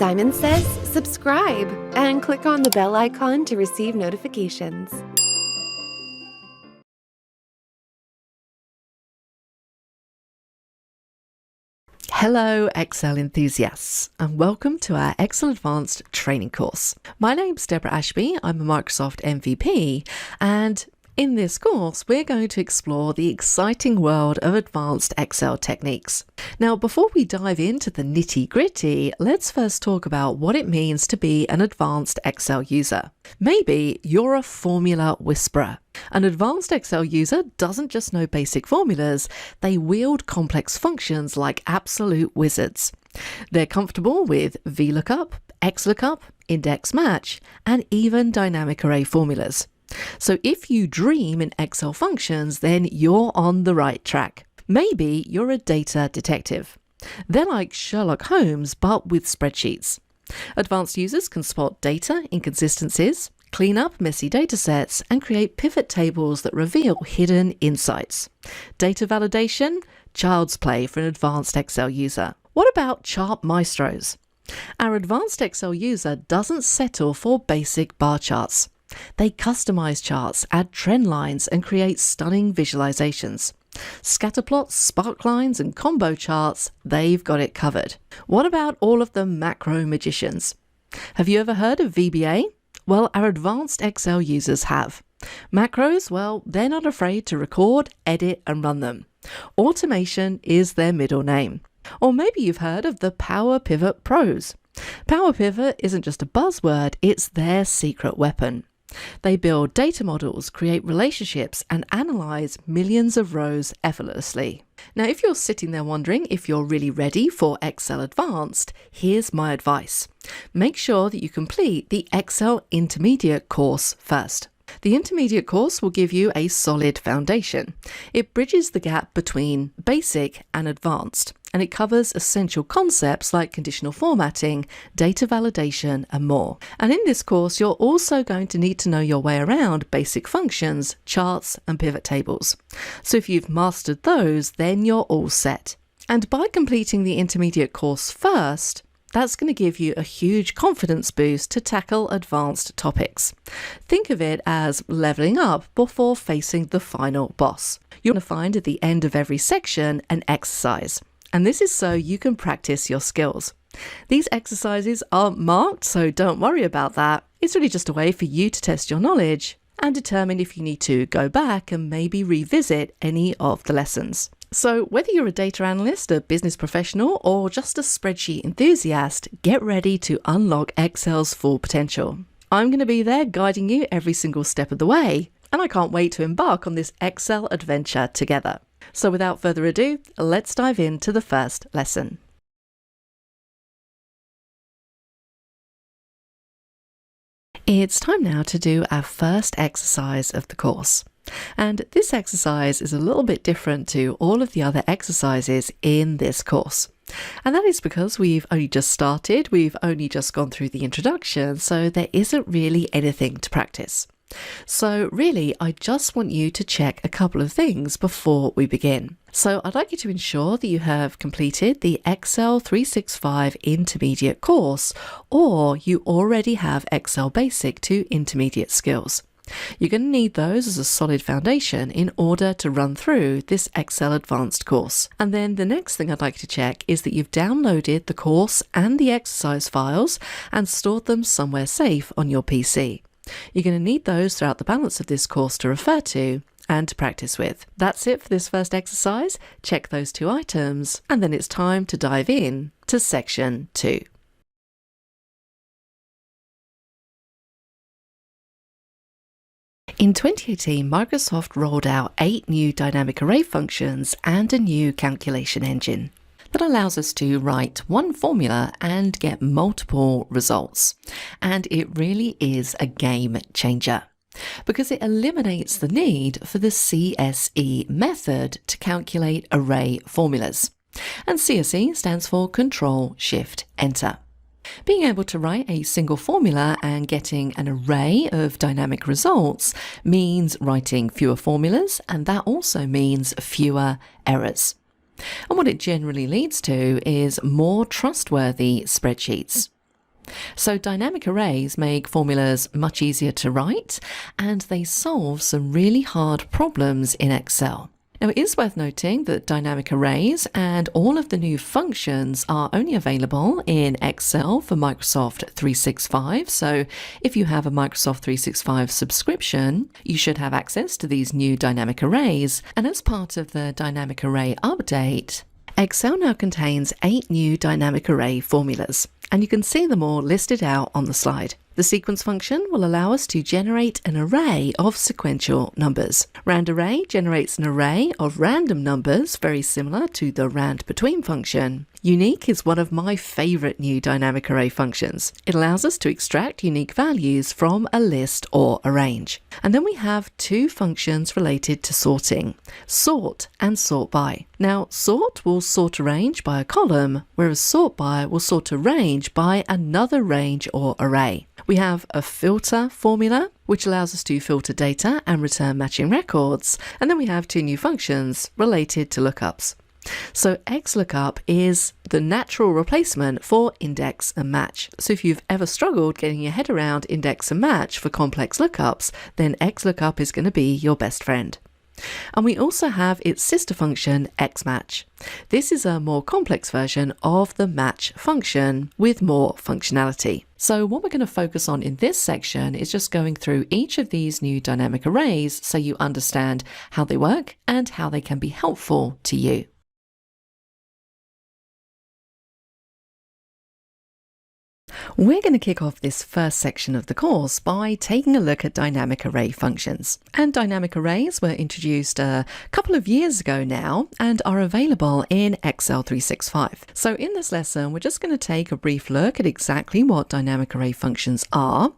Simon says subscribe and click on the bell icon to receive notifications. Hello Excel enthusiasts and welcome to our Excel Advanced training course. My name's Deborah Ashby, I'm a Microsoft MVP, and in this course we're going to explore the exciting world of advanced Excel techniques. Now before we dive into the nitty-gritty, let's first talk about what it means to be an advanced Excel user. Maybe you're a formula whisperer. An advanced Excel user doesn't just know basic formulas, they wield complex functions like absolute wizards. They're comfortable with VLOOKUP, XLOOKUP, index match, and even dynamic array formulas. So if you dream in Excel functions, then you're on the right track. Maybe you're a data detective. They're like Sherlock Holmes, but with spreadsheets. Advanced users can spot data inconsistencies, clean up messy datasets, and create pivot tables that reveal hidden insights. Data validation? Child's play for an advanced Excel user. What about chart maestros? Our advanced Excel user doesn't settle for basic bar charts. They customize charts, add trend lines, and create stunning visualizations. Scatterplots, sparklines, and combo charts, they've got it covered. What about all of the macro magicians? Have you ever heard of VBA? Well, our advanced Excel users have. Macros, well, they're not afraid to record, edit, and run them. Automation is their middle name. Or maybe you've heard of the Power Pivot Pros. Power Pivot isn't just a buzzword, it's their secret weapon. They build data models, create relationships, and analyze millions of rows effortlessly. Now, if you're sitting there wondering if you're really ready for Excel Advanced, here's my advice. Make sure that you complete the Excel Intermediate course first. The Intermediate course will give you a solid foundation. It bridges the gap between basic and advanced, and it covers essential concepts like conditional formatting, data validation, and more. And in this course, you're also going to need to know your way around basic functions, charts, and pivot tables. So if you've mastered those, then you're all set. And by completing the Intermediate course first, that's going to give you a huge confidence boost to tackle advanced topics. Think of it as leveling up before facing the final boss. You're going to find at the end of every section an exercise, and this is so you can practice your skills. These exercises aren't marked, so don't worry about that. It's really just a way for you to test your knowledge and determine if you need to go back and maybe revisit any of the lessons. So whether you're a data analyst, a business professional, or just a spreadsheet enthusiast, get ready to unlock Excel's full potential. I'm going to be there guiding you every single step of the way, and I can't wait to embark on this Excel adventure together. So without further ado, let's dive into the first lesson. It's time now to do our first exercise of the course. And this exercise is a little bit different to all of the other exercises in this course. And that is because we've only just started, we've only just gone through the introduction, so there isn't really anything to practice. So really, I just want you to check a couple of things before we begin. So I'd like you to ensure that you have completed the Excel 365 Intermediate course, or you already have Excel Basic to Intermediate skills. You're going to need those as a solid foundation in order to run through this Excel Advanced course. And then the next thing I'd like you to check is that you've downloaded the course and the exercise files and stored them somewhere safe on your PC. You're going to need those throughout the balance of this course to refer to and to practice with. That's it for this first exercise. Check those two items, and then it's time to dive in to section 2. In 2018, Microsoft rolled out 8 new dynamic array functions and a new calculation engine that allows us to write one formula and get multiple results. And it really is a game changer because it eliminates the need for the CSE method to calculate array formulas. And CSE stands for Control Shift Enter. Being able to write a single formula and getting an array of dynamic results means writing fewer formulas, and that also means fewer errors. And what it generally leads to is more trustworthy spreadsheets. So dynamic arrays make formulas much easier to write, and they solve some really hard problems in Excel. Now, it is worth noting that dynamic arrays and all of the new functions are only available in Excel for Microsoft 365. So if you have a Microsoft 365 subscription, you should have access to these new dynamic arrays. And as part of the dynamic array update, Excel now contains 8 new dynamic array formulas, and you can see them all listed out on the slide. The sequence function will allow us to generate an array of sequential numbers. RANDARRAY generates an array of random numbers, very similar to the RANDBETWEEN function. Unique is one of my favorite new dynamic array functions. It allows us to extract unique values from a list or a range. And then we have 2 functions related to sorting, sort and sort by. Now, sort will sort a range by a column, whereas sort by will sort a range by another range or array. We have a filter formula, which allows us to filter data and return matching records. And then we have 2 new functions related to lookups. So XLOOKUP is the natural replacement for index and match. So if you've ever struggled getting your head around index and match for complex lookups, then XLOOKUP is going to be your best friend. And we also have its sister function, XMATCH. This is a more complex version of the match function with more functionality. So what we're going to focus on in this section is just going through each of these new dynamic arrays so you understand how they work and how they can be helpful to you. We're going to kick off this first section of the course by taking a look at dynamic array functions. And dynamic arrays were introduced a couple of years ago now and are available in Excel 365. So in this lesson, we're just going to take a brief look at exactly what dynamic array functions are.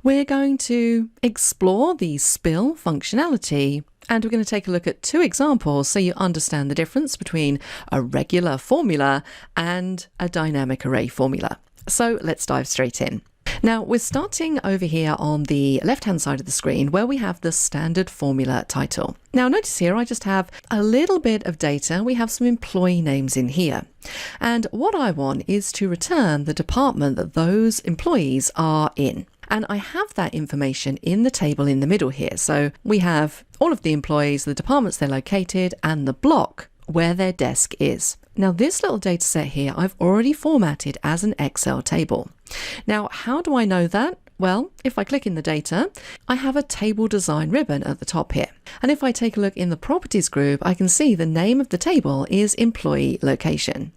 We're going to explore the spill functionality, and we're going to take a look at 2 examples so you understand the difference between a regular formula and a dynamic array formula. So let's dive straight in. Now we're starting over here on the left-hand side of the screen where we have the standard formula title. Now notice here I just have a little bit of data. We have some employee names in here. And what I want is to return the department that those employees are in. And I have that information in the table in the middle here. So we have all of the employees, the departments they're located, and the block where their desk is. Now this little data set here I've already formatted as an Excel table. Now how do I know that? Well, if I click in the data, I have a table design ribbon at the top here. And if I take a look in the properties group, I can see the name of the table is employee location.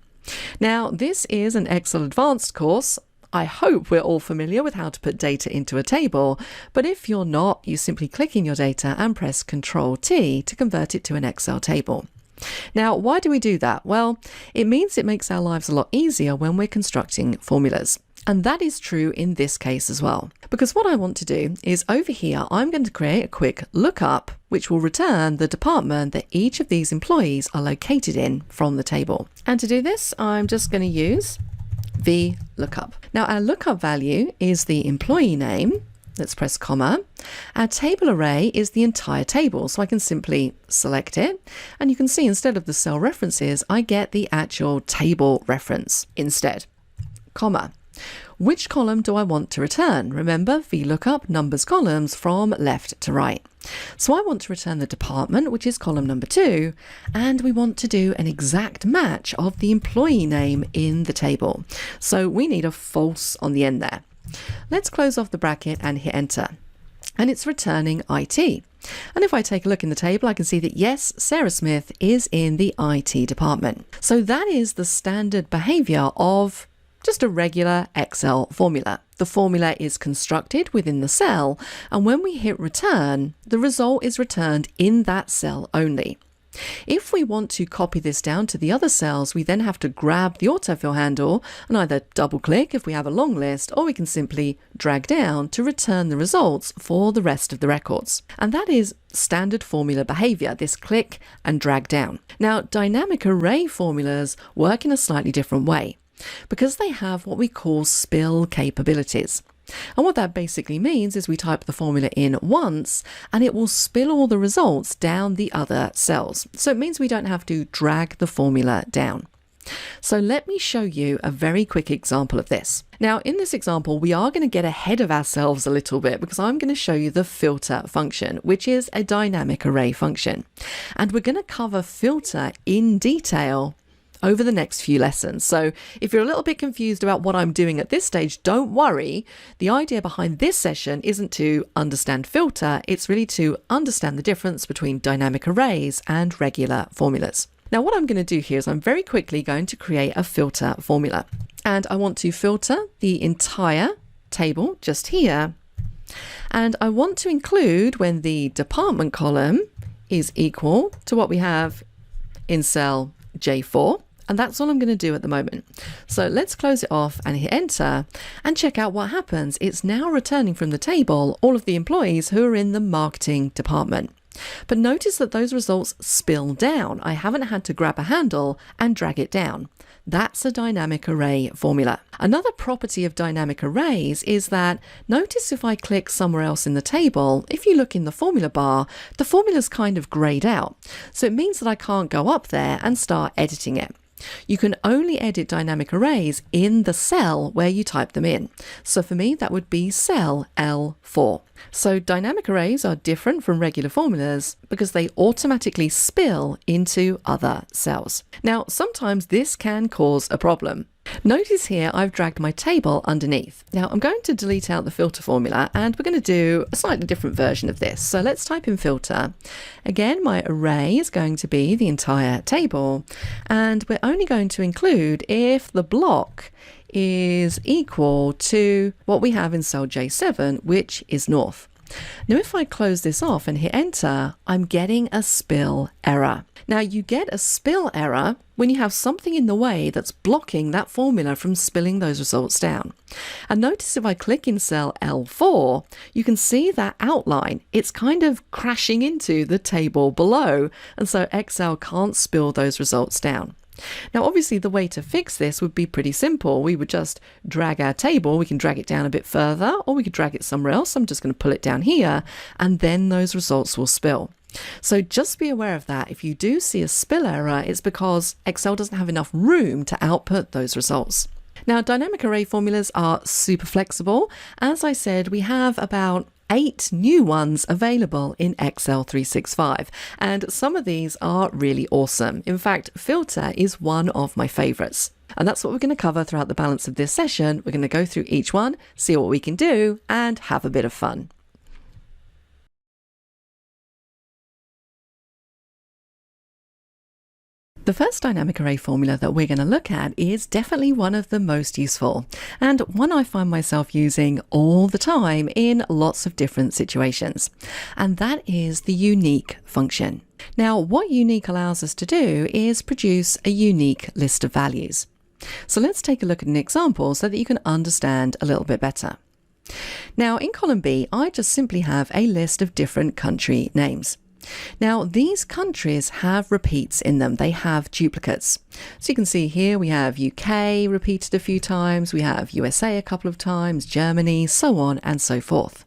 Now this is an Excel advanced course. I hope we're all familiar with how to put data into a table, but if you're not, you simply click in your data and press Ctrl-T to convert it to an Excel table. Now, why do we do that? Well, it means it makes our lives a lot easier when we're constructing formulas. And that is true in this case as well. Because what I want to do is over here, I'm going to create a quick lookup, which will return the department that each of these employees are located in from the table. And to do this, I'm just going to use VLOOKUP. Now, our lookup value is the employee name. Let's press comma. Our table array is the entire table, so I can simply select it. And you can see instead of the cell references, I get the actual table reference instead. Comma. Which column do I want to return? Remember, VLOOKUP numbers columns from left to right. So I want to return the department, which is column number 2, and we want to do an exact match of the employee name in the table. So we need a false on the end there. Let's close off the bracket and hit enter. And it's returning IT. And if I take a look in the table, I can see that yes, Sarah Smith is in the IT department. So that is the standard behavior of just a regular Excel formula. The formula is constructed within the cell, and when we hit return, the result is returned in that cell only. If we want to copy this down to the other cells, we then have to grab the autofill handle and either double click if we have a long list, or we can simply drag down to return the results for the rest of the records. And that is standard formula behavior, this click and drag down. Now, dynamic array formulas work in a slightly different way because they have what we call spill capabilities. And what that basically means is we type the formula in once and it will spill all the results down the other cells. So it means we don't have to drag the formula down. So let me show you a very quick example of this. Now, in this example, we are going to get ahead of ourselves a little bit because I'm going to show you the filter function, which is a dynamic array function. And we're going to cover filter in detail over the next few lessons. So if you're a little bit confused about what I'm doing at this stage, don't worry. The idea behind this session isn't to understand filter, it's really to understand the difference between dynamic arrays and regular formulas. Now what I'm going to do here is I'm very quickly going to create a filter formula. And I want to filter the entire table just here. And I want to include when the department column is equal to what we have in cell J4. And that's all I'm going to do at the moment. So let's close it off and hit enter and check out what happens. It's now returning from the table all of the employees who are in the marketing department. But notice that those results spill down. I haven't had to grab a handle and drag it down. That's a dynamic array formula. Another property of dynamic arrays is that notice if I click somewhere else in the table, if you look in the formula bar, the formula's kind of grayed out. So it means that I can't go up there and start editing it. You can only edit dynamic arrays in the cell where you type them in. So for me, that would be cell L4. So dynamic arrays are different from regular formulas because they automatically spill into other cells. Now, sometimes this can cause a problem. Notice here I've dragged my table underneath. Now I'm going to delete out the filter formula and we're going to do a slightly different version of this. So let's type in filter. Again, my array is going to be the entire table and we're only going to include if the block is equal to what we have in cell J7, which is north. Now if I close this off and hit enter, I'm getting a spill error. Now you get a spill error when you have something in the way that's blocking that formula from spilling those results down. And notice if I click in cell L4, you can see that outline. It's kind of crashing into the table below, and so Excel can't spill those results down. Now obviously the way to fix this would be pretty simple. We would just drag our table, we can drag it down a bit further or we could drag it somewhere else. I'm just going to pull it down here and then those results will spill. So just be aware of that. If you do see a spill error, it's because Excel doesn't have enough room to output those results. Now dynamic array formulas are super flexible. As I said, we have about 8 new ones available in Excel 365 and some of these are really awesome. In fact, filter is one of my favorites. And that's what we're going to cover throughout the balance of this session. We're going to go through each one, see what we can do and have a bit of fun. The first dynamic array formula that we're going to look at is definitely one of the most useful and one I find myself using all the time in lots of different situations, and that is the unique function. Now, what unique allows us to do is produce a unique list of values. So let's take a look at an example so that you can understand a little bit better. Now, in column B, I just simply have a list of different country names. Now, these countries have repeats in them. They have duplicates. So you can see here we have UK repeated a few times, we have USA a couple of times, Germany, so on and so forth.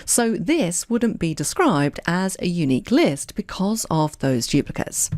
So this wouldn't be described as a unique list because of those duplicates.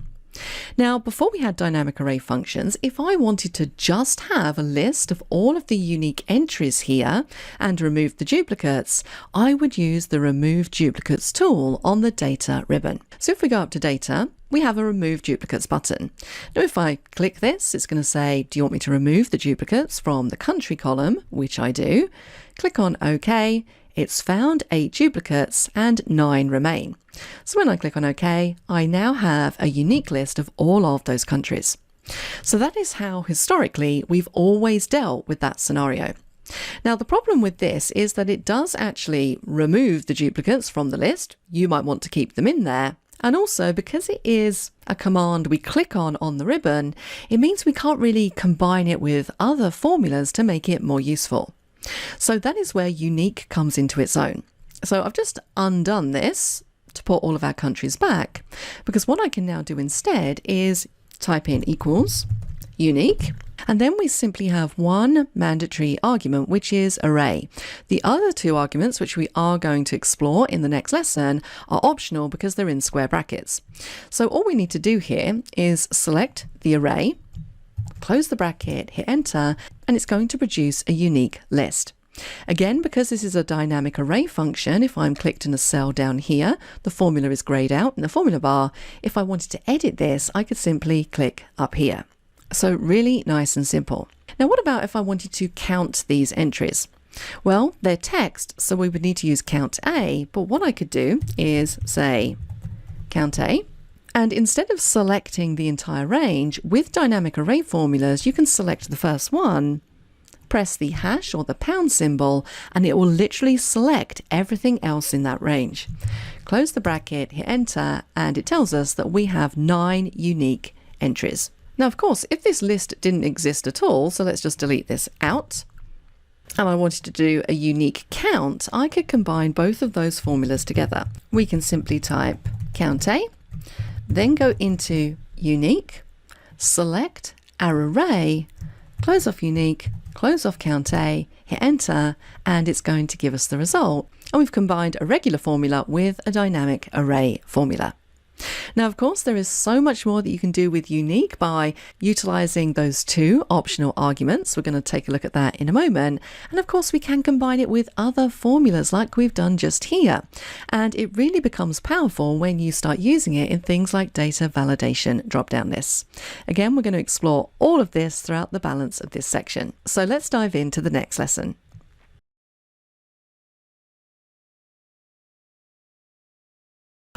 Now, before we had dynamic array functions, if I wanted to just have a list of all of the unique entries here and remove the duplicates, I would use the Remove Duplicates tool on the Data ribbon. So if we go up to Data, we have a Remove Duplicates button. Now if I click this, it's going to say, do you want me to remove the duplicates from the country column, which I do. Click on OK. It's found 8 duplicates and 9 remain. So when I click on OK, I now have a unique list of all of those countries. So that is how historically we've always dealt with that scenario. Now the problem with this is that it does actually remove the duplicates from the list. You might want to keep them in there. And also because it is a command we click on the ribbon, it means we can't really combine it with other formulas to make it more useful. So that is where unique comes into its own. So I've just undone this to put all of our countries back, because what I can now do instead is type in equals unique, and then we simply have one mandatory argument, which is array. The other 2 arguments, which we are going to explore in the next lesson, are optional because they're in square brackets. So all we need to do here is select the array, close the bracket, hit enter, and it's going to produce a unique list. Again, because this is a dynamic array function, if I'm clicked in a cell down here, the formula is grayed out in the formula bar. If I wanted to edit this, I could simply click up here. So really nice and simple. Now, what about if I wanted to count these entries? Well, they're text, so we would need to use count A, but what I could do is say count A, and instead of selecting the entire range, with dynamic array formulas, you can select the first one, press the hash or the pound symbol, and it will literally select everything else in that range. Close the bracket, hit enter, and it tells us that we have 9 unique entries. Now, of course, if this list didn't exist at all, so let's just delete this out, and I wanted to do a unique count, I could combine both of those formulas together. We can simply type count A, then go into unique, select our array, close off unique, close off count A, hit enter, and it's going to give us the result. And we've combined a regular formula with a dynamic array formula. Now, of course, there is so much more that you can do with unique by utilizing those 2 optional arguments. We're going to take a look at that in a moment. And of course, we can combine it with other formulas like we've done just here. And it really becomes powerful when you start using it in things like data validation drop-down lists. Again, we're going to explore all of this throughout the balance of this section. So let's dive into the next lesson.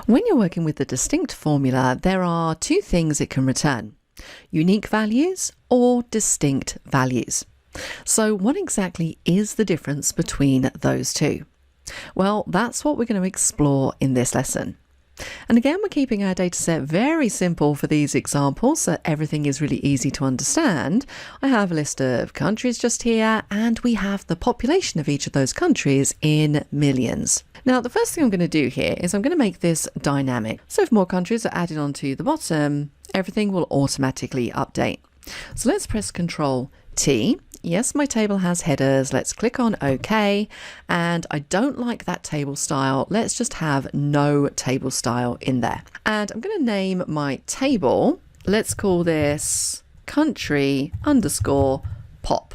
When you're working with the distinct formula, there are 2 things it can return: unique values or distinct values. So what exactly is the difference between those 2? Well, that's what we're going to explore in this lesson. And again, we're keeping our data set very simple for these examples, so everything is really easy to understand. I have a list of countries just here, and we have the population of each of those countries in millions. Now, the first thing I'm going to do here is I'm going to make this dynamic. So if more countries are added onto the bottom, everything will automatically update. So let's press Control T. Yes, my table has headers. Let's click on OK. And I don't like that table style. Let's just have no table style in there. And I'm going to name my table. Let's call this country _ pop.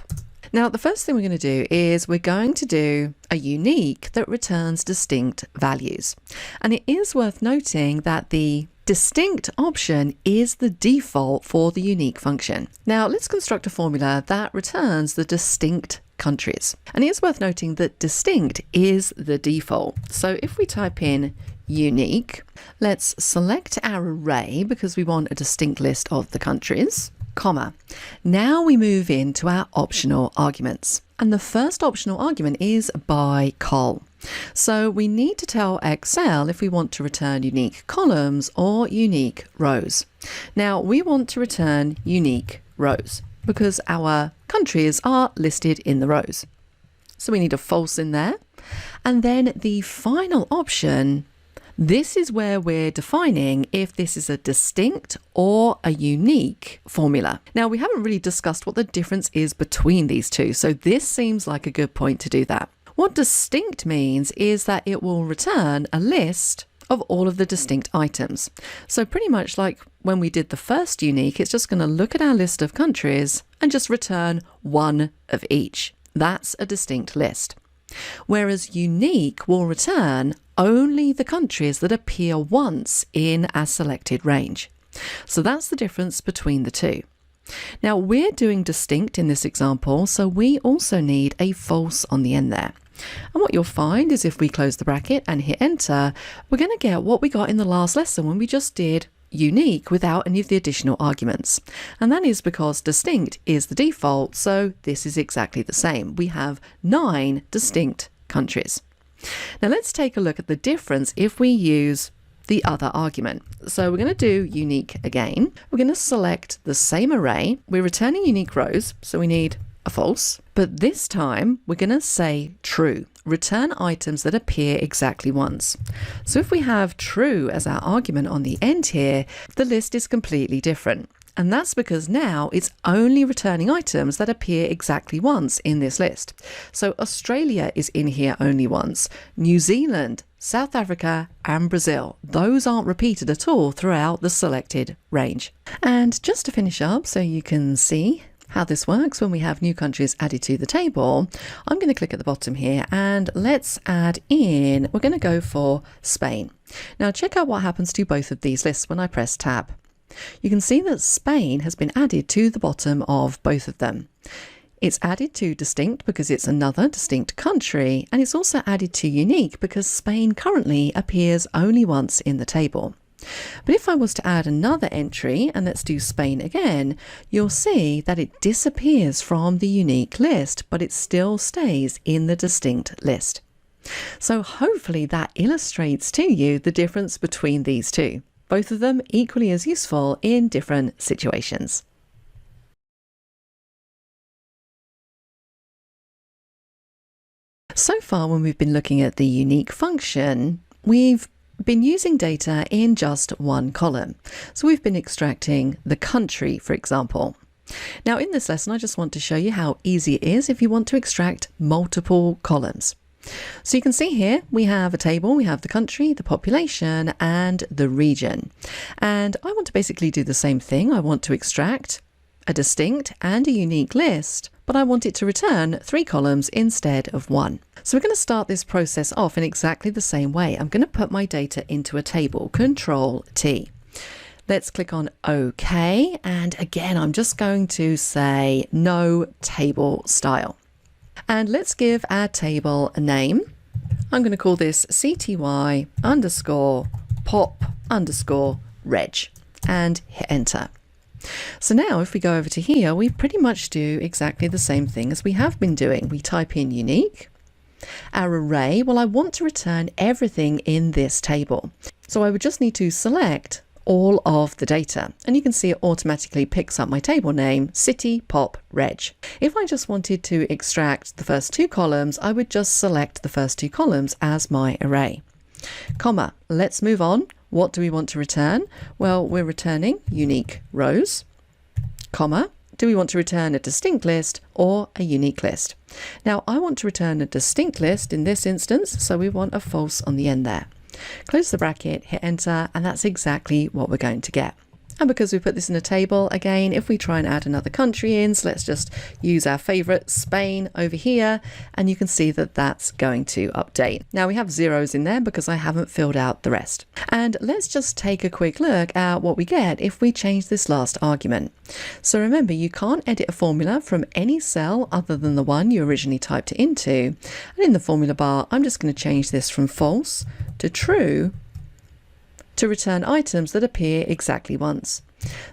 Now, the first thing we're going to do is we're going to do a unique that returns distinct values. And it is worth noting that the distinct option is the default for the unique function. Now, let's construct a formula that returns the distinct countries. And it is worth noting that distinct is the default. So if we type in unique, let's select our array because we want a distinct list of the countries, comma. Now we move into our optional arguments. And the first optional argument is by col. So we need to tell Excel if we want to return unique columns or unique rows. Now we want to return unique rows because our countries are listed in the rows. So we need a false in there. And then the final option, this is where we're defining if this is a distinct or a unique formula. Now, we haven't really discussed what the difference is between these 2, so this seems like a good point to do that. What distinct means is that it will return a list of all of the distinct items. So pretty much like when we did the first unique, it's just going to look at our list of countries and just return one of each. That's a distinct list. Whereas unique will return only the countries that appear once in our selected range. So that's the difference between the 2. Now we're doing distinct in this example, so we also need a false on the end there. And what you'll find is if we close the bracket and hit enter, we're going to get what we got in the last lesson when we just did unique without any of the additional arguments. And that is because distinct is the default, so this is exactly the same. We have 9 distinct countries. Now let's take a look at the difference if we use the other argument. So we're going to do unique again. We're going to select the same array. We're returning unique rows, so we need a false. But this time we're going to say true. Return items that appear exactly once. So if we have true as our argument on the end here, the list is completely different. And that's because now it's only returning items that appear exactly once in this list. So Australia is in here only once. New Zealand, South Africa and Brazil, those aren't repeated at all throughout the selected range. And just to finish up so you can see how this works when we have new countries added to the table, I'm going to click at the bottom here and let's add in, we're going to go for Spain. Now check out what happens to both of these lists when I press tab. You can see that Spain has been added to the bottom of both of them. It's added to distinct because it's another distinct country, and it's also added to unique because Spain currently appears only once in the table. But if I was to add another entry, and let's do Spain again, you'll see that it disappears from the unique list, but it still stays in the distinct list. So hopefully that illustrates to you the difference between these two. Both of them equally as useful in different situations. So far, when we've been looking at the unique function, we've been using data in just one column. So we've been extracting the country, for example. Now in this lesson, I just want to show you how easy it is if you want to extract multiple columns. So you can see here we have a table, we have the country, the population and the region. And I want to basically do the same thing. I want to extract a distinct and a unique list, but I want it to return 3 columns instead of 1. So we're going to start this process off in exactly the same way. I'm going to put my data into a table, Control T. Let's click on OK. And again, I'm just going to say no table style. And let's give our table a name. I'm going to call this CTY underscore pop underscore reg and hit enter. So now if we go over to here, we pretty much do exactly the same thing as we have been doing. We type in unique. Our array, well, I want to return everything in this table. So I would just need to select all of the data, and you can see it automatically picks up my table name, city, pop, reg. If I just wanted to extract the first 2 columns, I would just select the first 2 columns as my array. Comma, let's move on. What do we want to return? Well, we're returning unique rows. Comma, do we want to return a distinct list or a unique list? Now, I want to return a distinct list in this instance, so we want a false on the end there. Close the bracket, hit enter, and that's exactly what we're going to get. And because we put this in a table, again, if we try and add another country in, so let's just use our favorite Spain over here, and you can see that that's going to update. Now we have zeros in there because I haven't filled out the rest. And let's just take a quick look at what we get if we change this last argument. So remember, you can't edit a formula from any cell other than the one you originally typed it into. And in the formula bar, I'm just going to change this from false to true to return items that appear exactly once.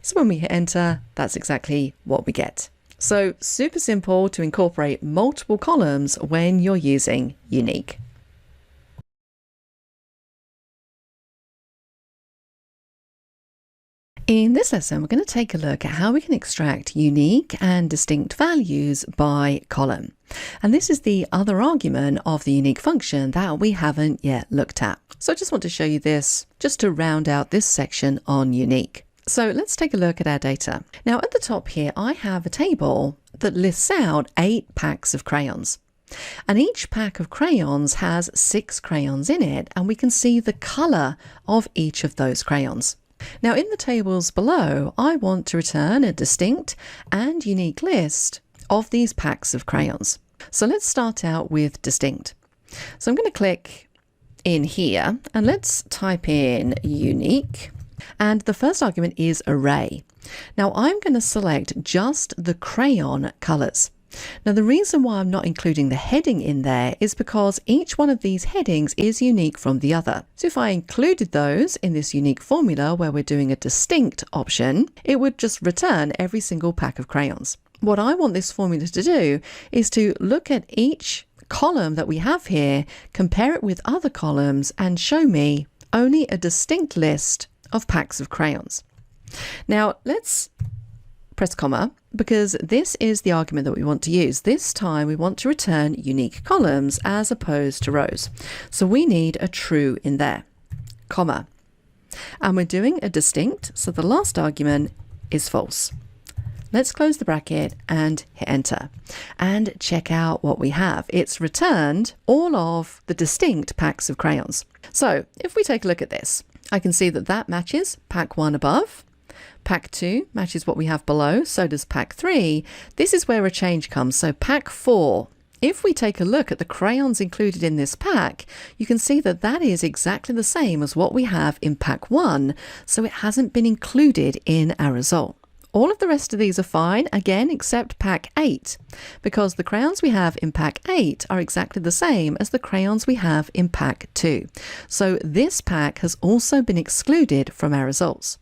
So when we hit enter, that's exactly what we get. So super simple to incorporate multiple columns when you're using unique. In this lesson, we're going to take a look at how we can extract unique and distinct values by column. And this is the other argument of the unique function that we haven't yet looked at. So I just want to show you this just to round out this section on unique. So let's take a look at our data. Now at the top here, I have a table that lists out 8 packs of crayons. And each pack of crayons has 6 crayons in it, and we can see the color of each of those crayons. Now in the tables below, I want to return a distinct and unique list of these packs of crayons. So let's start out with distinct. So I'm going to click in here and let's type in unique. And the first argument is array. Now I'm going to select just the crayon colors. Now the reason why I'm not including the heading in there is because each one of these headings is unique from the other. So if I included those in this unique formula where we're doing a distinct option, it would just return every single pack of crayons. What I want this formula to do is to look at each column that we have here, compare it with other columns and show me only a distinct list of packs of crayons. Now let's press comma, because this is the argument that we want to use. This time we want to return unique columns as opposed to rows. So we need a true in there, comma. And we're doing a distinct, so the last argument is false. Let's close the bracket and hit enter and check out what we have. It's returned all of the distinct packs of crayons. So if we take a look at this, I can see that that matches pack 1 above. Pack 2 matches what we have below, so does pack 3. This is where a change comes. So pack 4, if we take a look at the crayons included in this pack, you can see that that is exactly the same as what we have in pack 1, so it hasn't been included in our result. All of the rest of these are fine, again, except pack 8, because the crayons we have in pack 8 are exactly the same as the crayons we have in pack 2. So this pack has also been excluded from our results.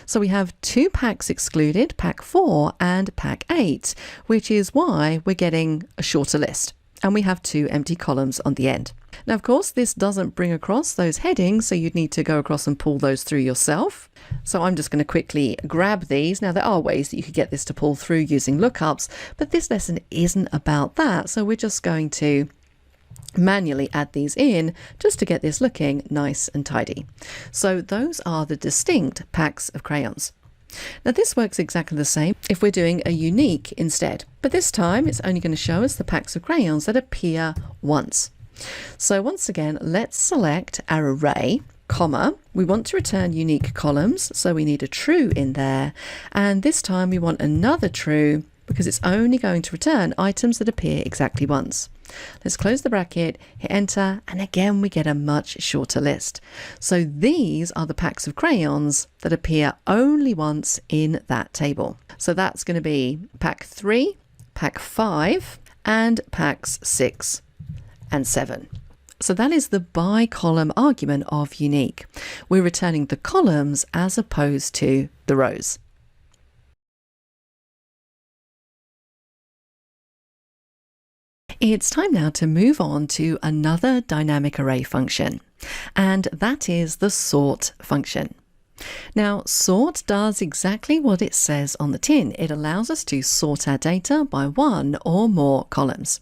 So we have 2 packs excluded, pack 4 and pack 8, which is why we're getting a shorter list. And we have 2 empty columns on the end. Now, of course, this doesn't bring across those headings, so you'd need to go across and pull those through yourself. So I'm just going to quickly grab these. Now, there are ways that you could get this to pull through using lookups, but this lesson isn't about that. So we're just going to manually add these in just to get this looking nice and tidy. So those are the distinct packs of crayons. Now this works exactly the same if we're doing a unique instead, but this time it's only going to show us the packs of crayons that appear once. So once again, let's select our array, comma, we want to return unique columns, so we need a true in there, and this time we want another true because it's only going to return items that appear exactly once. Let's close the bracket, hit enter, and again we get a much shorter list. So these are the packs of crayons that appear only once in that table. So that's going to be pack 3, pack 5, and packs 6 and 7. So that is the by column argument of unique. We're returning the columns as opposed to the rows. It's time now to move on to another dynamic array function, and that is the sort function. Now, sort does exactly what it says on the tin. It allows us to sort our data by 1 or more columns.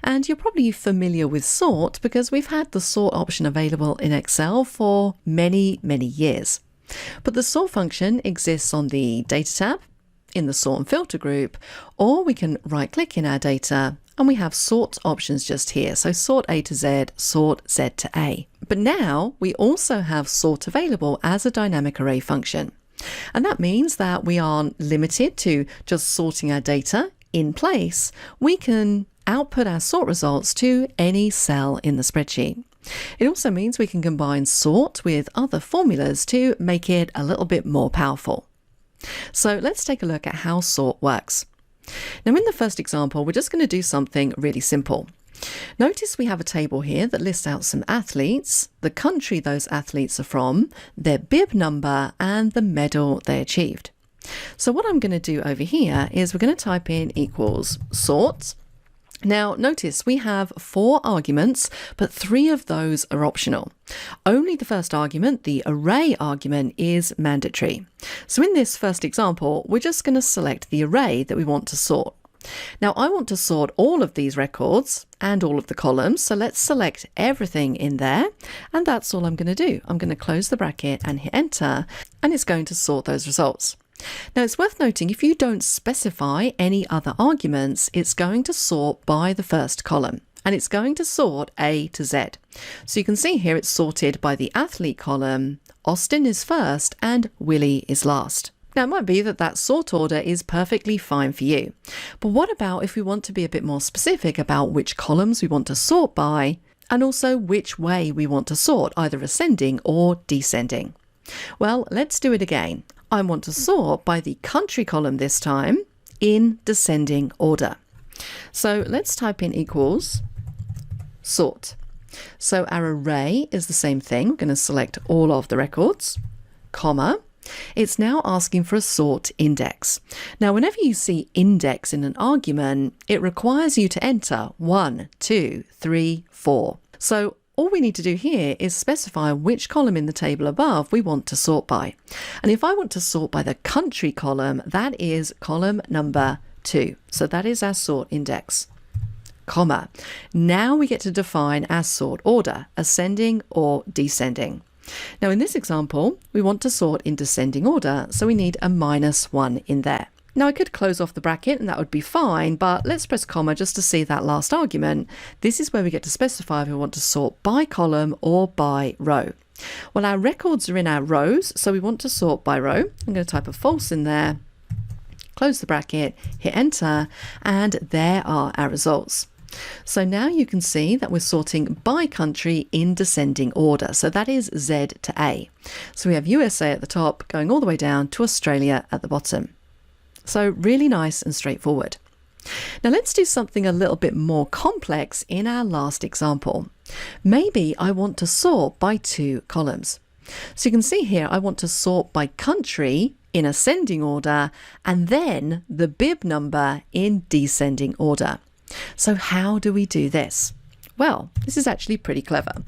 And you're probably familiar with sort because we've had the sort option available in Excel for many, many years. But the sort function exists on the Data tab, in the Sort and Filter group, or we can right-click in our data and we have sort options just here. So sort A to Z, sort Z to A. But now we also have sort available as a dynamic array function. And that means that we aren't limited to just sorting our data in place. We can output our sort results to any cell in the spreadsheet. It also means we can combine sort with other formulas to make it a little bit more powerful. So let's take a look at how sort works. Now in the first example, we're just going to do something really simple. Notice we have a table here that lists out some athletes, the country those athletes are from, their bib number, and the medal they achieved. So what I'm going to do over here is we're going to type in equals sort. Now notice we have 4 arguments, but 3 of those are optional. Only the first argument, the array argument, is mandatory. So in this first example, we're just going to select the array that we want to sort. Now I want to sort all of these records and all of the columns, so let's select everything in there, and that's all I'm going to do. I'm going to close the bracket and hit enter, and it's going to sort those results. Now it's worth noting if you don't specify any other arguments, it's going to sort by the first column, and it's going to sort A to Z. So you can see here it's sorted by the athlete column, Austin is first and Willie is last. Now it might be that that sort order is perfectly fine for you, but what about if we want to be a bit more specific about which columns we want to sort by, and also which way we want to sort, either ascending or descending? Well, let's do it again. I want to sort by the country column this time in descending order. So let's type in equals sort. So our array is the same thing. We're going to select all of the records, comma. It's now asking for a sort index. Now, whenever you see index in an argument, it requires you to enter 1, 2, 3, 4. So all we need to do here is specify which column in the table above we want to sort by. And if I want to sort by the country column, that is column number 2. So that is our sort index, comma. Now we get to define our sort order, ascending or descending. Now in this example, we want to sort in descending order, so we need a -1 in there. Now I could close off the bracket and that would be fine, but let's press comma just to see that last argument. This is where we get to specify if we want to sort by column or by row. Well, our records are in our rows, so we want to sort by row. I'm going to type a false in there, close the bracket, hit enter, and there are our results. So now you can see that we're sorting by country in descending order. So that is Z to A. So we have USA at the top going all the way down to Australia at the bottom. So really nice and straightforward. Now let's do something a little bit more complex in our last example. Maybe I want to sort by 2 columns. So you can see here I want to sort by country in ascending order and then the bib number in descending order. So how do we do this? Well, this is actually pretty clever.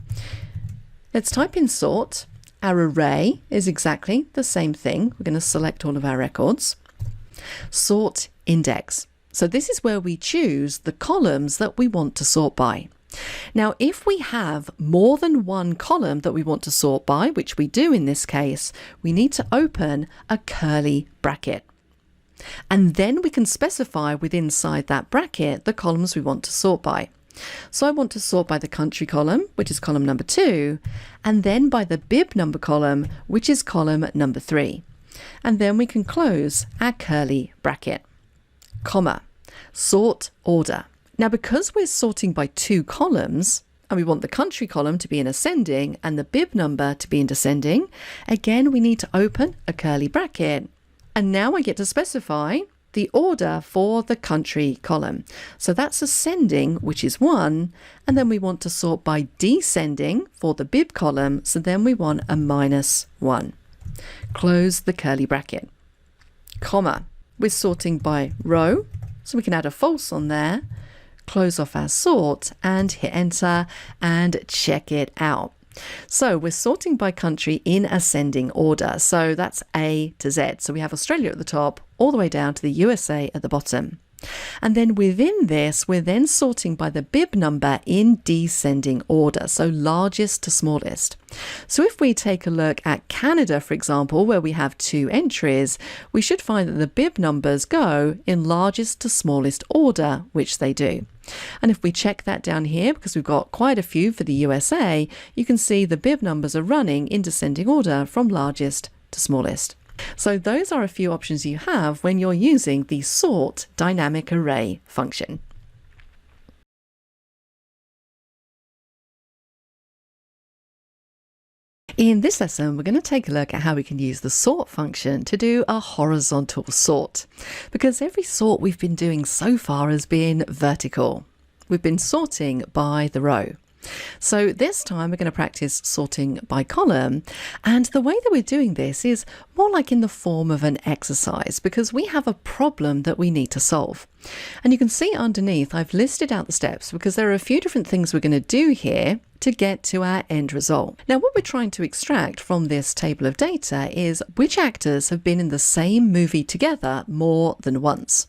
Let's type in sort. Our array is exactly the same thing. We're going to select all of our records. Sort index. So this is where we choose the columns that we want to sort by. Now, if we have more than one column that we want to sort by, which we do in this case, we need to open a curly bracket. And then we can specify within inside that bracket the columns we want to sort by. So I want to sort by the country column, which is column number 2, and then by the bib number column, which is column number 3. And then we can close our curly bracket. Comma. Sort order. Now because we're sorting by 2 columns, and we want the country column to be in ascending and the bib number to be in descending, again we need to open a curly bracket. And now I get to specify the order for the country column. So that's ascending, which is 1, and then we want to sort by descending for the bib column, so then we want a -1. Close the curly bracket. Comma. We're sorting by row, so we can add a false on there, close off our sort and hit enter and check it out. So we're sorting by country in ascending order. So that's A to Z. So we have Australia at the top, all the way down to the USA at the bottom. And then within this, we're then sorting by the bib number in descending order, so largest to smallest. So if we take a look at Canada, for example, where we have 2 entries, we should find that the bib numbers go in largest to smallest order, which they do. And if we check that down here, because we've got quite a few for the USA, you can see the bib numbers are running in descending order from largest to smallest. So those are a few options you have when you're using the sort dynamic array function. In this lesson, we're going to take a look at how we can use the sort function to do a horizontal sort, because every sort we've been doing so far has been vertical. We've been sorting by the row. So this time we're going to practice sorting by column, and the way that we're doing this is more like in the form of an exercise, because we have a problem that we need to solve. And you can see underneath I've listed out the steps because there are a few different things we're going to do here to get to our end result. Now what we're trying to extract from this table of data is which actors have been in the same movie together more than once.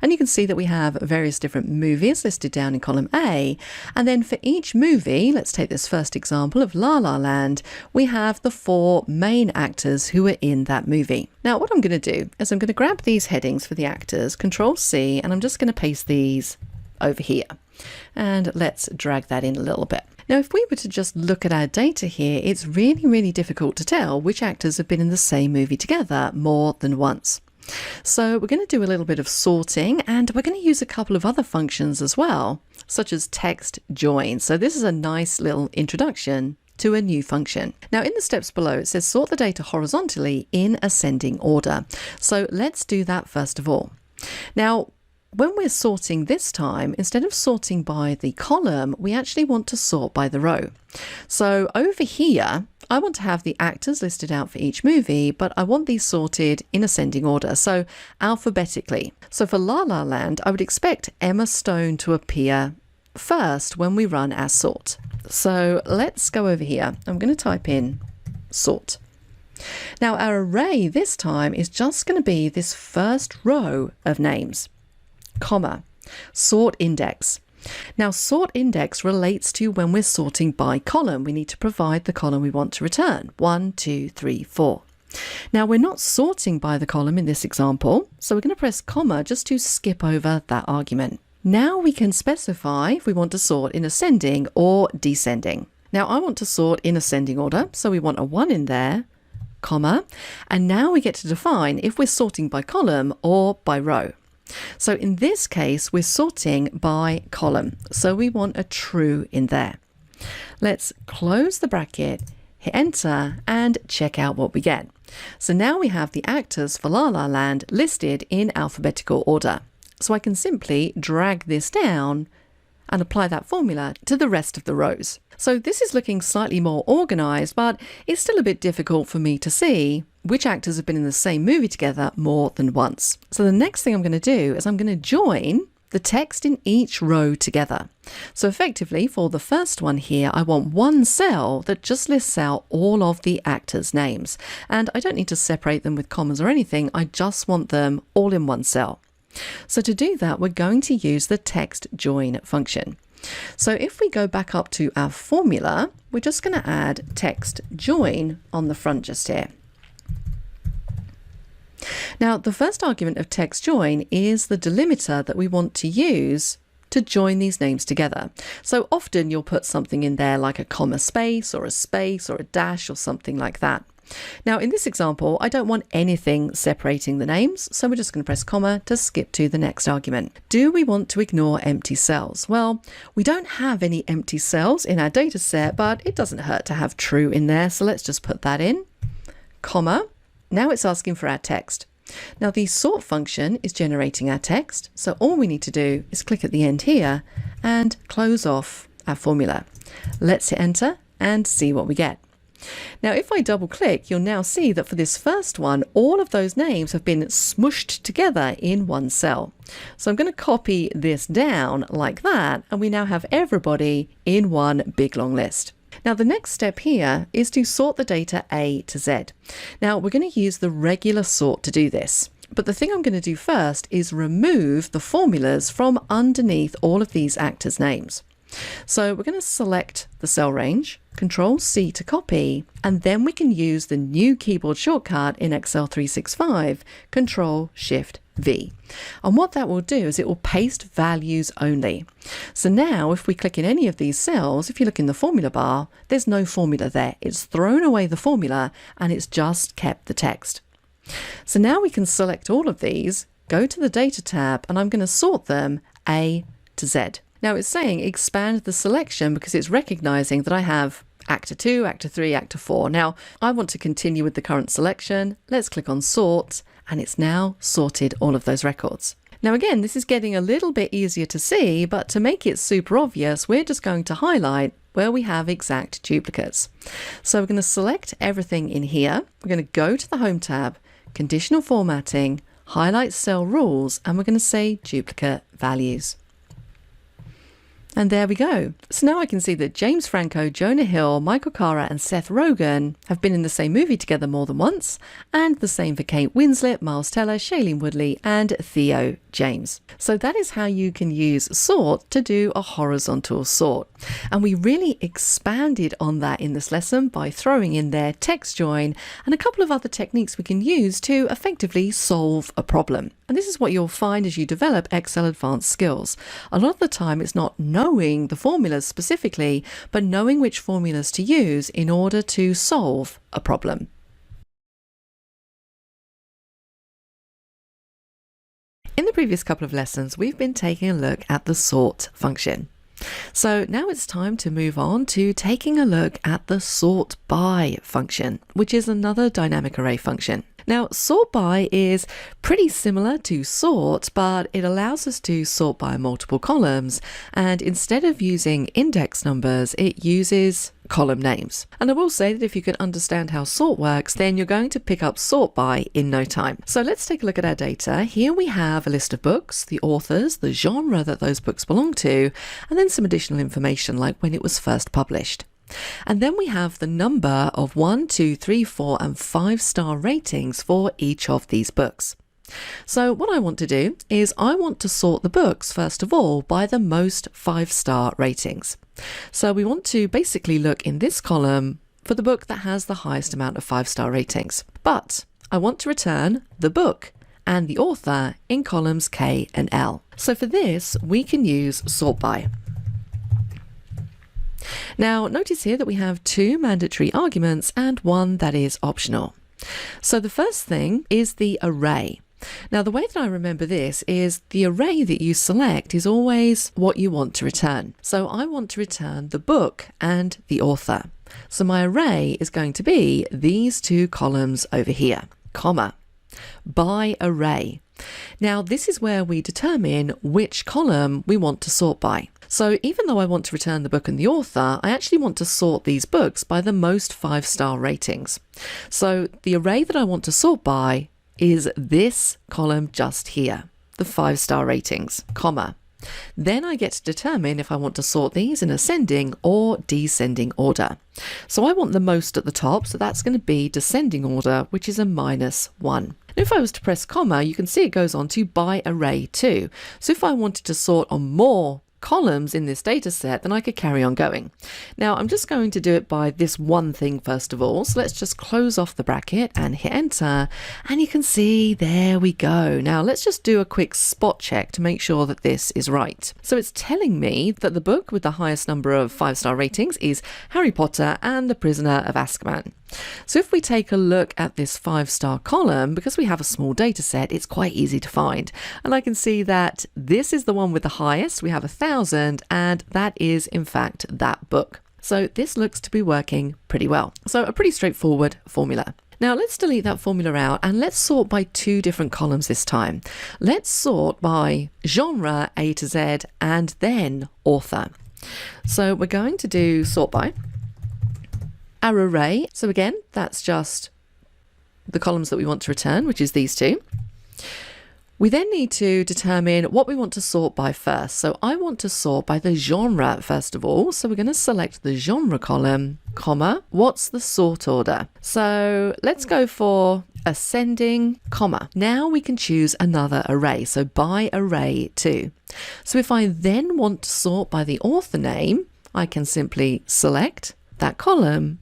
And you can see that we have various different movies listed down in column A, and then for each movie, let's take this first example of La La Land, we have the 4 main actors who are in that movie. Now what I'm going to do is I'm going to grab these headings for the actors, Control C, and I'm just going to paste these over here. And let's drag that in a little bit. Now, if we were to just look at our data here, it's really difficult to tell which actors have been in the same movie together more than once. So we're going to do a little bit of sorting, and we're going to use a couple of other functions as well, such as text join. So this is a nice little introduction to a new function. Now in the steps below, it says sort the data horizontally in ascending order. So let's do that first of all. Now, when we're sorting this time, instead of sorting by the column, we actually want to sort by the row. So over here, I want to have the actors listed out for each movie, but I want these sorted in ascending order, so alphabetically. So for La La Land, I would expect Emma Stone to appear first when we run our sort. So let's go over here. I'm going to type in sort. Now our array this time is just going to be this first row of names. Comma, sort index. Now, sort index relates to when we're sorting by column. We need to provide the column we want to return, 1, 2, 3, 4. Now, we're not sorting by the column in this example, so we're going to press comma just to skip over that argument. Now we can specify if we want to sort in ascending or descending. Now, I want to sort in ascending order, so we want a 1 in there, comma, and now we get to define if we're sorting by column or by row. So in this case, we're sorting by column, so we want a true in there. Let's close the bracket, hit enter, and check out what we get. So now we have the actors for La La Land listed in alphabetical order. So I can simply drag this down and apply that formula to the rest of the rows. So this is looking slightly more organized, but it's still a bit difficult for me to see which actors have been in the same movie together more than once. So the next thing I'm going to do is I'm going to join the text in each row together. So effectively, for the first one here, I want one cell that just lists out all of the actors' names. And I don't need to separate them with commas or anything. I just want them all in one cell. So to do that, we're going to use the text join function. So if we go back up to our formula, we're just going to add text join on the front just here. Now, the first argument of text join is the delimiter that we want to use to join these names together. So often you'll put something in there like a comma space or a dash or something like that. Now, in this example, I don't want anything separating the names, so we're just going to press comma to skip to the next argument. Do we want to ignore empty cells? Well, we don't have any empty cells in our data set, but it doesn't hurt to have true in there, so let's just put that in, comma. Now it's asking for our text. Now, the sort function is generating our text, so all we need to do is click at the end here and close off our formula. Let's hit enter and see what we get. Now, if I double click, you'll now see that for this first one, all of those names have been smushed together in one cell. So I'm going to copy this down like that, and we now have everybody in one big long list. Now, the next step here is to sort the data A to Z. Now, we're going to use the regular sort to do this. But the thing I'm going to do first is remove the formulas from underneath all of these actors' names. So we're going to select the cell range, Control C to copy, and then we can use the new keyboard shortcut in Excel 365, Control Shift V. And what that will do is it will paste values only. So now if we click in any of these cells, if you look in the formula bar, there's no formula there. It's thrown away the formula and it's just kept the text. So now we can select all of these, go to the Data tab, and I'm going to sort them A to Z. Now it's saying expand the selection because it's recognizing that I have Actor 2, Actor 3, Actor 4. Now I want to continue with the current selection. Let's click on Sort, and it's now sorted all of those records. Now again, this is getting a little bit easier to see, but to make it super obvious, we're just going to highlight where we have exact duplicates. So we're going to select everything in here. We're going to go to the Home tab, Conditional Formatting, highlight Cell Rules, and we're going to say Duplicate Values. And there we go. So now I can see that James Franco, Jonah Hill, Michael Cera and Seth Rogen have been in the same movie together more than once, and the same for Kate Winslet, Miles Teller, Shailene Woodley and Theo James. So that is how you can use sort to do a horizontal sort. And we really expanded on that in this lesson by throwing in there text join and a couple of other techniques we can use to effectively solve a problem. And this is what you'll find as you develop Excel advanced skills. A lot of the time it's not knowing the formulas specifically, but knowing which formulas to use in order to solve a problem. In the previous couple of lessons, we've been taking a look at the sort function. So now it's time to move on to taking a look at the SORTBY function, which is another dynamic array function. Now, sort by is pretty similar to sort, but it allows us to sort by multiple columns, and instead of using index numbers, it uses column names. And I will say that if you can understand how sort works, then you're going to pick up sort by in no time. So let's take a look at our data. Here we have a list of books, the authors, the genre that those books belong to, and then some additional information like when it was first published. And then we have the number of 1, 2, 3, 4 and 5 star ratings for each of these books. So what I want to do is I want to sort the books, first of all, by the most 5-star ratings. So we want to basically look in this column for the book that has the highest amount of 5-star ratings. But I want to return the book and the author in columns K and L. So for this, we can use sort by. Now, notice here that we have 2 mandatory arguments and 1 that is optional. So the first thing is the array. Now, the way that I remember this is the array that you select is always what you want to return. So I want to return the book and the author. So my array is going to be these 2 columns over here, comma, by array. Now, this is where we determine which column we want to sort by. So even though I want to return the book and the author, I actually want to sort these books by the most 5-star ratings. So the array that I want to sort by is this column just here, the 5-star ratings, comma. Then I get to determine if I want to sort these in ascending or descending order. So I want the most at the top, so that's going to be descending order, which is a -1. If I was to press comma, you can see it goes on to by array too. So if I wanted to sort on more columns in this data set, then I could carry on going. Now I'm just going to do it by this one thing first of all. So let's just close off the bracket and hit enter, and you can see there we go. Now let's just do a quick spot check to make sure that this is right. So it's telling me that the book with the highest number of 5-star ratings is Harry Potter and the Prisoner of Azkaban. So if we take a look at this 5-star column, because we have a small data set, it's quite easy to find. And I can see that this is the one with the highest. We have 1,000, and that is in fact that book. So this looks to be working pretty well. So a pretty straightforward formula. Now let's delete that formula out and let's sort by 2 different columns this time. Let's sort by genre A to Z and then author. So we're going to do sort by our array. So again, that's just the columns that we want to return, which is these 2. We then need to determine what we want to sort by first. So I want to sort by the genre first of all. So we're going to select the genre column, comma, what's the sort order? So let's go for ascending, comma. Now we can choose another array. So by array too. So if I then want to sort by the author name, I can simply select that column,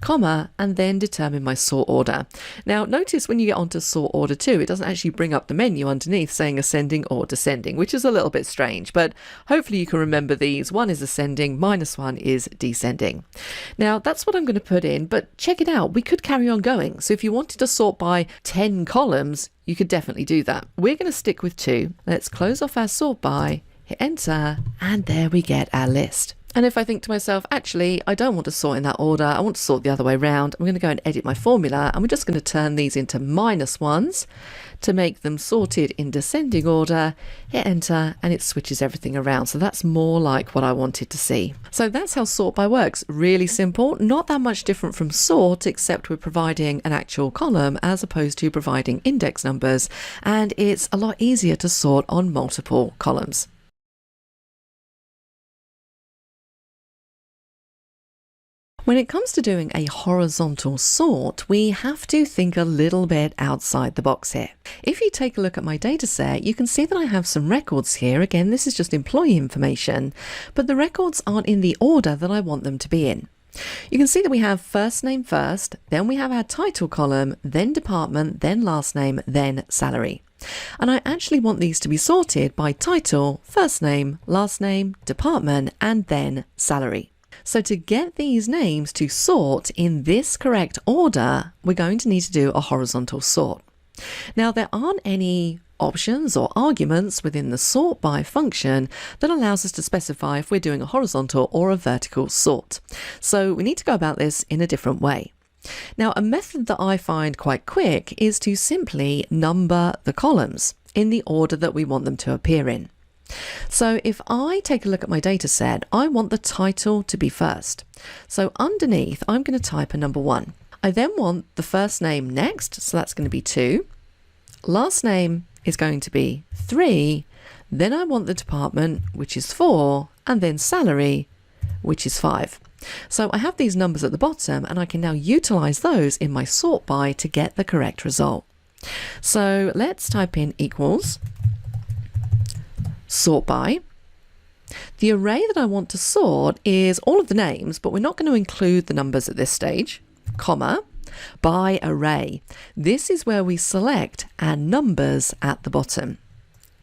comma, and then determine my sort order. Now notice when you get onto sort order 2, it doesn't actually bring up the menu underneath saying ascending or descending, which is a little bit strange, but hopefully you can remember these. 1 is ascending, -1 is descending. Now that's what I'm going to put in, but check it out. We could carry on going. So if you wanted to sort by 10 columns, you could definitely do that. We're going to stick with 2. Let's close off our sort by, hit enter, and there we get our list. And if I think to myself, actually, I don't want to sort in that order, I want to sort the other way around, I'm going to go and edit my formula, and we're just going to turn these into -1s to make them sorted in descending order, hit enter, and it switches everything around. So that's more like what I wanted to see. So that's how sort by works. Really simple, not that much different from sort, except we're providing an actual column as opposed to providing index numbers, and it's a lot easier to sort on multiple columns. When it comes to doing a horizontal sort, we have to think a little bit outside the box here. If you take a look at my data set, you can see that I have some records here. Again, this is just employee information, but the records aren't in the order that I want them to be in. You can see that we have first name first, then we have our title column, then department, then last name, then salary. And I actually want these to be sorted by title, first name, last name, department, and then salary. So to get these names to sort in this correct order, we're going to need to do a horizontal sort. Now, there aren't any options or arguments within the SORTBY function that allows us to specify if we're doing a horizontal or a vertical sort. So we need to go about this in a different way. Now, a method that I find quite quick is to simply number the columns in the order that we want them to appear in. So if I take a look at my data set, I want the title to be first. So underneath, I'm going to type a number 1. I then want the first name next, so that's going to be 2. Last name is going to be 3. Then I want the department, which is 4, and then salary, which is 5. So I have these numbers at the bottom, and I can now utilize those in my sort by to get the correct result. So let's type in equals sort by. The array that I want to sort is all of the names, but we're not going to include the numbers at this stage, comma, by array. This is where we select our numbers at the bottom,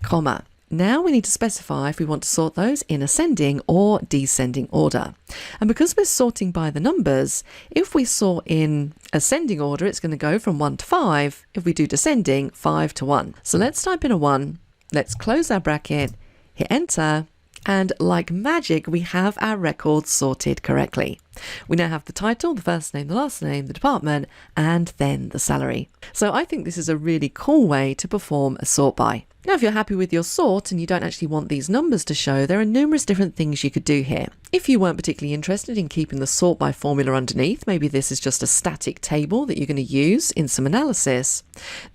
comma. Now we need to specify if we want to sort those in ascending or descending order. And because we're sorting by the numbers, if we sort in ascending order, it's going to go from 1 to 5. If we do descending, 5 to 1. So let's type in a 1. Let's close our bracket, hit enter, and like magic, we have our records sorted correctly. We now have the title, the first name, the last name, the department, and then the salary. So I think this is a really cool way to perform a sort by. Now, if you're happy with your sort and you don't actually want these numbers to show, there are numerous different things you could do here. If you weren't particularly interested in keeping the sort by formula underneath, maybe this is just a static table that you're going to use in some analysis,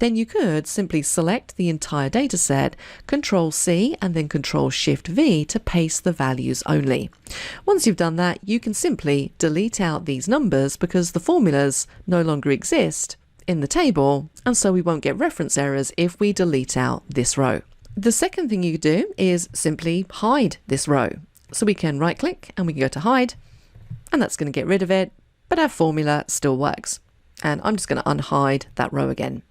then you could simply select the entire data set, Control C and then Control Shift V to paste the values only. Once you've done that, you can simply delete out these numbers because the formulas no longer exist in the table, and so we won't get reference errors if we delete out this row. The second thing you could do is simply hide this row. So we can right click and we can go to hide, and that's going to get rid of it, but our formula still works. And I'm just going to unhide that row again.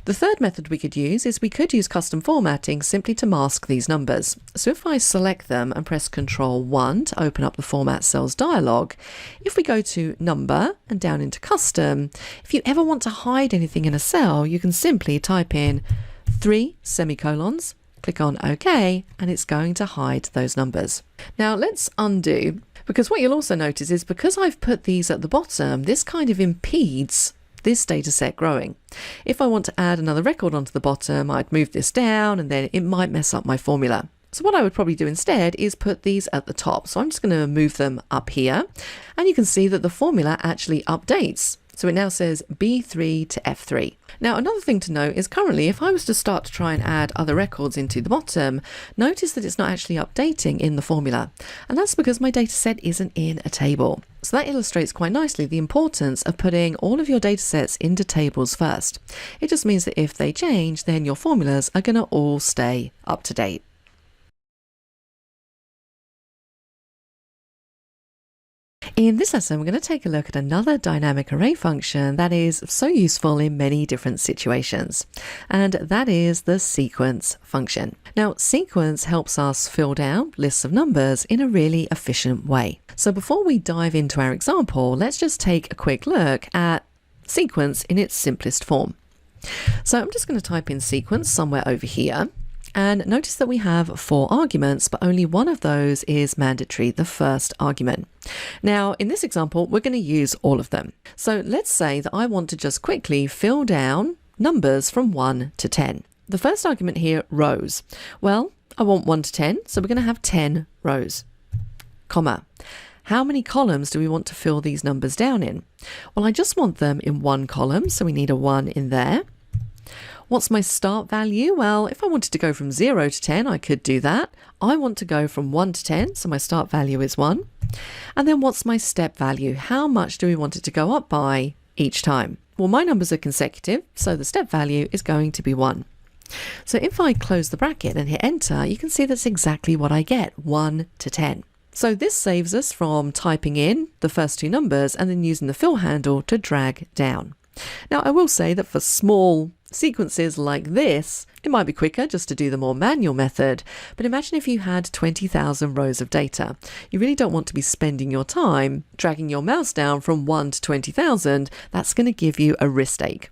The third method we could use is we could use custom formatting simply to mask these numbers. So if I select them and press Control 1 to open up the Format Cells dialog, if we go to Number and down into Custom, if you ever want to hide anything in a cell, you can simply type in 3 semicolons, click on OK, and it's going to hide those numbers. Now let's undo, because what you'll also notice is because I've put these at the bottom, this kind of impedes this data set growing. If I want to add another record onto the bottom, I'd move this down and then it might mess up my formula. So what I would probably do instead is put these at the top. So I'm just going to move them up here, and you can see that the formula actually updates. So it now says B3 to F3. Now another thing to note is currently if I was to start to try and add other records into the bottom, notice that it's not actually updating in the formula. And that's because my data set isn't in a table. So that illustrates quite nicely the importance of putting all of your data sets into tables first. It just means that if they change, then your formulas are going to all stay up to date. In this lesson, we're going to take a look at another dynamic array function that is so useful in many different situations, and that is the sequence function. Now, sequence helps us fill down lists of numbers in a really efficient way. So before we dive into our example, let's just take a quick look at sequence in its simplest form. So I'm just going to type in sequence somewhere over here. And notice that we have 4 arguments, but only one of those is mandatory, the first argument. Now, in this example, we're going to use all of them. So let's say that I want to just quickly fill down numbers from 1 to 10. The first argument here, rows. Well, I want 1 to 10, so we're going to have 10 rows, comma. How many columns do we want to fill these numbers down in? Well, I just want them in one column, so we need a 1 in there. What's my start value? Well, if I wanted to go from 0 to 10, I could do that. I want to go from 1 to 10, so my start value is 1. And then what's my step value? How much do we want it to go up by each time? Well, my numbers are consecutive, so the step value is going to be 1. So if I close the bracket and hit enter, you can see that's exactly what I get, 1 to 10. So this saves us from typing in the first 2 numbers and then using the fill handle to drag down. Now, I will say that for small sequences like this, it might be quicker just to do the more manual method, but imagine if you had 20,000 rows of data. You really don't want to be spending your time dragging your mouse down from 1 to 20,000. That's going to give you a wrist ache.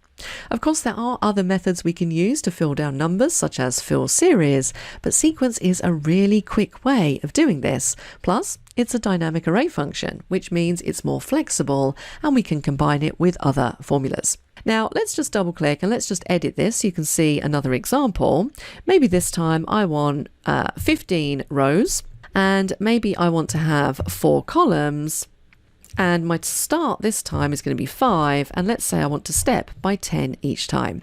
Of course, there are other methods we can use to fill down numbers, such as fill series, but sequence is a really quick way of doing this. Plus, it's a dynamic array function, which means it's more flexible and we can combine it with other formulas. Now, let's just double click and let's just edit this so you can see another example. Maybe this time I want 15 rows, and maybe I want to have 4 columns. And my start this time is going to be 5, and let's say I want to step by 10 each time.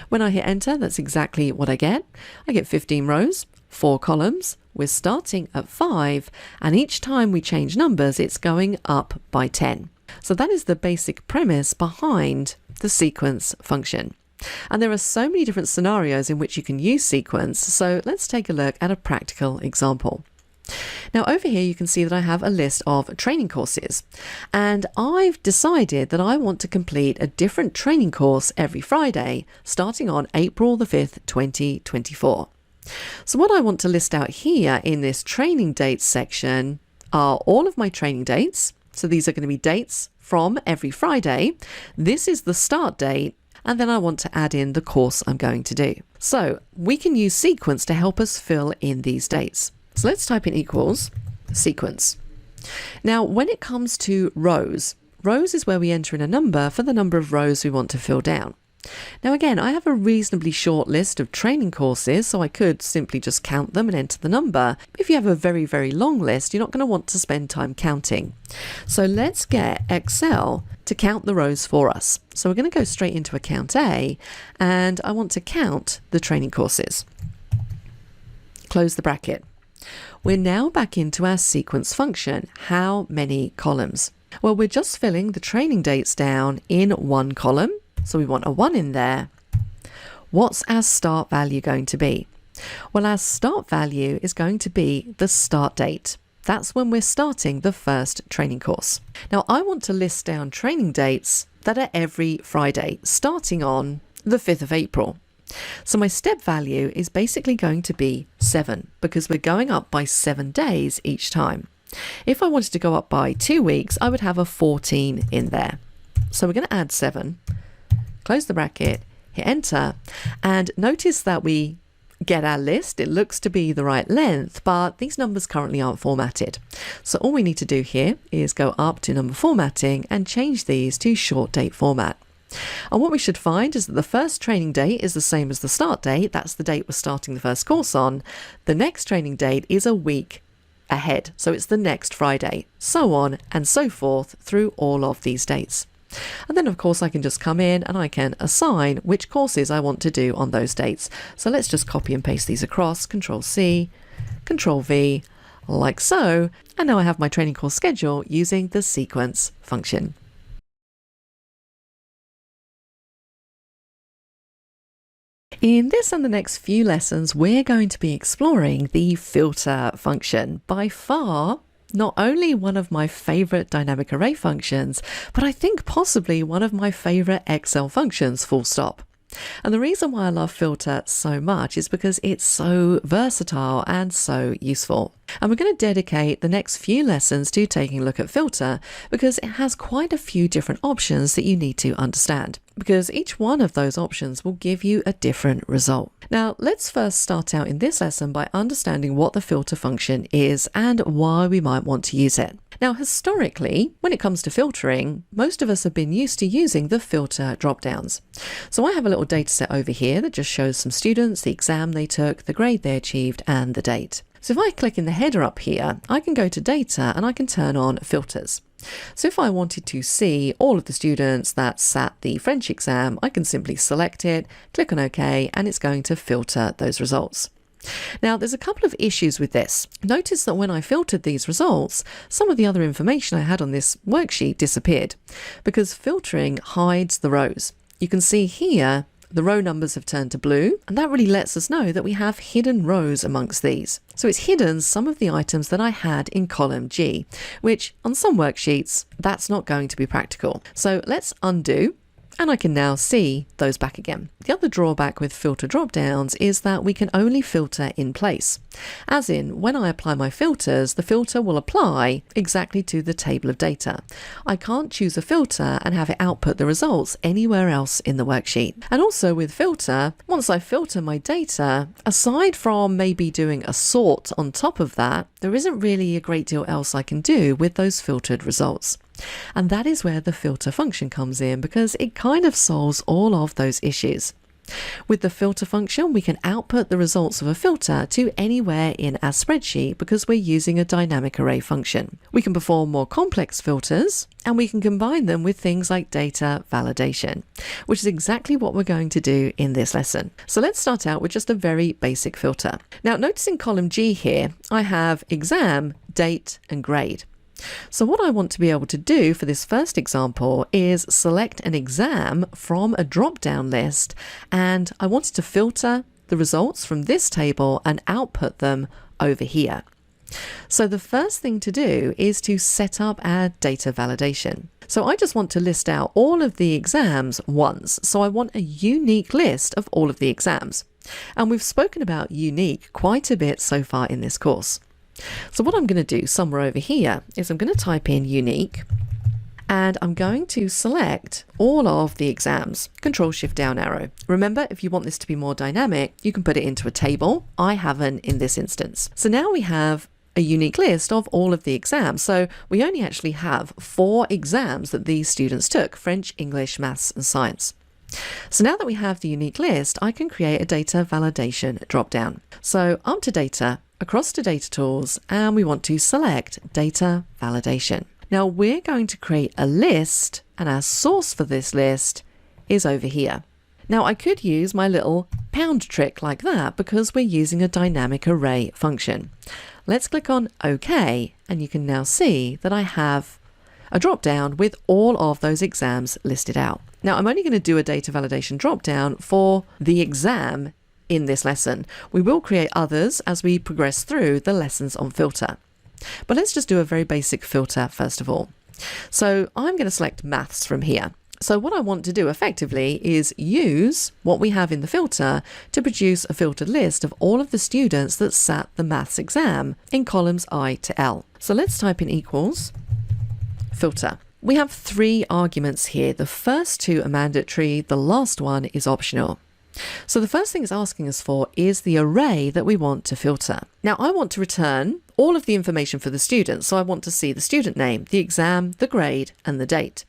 When I hit enter, that's exactly what I get. I get 15 rows, 4 columns, we're starting at 5, and each time we change numbers, it's going up by 10. So that is the basic premise behind the sequence function. And there are so many different scenarios in which you can use sequence, so let's take a look at a practical example. Now over here you can see that I have a list of training courses, and I've decided that I want to complete a different training course every Friday starting on April the 5th, 2024. So what I want to list out here in this training dates section are all of my training dates. So these are going to be dates from every Friday. This is the start date, and then I want to add in the course I'm going to do. So we can use sequence to help us fill in these dates. So let's type in equals sequence. Now, when it comes to rows is where we enter in a number for the number of rows we want to fill down. Now again, I have a reasonably short list of training courses, so I could simply just count them and enter the number. If you have a very, very long list, you're not going to want to spend time counting. So let's get Excel to count the rows for us. So we're going to go straight into account A, and I want to count the training courses. Close the bracket. We're now back into our sequence function. How many columns? Well, we're just filling the training dates down in one column. So we want a 1 in there. What's our start value going to be? Well, our start value is going to be the start date. That's when we're starting the first training course. Now, I want to list down training dates that are every Friday, starting on the 5th of April. So my step value is basically going to be 7, because we're going up by 7 days each time. If I wanted to go up by 2 weeks, I would have a 14 in there. So we're going to add 7, close the bracket, hit enter, and notice that we get our list. It looks to be the right length, but these numbers currently aren't formatted. So all we need to do here is go up to number formatting and change these to short date format. And what we should find is that the first training date is the same as the start date. That's the date we're starting the first course on. The next training date is a week ahead, so it's the next Friday, so on and so forth through all of these dates. And then of course I can just come in and I can assign which courses I want to do on those dates. So let's just copy and paste these across, Control C, Control V, like so. And now I have my training course schedule using the sequence function. In this and the next few lessons, we're going to be exploring the filter function. By far, not only one of my favorite dynamic array functions, but I think possibly one of my favorite Excel functions, full stop. And the reason why I love filter so much is because it's so versatile and so useful. And we're going to dedicate the next few lessons to taking a look at filter, because it has quite a few different options that you need to understand, because each one of those options will give you a different result. Now, let's first start out in this lesson by understanding what the filter function is and why we might want to use it. Now, historically, when it comes to filtering, most of us have been used to using the filter drop-downs. So I have a little data set over here that just shows some students, the exam they took, the grade they achieved, and the date. So if I click in the header up here, I can go to data and I can turn on filters. So if I wanted to see all of the students that sat the French exam, I can simply select it, click on OK, and it's going to filter those results. Now, there's a couple of issues with this. Notice that when I filtered these results, some of the other information I had on this worksheet disappeared, because filtering hides the rows. You can see here the row numbers have turned to blue, and that really lets us know that we have hidden rows amongst these. So it's hidden some of the items that I had in column G, which on some worksheets, that's not going to be practical. So let's undo, and I can now see those back again. The other drawback with filter drop-downs is that we can only filter in place. As in, when I apply my filters, the filter will apply exactly to the table of data. I can't choose a filter and have it output the results anywhere else in the worksheet. And also with filter, once I filter my data, aside from maybe doing a sort on top of that, there isn't really a great deal else I can do with those filtered results. And that is where the filter function comes in, because it kind of solves all of those issues. With the filter function, we can output the results of a filter to anywhere in our spreadsheet because we're using a dynamic array function. We can perform more complex filters, and we can combine them with things like data validation, which is exactly what we're going to do in this lesson. So let's start out with just a very basic filter. Now, notice in column G here, I have exam, date, and grade. So what I want to be able to do for this first example is select an exam from a drop-down list, and I wanted to filter the results from this table and output them over here. So the first thing to do is to set up our data validation. So I just want to list out all of the exams once. So I want a unique list of all of the exams. And we've spoken about unique quite a bit so far in this course. So what I'm going to do somewhere over here is I'm going to type in unique, and I'm going to select all of the exams. Control-Shift down arrow. Remember, if you want this to be more dynamic, you can put it into a table. I haven't in this instance. So now we have a unique list of all of the exams. So we only actually have 4 exams that these students took: French, English, Maths, and Science. So now that we have the unique list, I can create a data validation drop-down. So up to data, across to data tools, and we want to select data validation. Now we're going to create a list, and our source for this list is over here. Now I could use my little pound trick like that because we're using a dynamic array function. Let's click on OK, and you can now see that I have a drop down with all of those exams listed out. Now I'm only going to do a data validation drop down for the exam in this lesson. We will create others as we progress through the lessons on filter. But let's just do a very basic filter first of all. So I'm going to select Maths from here. So what I want to do effectively is use what we have in the filter to produce a filtered list of all of the students that sat the Maths exam in columns I to L. So let's type in equals filter. We have 3 arguments here. The first 2 are mandatory, the last one is optional. So the first thing it's asking us for is the array that we want to filter. Now I want to return all of the information for the student. So I want to see the student name, the exam, the grade, and the date.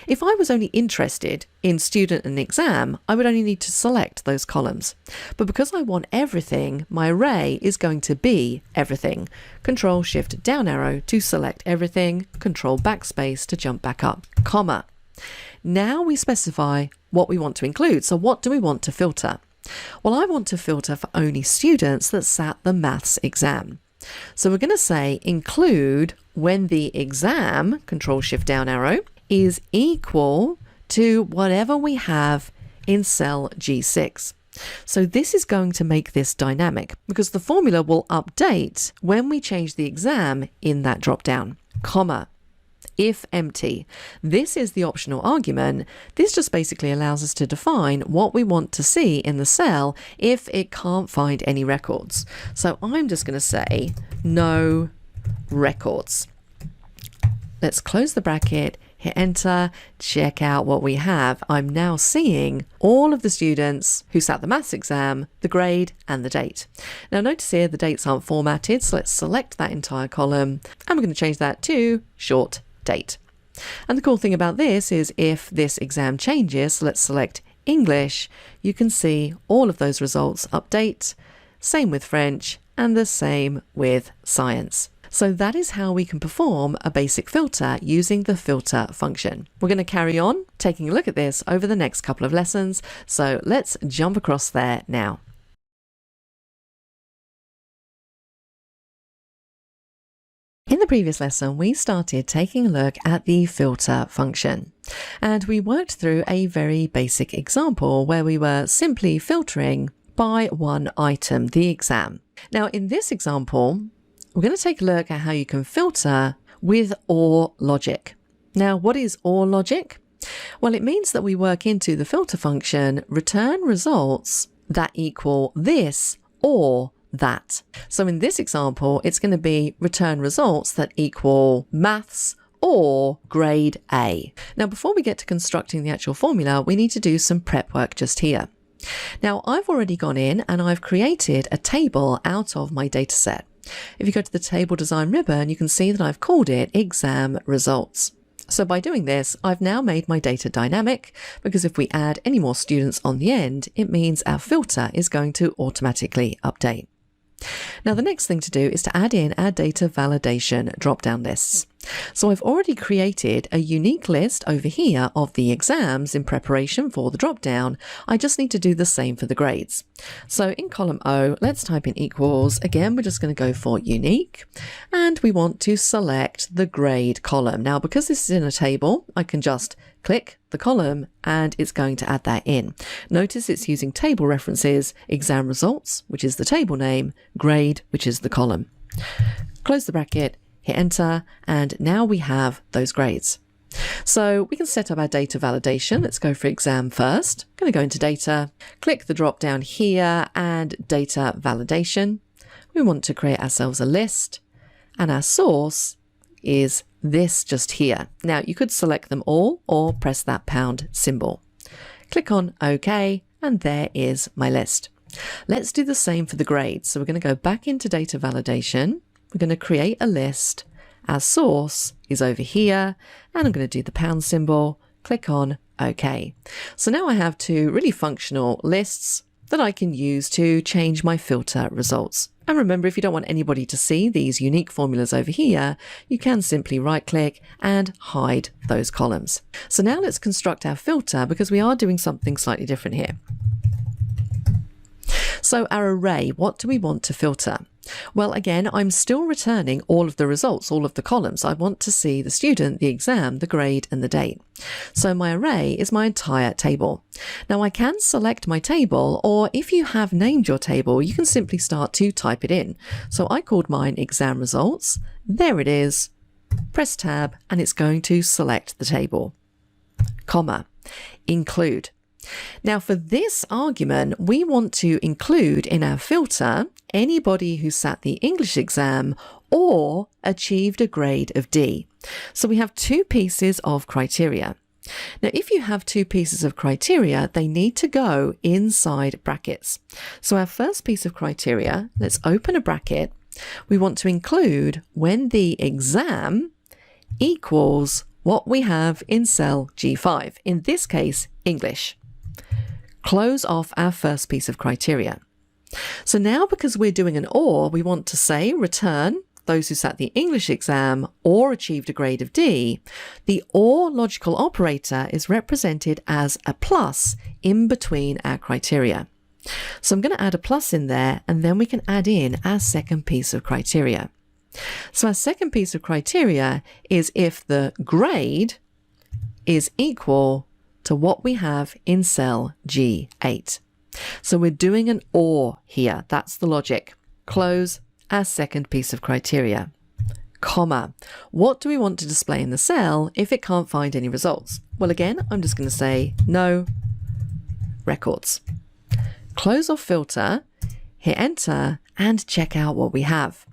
If I was only interested in student and exam, I would only need to select those columns. But because I want everything, my array is going to be everything. Control-Shift down arrow to select everything, Control backspace to jump back up, comma. Now we specify what we want to include. So what do we want to filter? Well, I want to filter for only students that sat the Maths exam. So we're going to say include when the exam, Control-Shift down arrow, is equal to whatever we have in cell G6. So this is going to make this dynamic because the formula will update when we change the exam in that drop-down, comma. If empty. This is the optional argument. This just basically allows us to define what we want to see in the cell if it can't find any records. So I'm just going to say no records. Let's close the bracket, hit enter, check out what we have. I'm now seeing all of the students who sat the Maths exam, the grade and the date. Now notice here the dates aren't formatted, so let's select that entire column and we're going to change that to short date. And the cool thing about this is if this exam changes, so let's select English, you can see all of those results update, same with French and the same with Science. So that is how we can perform a basic filter using the filter function. We're going to carry on taking a look at this over the next couple of lessons, so let's jump across there now. In the previous lesson, we started taking a look at the filter function, and we worked through a very basic example where we were simply filtering by one item, the exam. Now, in this example, we're going to take a look at how you can filter with OR logic. Now, what is OR logic? Well, it means that we work into the filter function, return results that equal this or that. So in this example, it's going to be return results that equal Maths or grade A. Now, before we get to constructing the actual formula, we need to do some prep work just here. Now, I've already gone in and I've created a table out of my data set. If you go to the table design ribbon, you can see that I've called it exam results. So by doing this, I've now made my data dynamic because if we add any more students on the end, it means our filter is going to automatically update. Now, the next thing to do is to add in our data validation drop-down lists. So I've already created a unique list over here of the exams in preparation for the drop-down. I just need to do the same for the grades. So in column O, let's type in equals. Again, we're just going to go for unique, and we want to select the grade column. Now, because this is in a table, I can just click the column and it's going to add that in. Notice it's using table references, exam results, which is the table name, grade, which is the column. Close the bracket, hit enter, and now we have those grades. So we can set up our data validation. Let's go for exam first. I'm going to go into data, click the drop down here and data validation. We want to create ourselves a list, and our source is this just here. Now you could select them all or press that pound symbol. Click on OK, and there is my list. Let's do the same for the grades. So we're going to go back into data validation. We're going to create a list. Our source is over here, and I'm going to do the pound symbol, click on OK. So now I have two really functional lists that I can use to change my filter results. And remember, if you don't want anybody to see these unique formulas over here, you can simply right click and hide those columns. So now let's construct our filter, because we are doing something slightly different here. So our array, what do we want to filter? Well, again, I'm still returning all of the results, all of the columns. I want to see the student, the exam, the grade, and the date. So my array is my entire table. Now I can select my table, or if you have named your table, you can simply start to type it in. So I called mine exam results. There it is. Press tab, and it's going to select the table. Comma, include. Now for this argument, we want to include in our filter anybody who sat the English exam or achieved a grade of D. So we have two pieces of criteria. Now, if you have two pieces of criteria, they need to go inside brackets. So our first piece of criteria, let's open a bracket. We want to include when the exam equals what we have in cell G5, in this case, English. Close off our first piece of criteria. So now, because we're doing an OR, we want to say return those who sat the English exam or achieved a grade of D. The OR logical operator is represented as a plus in between our criteria. So I'm going to add a plus in there, and then we can add in our second piece of criteria. So our second piece of criteria is if the grade is equal to what we have in cell G8. So we're doing an OR here. That's the logic. Close our second piece of criteria. Comma. What do we want to display in the cell if it can't find any results? Well, again, I'm just going to say no records. Close off filter, hit enter, and check out what we have.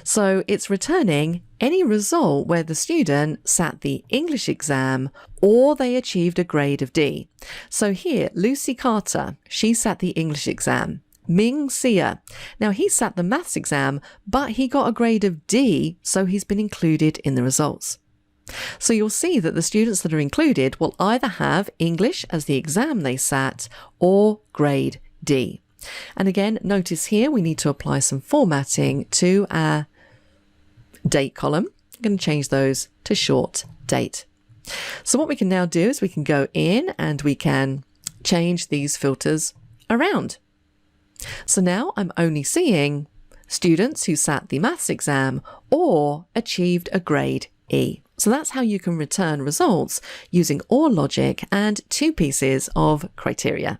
So it's returning any result where the student sat the English exam or they achieved a grade of D. So here, Lucy Carter, she sat the English exam. Ming Xia, now he sat the maths exam, but he got a grade of D, so he's been included in the results. So you'll see that the students that are included will either have English as the exam they sat or grade D. And again, notice here we need to apply some formatting to our date column. I'm going to change those to short date. So what we can now do is we can go in and we can change these filters around. So now I'm only seeing students who sat the maths exam or achieved a grade E. So that's how you can return results using OR logic and two pieces of criteria.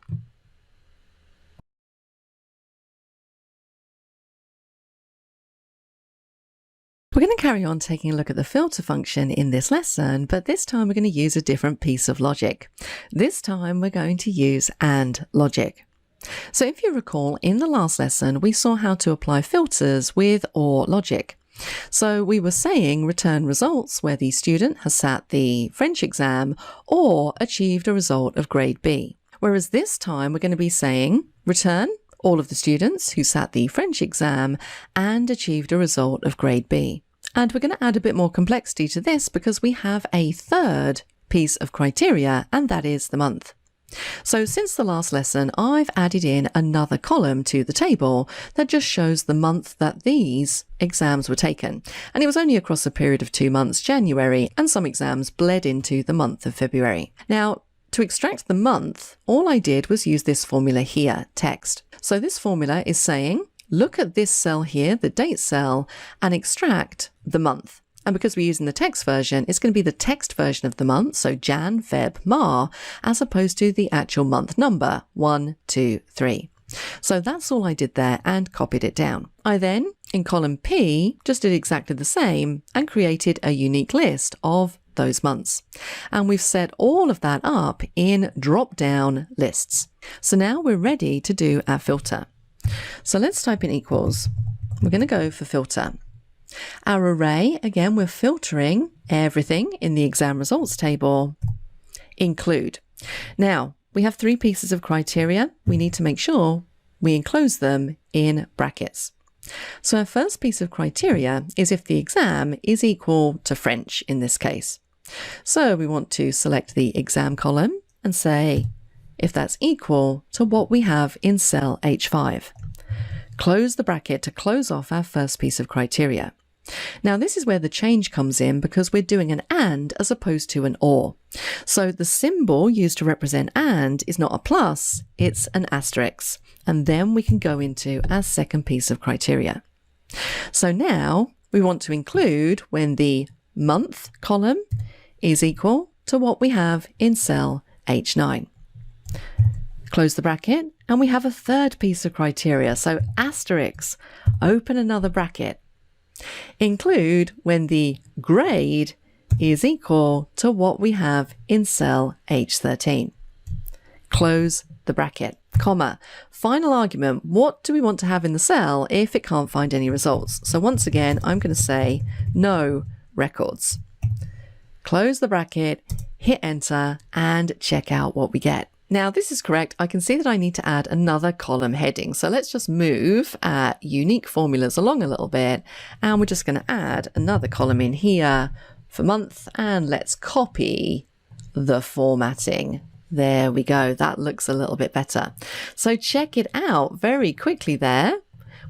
We're going to carry on taking a look at the filter function in this lesson, but this time we're going to use a different piece of logic. This time we're going to use AND logic. So if you recall, in the last lesson, we saw how to apply filters with OR logic. So we were saying return results where the student has sat the French exam or achieved a result of grade B. Whereas this time we're going to be saying return all of the students who sat the French exam and achieved a result of grade B. And we're going to add a bit more complexity to this because we have a third piece of criteria, and that is the month. So since the last lesson, I've added in another column to the table that just shows the month that these exams were taken. And it was only across a period of 2 months, January, and some exams bled into the month of February. Now, to extract the month, all I did was use this formula here, text. So this formula is saying, look at this cell here, the date cell, and extract the month. And because we're using the text version, it's going to be the text version of the month, so Jan, Feb, Mar, as opposed to the actual month number, 1, 2, 3. So that's all I did there and copied it down. I then, in column P, just did exactly the same and created a unique list of those months. And we've set all of that up in drop-down lists. So now we're ready to do our filter. So let's type in equals. We're going to go for filter. Our array, again, we're filtering everything in the exam results table, include. Now, we have 3 pieces of criteria. We need to make sure we enclose them in brackets. So our first piece of criteria is if the exam is equal to French in this case. So we want to select the exam column and say if that's equal to what we have in cell H5. Close the bracket to close off our first piece of criteria. Now this is where the change comes in because we're doing an and as opposed to an or. So the symbol used to represent and is not a plus, it's an asterisk. And then we can go into our second piece of criteria. So now we want to include when the month column is equal to what we have in cell H9. Close the bracket and we have a third piece of criteria. So asterisk, open another bracket. Include when the grade is equal to what we have in cell H13. Close the bracket, comma. Final argument, what do we want to have in the cell if it can't find any results? So once again, I'm going to say no records. Close the bracket, hit enter, and check out what we get. Now this is correct. I can see that I need to add another column heading. So let's just move our unique formulas along a little bit. And we're just going to add another column in here for month. And let's copy the formatting. There we go. That looks a little bit better. So check it out very quickly there.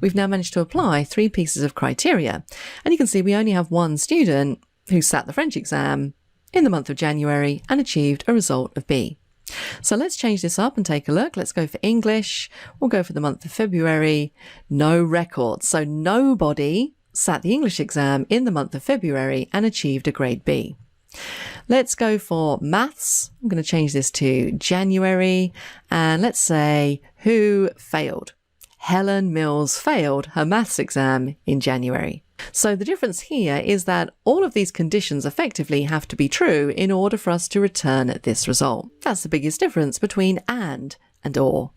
We've now managed to apply 3 pieces of criteria. And you can see we only have 1 student who sat the French exam in the month of January and achieved a result of B. So let's change this up and take a look. Let's go for English. We'll go for the month of February. No records. So nobody sat the English exam in the month of February and achieved a grade B. Let's go for maths. I'm going to change this to January. And let's say who failed. Helen Mills failed her maths exam in January. So the difference here is that all of these conditions effectively have to be true in order for us to return this result. That's the biggest difference between and or.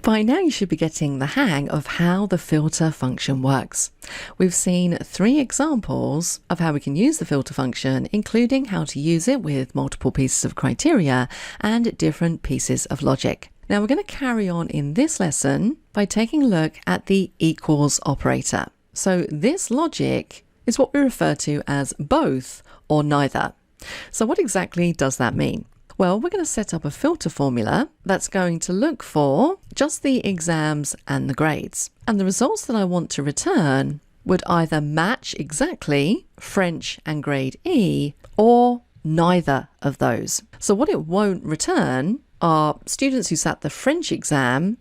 By now you should be getting the hang of how the filter function works. We've seen 3 examples of how we can use the filter function, including how to use it with multiple pieces of criteria and different pieces of logic. Now we're going to carry on in this lesson by taking a look at the equals operator. So this logic is what we refer to as both or neither. So what exactly does that mean? Well, we're going to set up a filter formula that's going to look for just the exams and the grades. And the results that I want to return would either match exactly French and grade E or neither of those. So what it won't return are students who sat the French exam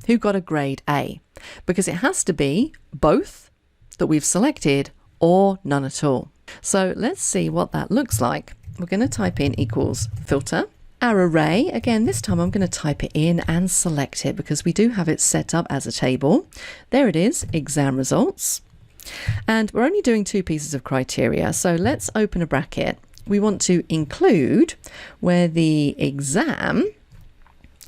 who got a grade A, because it has to be both that we've selected or none at all. So let's see what that looks like. We're going to type in equals filter. Our array, again, this time I'm going to type it in and select it because we do have it set up as a table. There it is, exam results. And we're only doing 2 pieces of criteria. So let's open a bracket. We want to include where the exam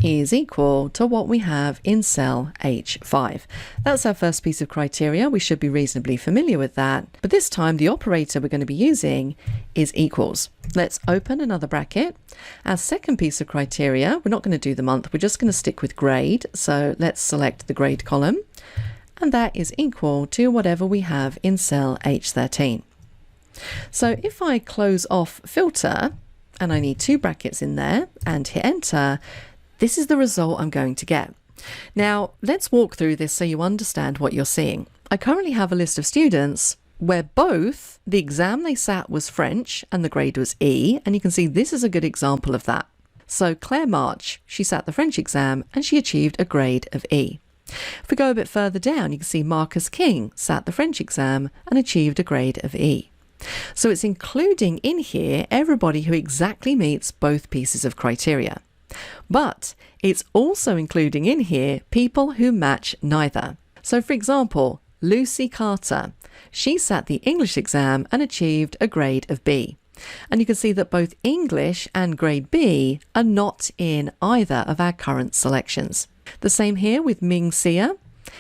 is equal to what we have in cell H5. That's our first piece of criteria. We should be reasonably familiar with that. But this time the operator we're going to be using is equals. Let's open another bracket. Our second piece of criteria, we're not going to do the month. We're just going to stick with grade. So let's select the grade column. And that is equal to whatever we have in cell H13. So if I close off filter, and I need 2 brackets in there and hit enter, this is the result I'm going to get. Now let's walk through this so you understand what you're seeing. I currently have a list of students where both the exam they sat was French and the grade was E, and you can see this is a good example of that. So Claire March, she sat the French exam and she achieved a grade of E. If we go a bit further down, you can see Marcus King sat the French exam and achieved a grade of E. So it's including in here everybody who exactly meets both pieces of criteria. But it's also including in here people who match neither. So for example, Lucy Carter, she sat the English exam and achieved a grade of B. And you can see that both English and grade B are not in either of our current selections. The same here with Ming Xia.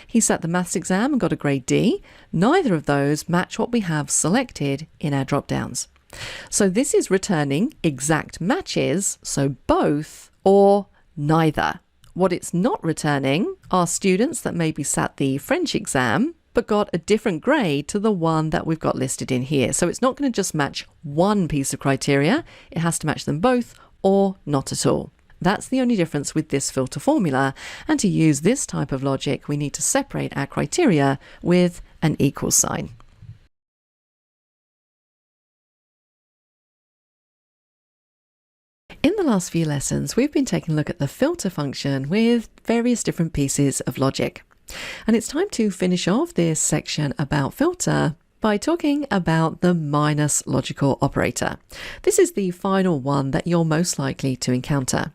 He sat the maths exam and got a grade D. Neither of those match what we have selected in our drop-downs. So this is returning exact matches, so both or neither. What it's not returning are students that maybe sat the French exam but got a different grade to the one that we've got listed in here. So it's not going to just match one piece of criteria, it has to match them both or not at all. That's the only difference with this filter formula, and to use this type of logic we need to separate our criteria with an equal sign. In the last few lessons we've been taking a look at the filter function with various different pieces of logic. And it's time to finish off this section about filter by talking about the minus logical operator. This is the final one that you're most likely to encounter.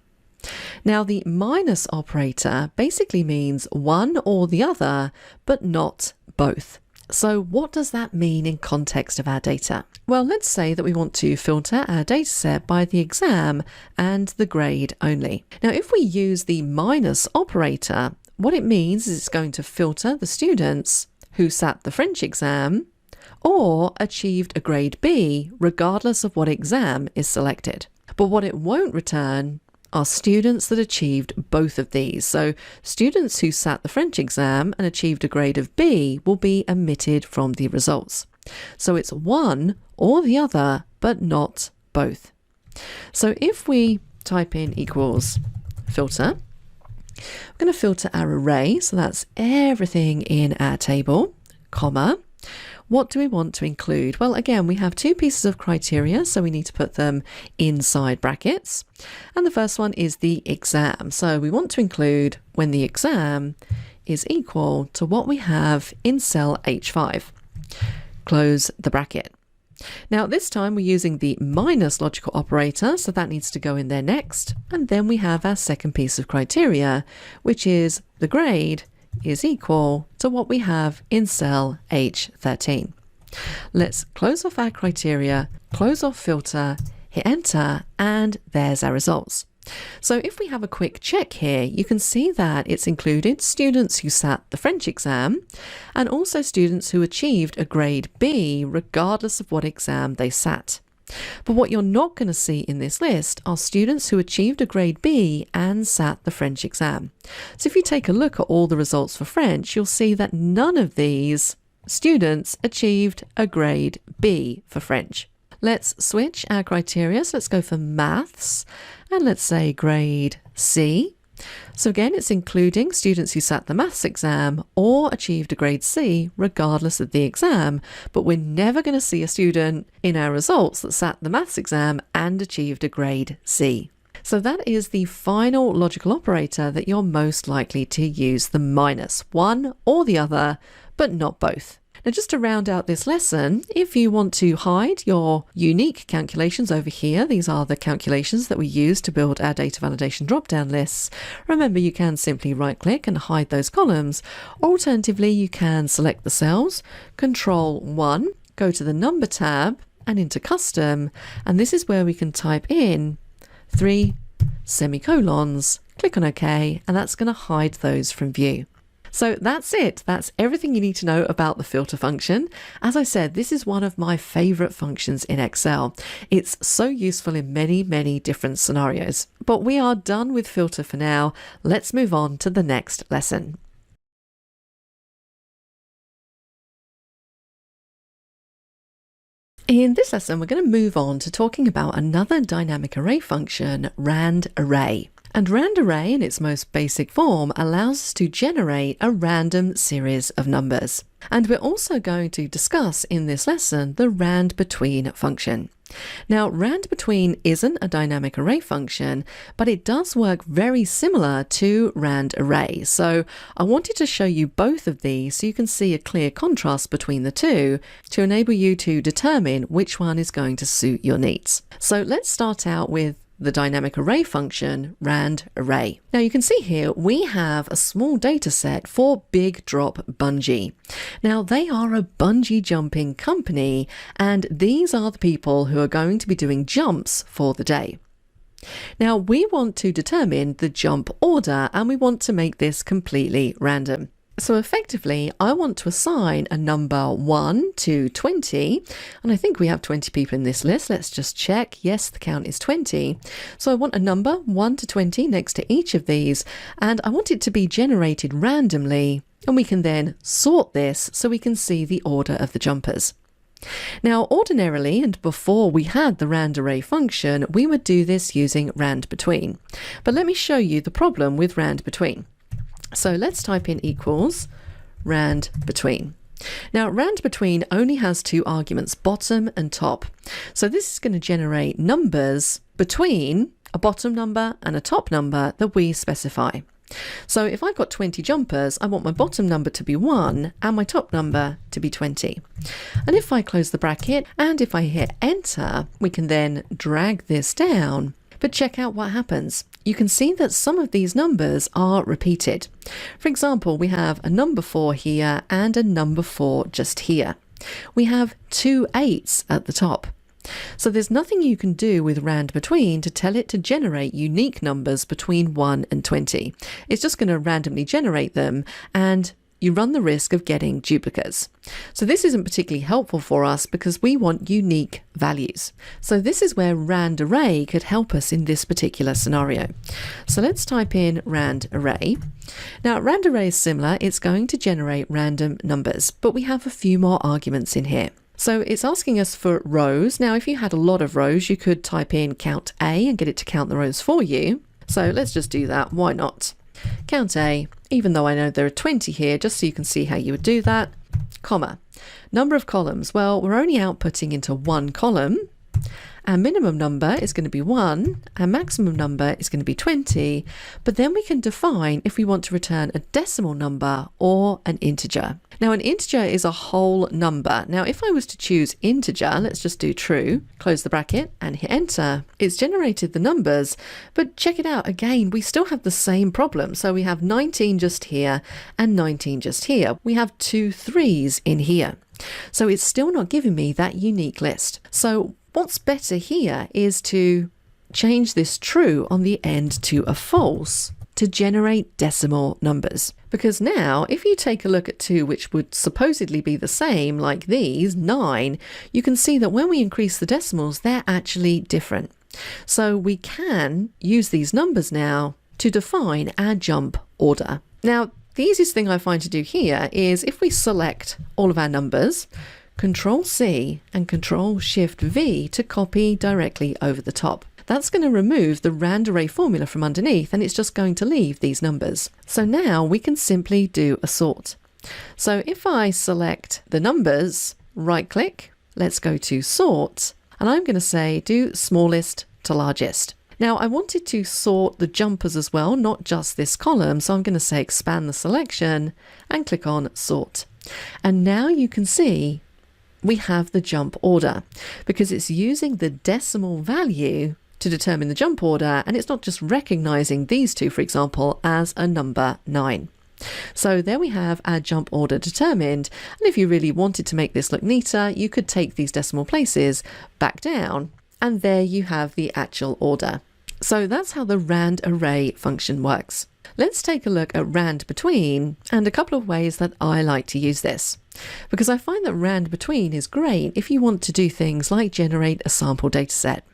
Now the minus operator basically means one or the other, but not both. So what does that mean in context of our data? Well, let's say that we want to filter our data set by the exam and the grade only. Now if we use the minus operator, what it means is it's going to filter the students who sat the French exam or achieved a grade B regardless of what exam is selected. But what it won't return are students that achieved both of these. So students who sat the French exam and achieved a grade of B will be omitted from the results. So it's one or the other, but not both. So if we type in equals filter, we're going to filter our array, so that's everything in our table, comma. What do we want to include? Well, again, we have 2 pieces of criteria, so we need to put them inside brackets. And the first one is the exam. So we want to include when the exam is equal to what we have in cell H5. Close the bracket. Now this time we're using the minus logical operator, so that needs to go in there next. And then we have our second piece of criteria, which is the grade is equal to what we have in cell H13. Let's close off our criteria, close off filter, hit enter, and there's our results. So if we have a quick check here, you can see that it's included students who sat the French exam and also students who achieved a grade B regardless of what exam they sat. But what you're not going to see in this list are students who achieved a grade B and sat the French exam. So if you take a look at all the results for French, you'll see that none of these students achieved a grade B for French. Let's switch our criteria. So let's go for maths and let's say grade C. So again, it's including students who sat the maths exam or achieved a grade C regardless of the exam, but we're never going to see a student in our results that sat the maths exam and achieved a grade C. So that is the final logical operator that you're most likely to use, the minus, one or the other, but not both. Now just to round out this lesson, if you want to hide your unique calculations over here, these are the calculations that we use to build our data validation drop-down lists. Remember, you can simply right-click and hide those columns. Alternatively, you can select the cells, Control 1, go to the Number tab and into Custom, and this is where we can type in 3 semicolons, click on OK, and that's going to hide those from view. So that's it. That's everything you need to know about the filter function. As I said, this is one of my favorite functions in Excel. It's so useful in many, many different scenarios. But we are done with filter for now. Let's move on to the next lesson. In this lesson, we're going to move on to talking about another dynamic array function, RANDARRAY. And RANDARRAY, in its most basic form, allows us to generate a random series of numbers. And we're also going to discuss in this lesson the RANDBETWEEN function. Now, RANDBETWEEN isn't a dynamic array function, but it does work very similar to RANDARRAY. So I wanted to show you both of these so you can see a clear contrast between the two to enable you to determine which one is going to suit your needs. So let's start out with the dynamic array function, RANDARRAY. Now you can see here we have a small data set for Big Drop Bungee. Now they are a bungee jumping company, and these are the people who are going to be doing jumps for the day. Now we want to determine the jump order, and we want to make this completely random. So effectively, I want to assign a number 1 to 20, and I think we have 20 people in this list. Let's just check. Yes, the count is 20. So I want a number 1 to 20 next to each of these, and I want it to be generated randomly, and we can then sort this so we can see the order of the jumpers. Now, ordinarily, and before we had the RANDARRAY function, we would do this using RANDBETWEEN. But let me show you the problem with RANDBETWEEN. So let's type in equals RANDBETWEEN. Now RANDBETWEEN only has two arguments, bottom and top. So this is going to generate numbers between a bottom number and a top number that we specify. So if I've got 20 jumpers, I want my bottom number to be 1 and my top number to be 20. And if I close the bracket and if I hit enter, we can then drag this down. But check out what happens. You can see that some of these numbers are repeated. For example, we have a number 4 here and a number 4 just here. We have 2 8s at the top. So there's nothing you can do with RANDBETWEEN to tell it to generate unique numbers between 1 and 20. It's just going to randomly generate them, and you run the risk of getting duplicates. So this isn't particularly helpful for us because we want unique values. So this is where RANDARRAY could help us in this particular scenario. So let's type in RANDARRAY. Now RANDARRAY is similar. It's going to generate random numbers, but we have a few more arguments in here. So it's asking us for rows. Now if you had a lot of rows, you could type in count A and get it to count the rows for you. So let's just do that. Why not? Count A, even though I know there are 20 here, just so you can see how you would do that, comma. Number of columns, well, we're only outputting into one column. Our minimum number is going to be 1, our maximum number is going to be 20, but then we can define if we want to return a decimal number or an integer. Now an integer is a whole number. Now if I was to choose integer, let's just do true, close the bracket and hit enter. It's generated the numbers, but check it out again, we still have the same problem. So we have 19 just here and 19 just here. We have 2 3s in here. So it's still not giving me that unique list. So what's better here is to change this true on the end to a false to generate decimal numbers. Because now, if you take a look at 2, which would supposedly be the same, like these, 9, you can see that when we increase the decimals, they're actually different. So we can use these numbers now to define our jump order. Now, the easiest thing I find to do here is if we select all of our numbers, Control-C and Control-Shift-V to copy directly over the top. That's going to remove the RANDARRAY formula from underneath, and it's just going to leave these numbers. So now we can simply do a sort. So if I select the numbers, right-click, let's go to Sort, and I'm going to say do smallest to largest. Now I wanted to sort the jumpers as well, not just this column, so I'm going to say expand the selection and click on Sort. And now you can see we have the jump order because it's using the decimal value to determine the jump order, and it's not just recognizing these two, for example, as a number 9. So there we have our jump order determined, and if you really wanted to make this look neater, you could take these decimal places back down, and there you have the actual order. So that's how the RANDARRAY function works. Let's take a look at RANDBETWEEN and a couple of ways that I like to use this, because I find that RANDBETWEEN is great if you want to do things like generate a sample data set.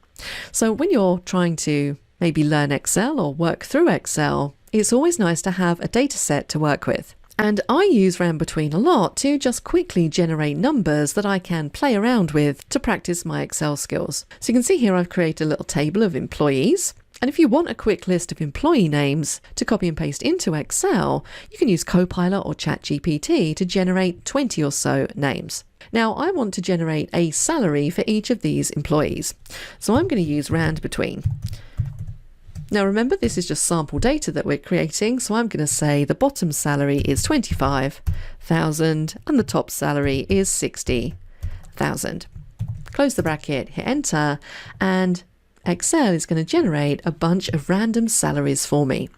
So when you're trying to maybe learn Excel or work through Excel, it's always nice to have a data set to work with. And I use RANDBETWEEN a lot to just quickly generate numbers that I can play around with to practice my Excel skills. So you can see here I've created a little table of employees. And if you want a quick list of employee names to copy and paste into Excel, you can use Copilot or ChatGPT to generate 20 or so names. Now I want to generate a salary for each of these employees. So I'm going to use RANDBETWEEN. Now remember, this is just sample data that we're creating, so I'm going to say the bottom salary is 25,000 and the top salary is 60,000. Close the bracket, hit enter, and Excel is going to generate a bunch of random salaries for me.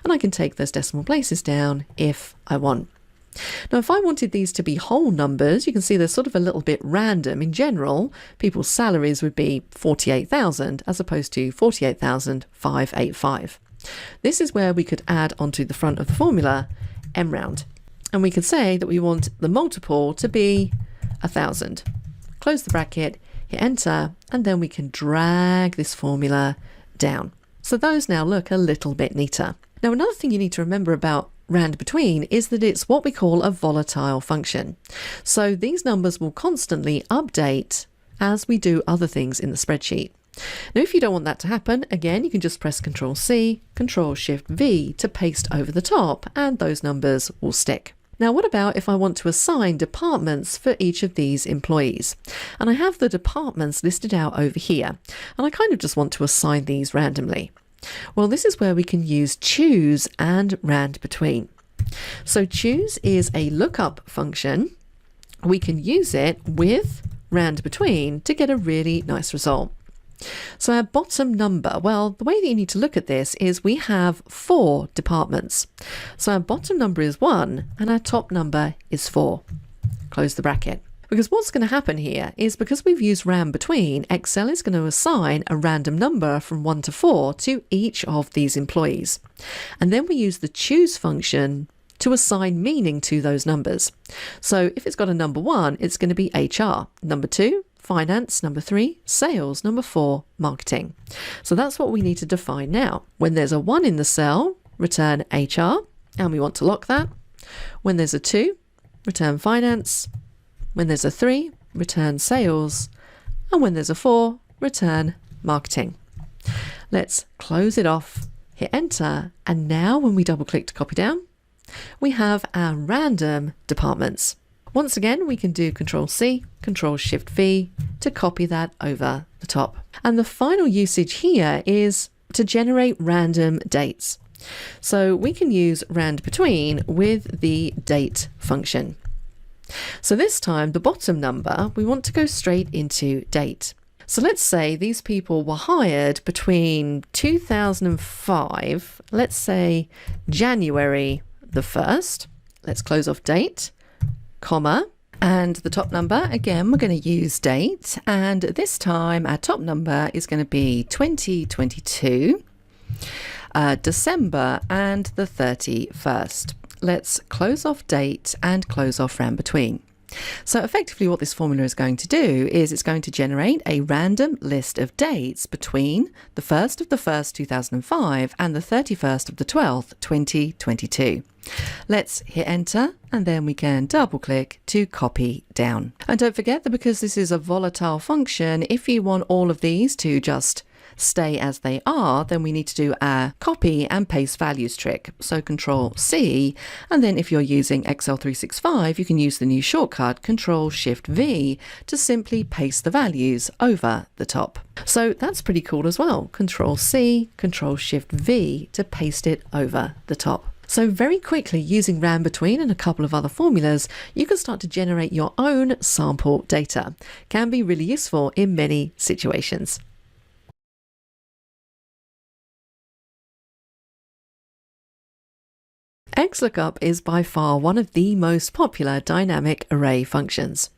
And I can take those decimal places down if I want. Now, if I wanted these to be whole numbers, you can see they're sort of a little bit random. In general, people's salaries would be 48,000 as opposed to 48,585. This is where we could add onto the front of the formula mRound. And we could say that we want the multiple to be 1,000. Close the bracket, hit enter, and then we can drag this formula down. So those now look a little bit neater. Now, another thing you need to remember about RANDBETWEEN is that it's what we call a volatile function. So these numbers will constantly update as we do other things in the spreadsheet. Now, if you don't want that to happen, again, you can just press Ctrl+C, Ctrl+Shift+V to paste over the top, and those numbers will stick. Now, what about if I want to assign departments for each of these employees? And I have the departments listed out over here, and I kind of just want to assign these randomly. Well, this is where we can use choose and RANDBETWEEN. So choose is a lookup function. We can use it with RANDBETWEEN to get a really nice result. So our bottom number, well, the way that you need to look at this is we have 4 departments. So our bottom number is 1 and our top number is 4. Close the bracket. Because what's going to happen here is because we've used RANDBETWEEN, Excel is going to assign a random number from 1 to 4 to each of these employees. And then we use the choose function to assign meaning to those numbers. So if it's got a number 1, it's going to be HR. Number 2, finance. Number 3, sales. Number 4, marketing. So that's what we need to define now. When there's a 1 in the cell, return HR, and we want to lock that. When there's a 2, return finance. When there's a 3, return sales. And when there's a 4, return marketing. Let's close it off, hit enter, and now when we double click to copy down, we have our random departments. Once again, we can do Ctrl+C, Ctrl+Shift+V to copy that over the top. And the final usage here is to generate random dates. So we can use RANDBETWEEN with the date function. So this time, the bottom number, we want to go straight into date. So let's say these people were hired between 2005, let's say January the 1st. Let's close off date, comma, and the top number, again, we're going to use date. And this time our top number is going to be 2022, December and the 31st. Let's close off date and close off RANDBETWEEN. So effectively what this formula is going to do is it's going to generate a random list of dates between the 1st of the 1st, 2005 and the 31st of the 12th, 2022. Let's hit enter and then we can double click to copy down. And don't forget that because this is a volatile function, if you want all of these to just stay as they are, then we need to do our copy and paste values trick. So Ctrl+C, and then if you're using Excel 365, you can use the new shortcut Ctrl+Shift+V to simply paste the values over the top. So that's pretty cool as well. Ctrl+C, Ctrl+Shift+V to paste it over the top. So very quickly, using RANDBETWEEN and a couple of other formulas, you can start to generate your own sample data. Can be really useful in many situations. XLOOKUP is by far one of the most popular dynamic array functions.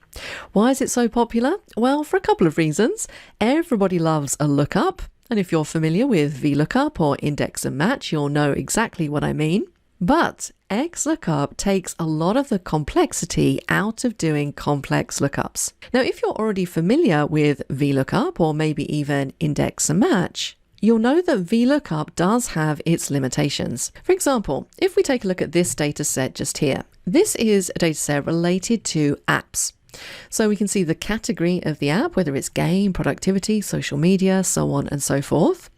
Why is it so popular? Well, for a couple of reasons. Everybody loves a lookup, and if you're familiar with VLOOKUP or index and match, you'll know exactly what I mean. But XLOOKUP takes a lot of the complexity out of doing complex lookups. Now, if you're already familiar with VLOOKUP or maybe even index and match, you'll know that VLOOKUP does have its limitations. For example, if we take a look at this data set just here, this is a data set related to apps. So we can see the category of the app, whether it's game, productivity, social media, so on and so forth.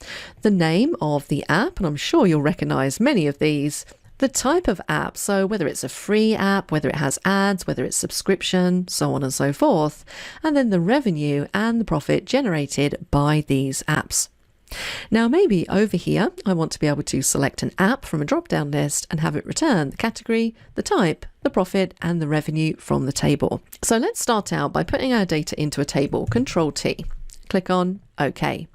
The name of the app, and I'm sure you'll recognize many of these. The type of app, so whether it's a free app, whether it has ads, whether it's subscription, so on and so forth. And then the revenue and the profit generated by these apps. Now maybe over here, I want to be able to select an app from a drop-down list and have it return the category, the type, the profit, and the revenue from the table. So let's start out by putting our data into a table, Control-T. Click on OK.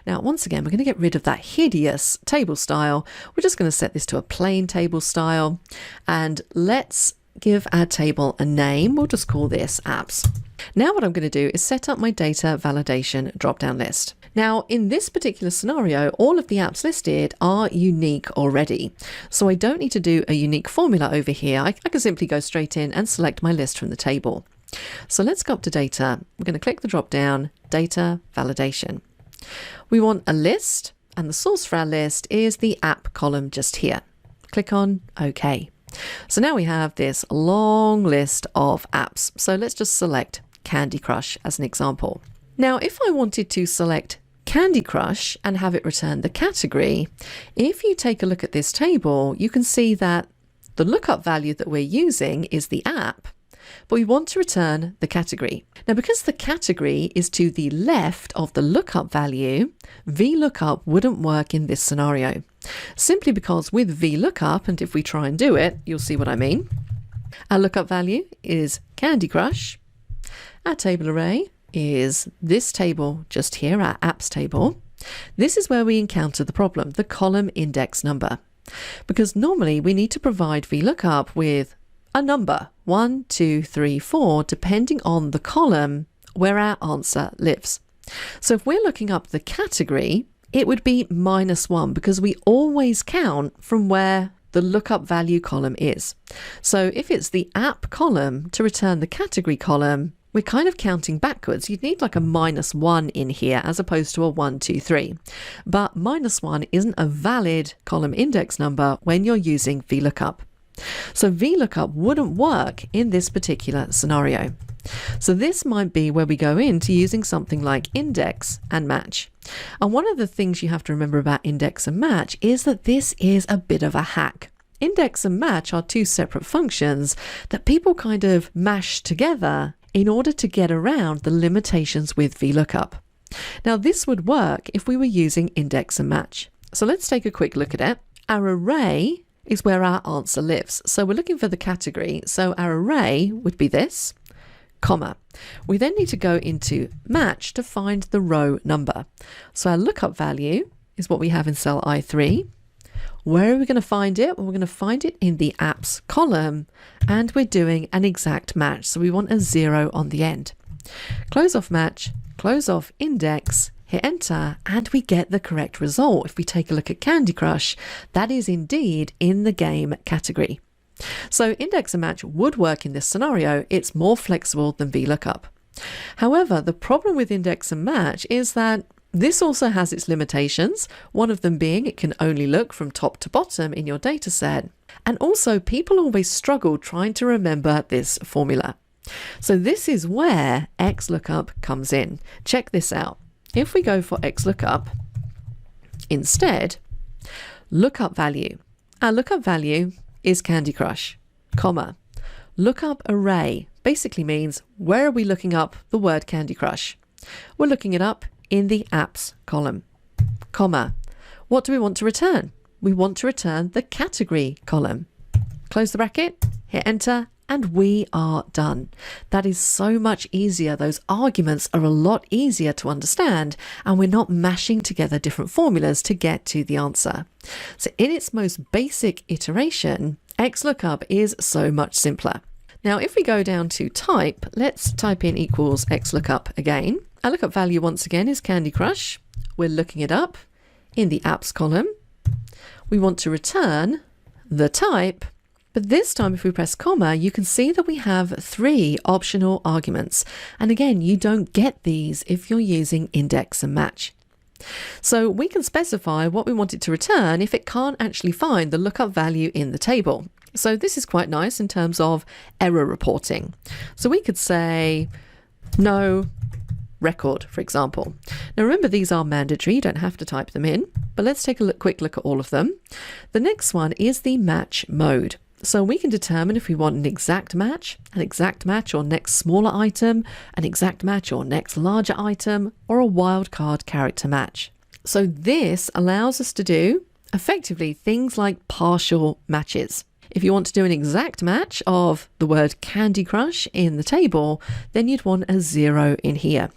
Now, once again, we're going to get rid of that hideous table style. We're just going to set this to a plain table style, and let's give our table a name. We'll just call this apps. Now what I'm going to do is set up my data validation drop-down list. Now, in this particular scenario, all of the apps listed are unique already. So I don't need to do a unique formula over here. I can simply go straight in and select my list from the table. So let's go up to data. We're going to click the drop down, data validation. We want a list, and the source for our list is the app column just here. Click on OK. So now we have this long list of apps. So let's just select Candy Crush as an example. Now, if I wanted to select Candy Crush and have it return the category, if you take a look at this table, you can see that the lookup value that we're using is the app, but we want to return the category. Now, because the category is to the left of the lookup value, VLOOKUP wouldn't work in this scenario. Simply because with VLOOKUP, and if we try and do it, you'll see what I mean. Our lookup value is Candy Crush. Our table array is this table just here, our apps table. This is where we encounter the problem, the column index number. Because normally we need to provide VLOOKUP with a number, 1, 2, 3, 4, depending on the column where our answer lives. So if we're looking up the category, it would be -1 because we always count from where the lookup value column is. So if it's the app column to return the category column, we're kind of counting backwards. You'd need like a -1 in here as opposed to a 1, 2, 3. But -1 isn't a valid column index number when you're using VLOOKUP. So VLOOKUP wouldn't work in this particular scenario. So this might be where we go into using something like index and match. And one of the things you have to remember about index and match is that this is a bit of a hack. Index and match are two separate functions that people kind of mash together in order to get around the limitations with VLOOKUP. Now this would work if we were using index and match. So let's take a quick look at it. Our array is where our answer lives. So we're looking for the category. So our array would be this, comma. We then need to go into match to find the row number. So our lookup value is what we have in cell I3. Where are we going to find it? Well, we're going to find it in the apps column, and we're doing an exact match. So we want a 0 on the end. Close off match, close off index, hit enter, and we get the correct result. If we take a look at Candy Crush, that is indeed in the game category. So index and match would work in this scenario. It's more flexible than VLOOKUP. However, the problem with index and match is that this also has its limitations, one of them being it can only look from top to bottom in your data set. And also people always struggle trying to remember this formula. So this is where XLOOKUP comes in. Check this out. If we go for XLOOKUP, instead, lookup value. Our lookup value is Candy Crush, comma. Lookup array basically means where are we looking up the word Candy Crush? We're looking it up in the apps column, comma. What do we want to return? We want to return the category column. Close the bracket, hit enter, and we are done. That is so much easier. Those arguments are a lot easier to understand, and we're not mashing together different formulas to get to the answer. So in its most basic iteration, XLOOKUP is so much simpler. Now, if we go down to type, let's type in equals XLOOKUP again. Our lookup value once again is Candy Crush. We're looking it up in the apps column. We want to return the type, but this time if we press comma, you can see that we have 3 optional arguments. And again, you don't get these if you're using index and match. So we can specify what we want it to return if it can't actually find the lookup value in the table. So this is quite nice in terms of error reporting. So we could say no record, for example. Now remember, these are mandatory, you don't have to type them in, but let's take a quick look at all of them. The next one is the match mode. So we can determine if we want an exact match or next smaller item, an exact match or next larger item, or a wildcard character match. So this allows us to do effectively things like partial matches. If you want to do an exact match of the word Candy Crush in the table, then you'd want a 0 in here.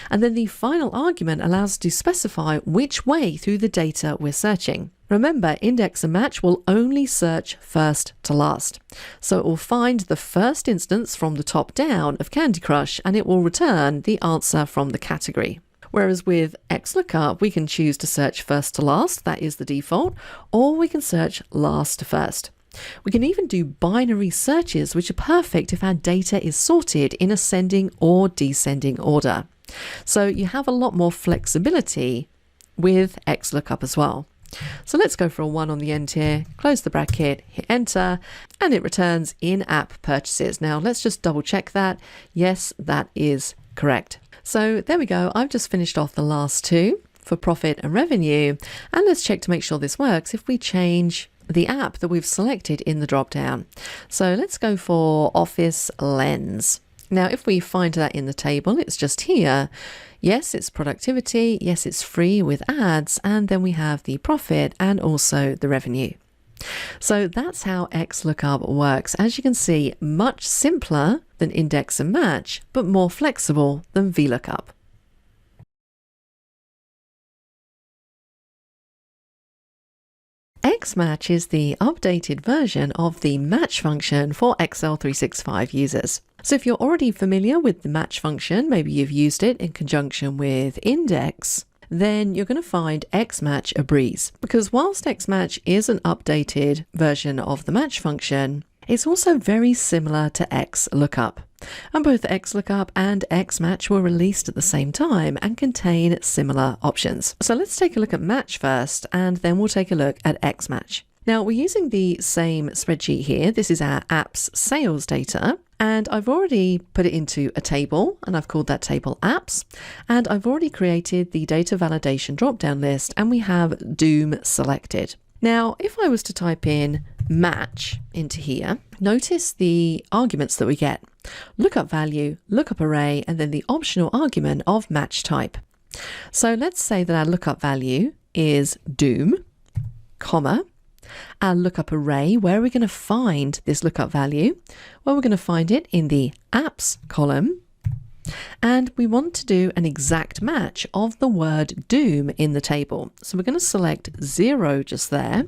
And then the final argument allows us to specify which way through the data we're searching. Remember, index and match will only search first to last. So it will find the first instance from the top down of Candy Crush, and it will return the answer from the category. Whereas with XLOOKUP, we can choose to search first to last, that is the default, or we can search last to first. We can even do binary searches, which are perfect if our data is sorted in ascending or descending order. So you have a lot more flexibility with XLOOKUP as well. So let's go for a 1 on the end here, close the bracket, hit enter, and it returns in-app purchases. Now let's just double check that. Yes, that is correct. So there we go. I've just finished off the last two for profit and revenue. And let's check to make sure this works if we change the app that we've selected in the drop down. So let's go for Office Lens. Now, if we find that in the table, it's just here. Yes, it's productivity. Yes, it's free with ads. And then we have the profit and also the revenue. So that's how XLOOKUP works. As you can see, much simpler than index and match, but more flexible than VLOOKUP. XMATCH is the updated version of the match function for Excel 365 users. So if you're already familiar with the match function, maybe you've used it in conjunction with index, then you're going to find XMATCH a breeze. Because whilst XMATCH is an updated version of the match function, it's also very similar to XLOOKUP. And both XLOOKUP and XMATCH were released at the same time and contain similar options. So let's take a look at match first, and then we'll take a look at XMATCH. Now we're using the same spreadsheet here. This is our apps sales data, and I've already put it into a table, and I've called that table apps, and I've already created the data validation drop-down list, and we have Doom selected. Now, if I was to type in match into here, notice the arguments that we get. Lookup value, lookup array, and then the optional argument of match type. So let's say that our lookup value is Doom, comma, our lookup array, where are we going to find this lookup value? Well, we're going to find it in the apps column. And we want to do an exact match of the word Doom in the table. So we're going to select 0 just there,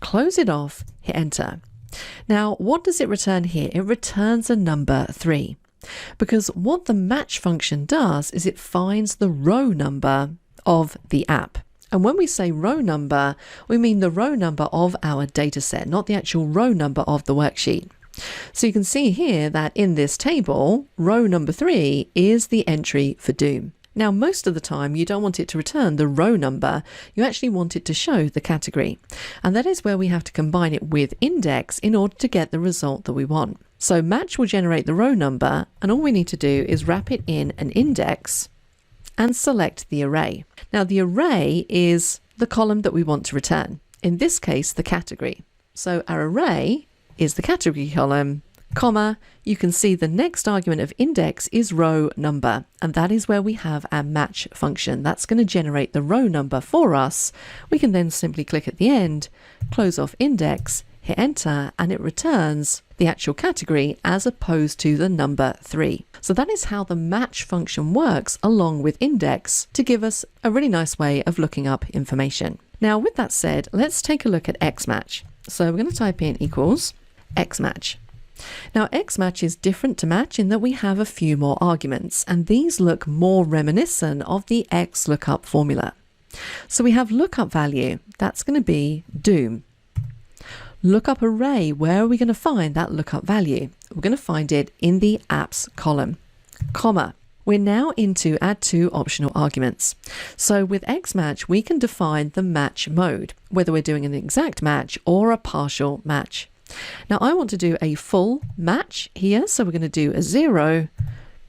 close it off, hit enter. Now, what does it return here? It returns a number 3. Because what the match function does is it finds the row number of the app. And when we say row number, we mean the row number of our data set, not the actual row number of the worksheet. So you can see here that in this table, row number 3 is the entry for Doom. Now, most of the time, you don't want it to return the row number. You actually want it to show the category. And that is where we have to combine it with index in order to get the result that we want. So match will generate the row number, and all we need to do is wrap it in an index and select the array. Now, the array is the column that we want to return. In this case, the category. So our array is the category column, comma, you can see the next argument of index is row number, and that is where we have our match function. That's going to generate the row number for us. We can then simply click at the end, close off index, hit enter, and it returns the actual category as opposed to the number 3. So that is how the match function works along with index to give us a really nice way of looking up information. Now, with that said, let's take a look at XMATCH. So we're going to type in equals XMATCH. Now, XMATCH is different to match in that we have a few more arguments, and these look more reminiscent of the XLOOKUP formula. So we have lookup value, that's going to be Doom. Lookup array, where are we going to find that lookup value? We're going to find it in the apps column, comma. We're now into add two optional arguments. So with XMatch, we can define the match mode, whether we're doing an exact match or a partial match. Now I want to do a full match here, so we're going to do a 0,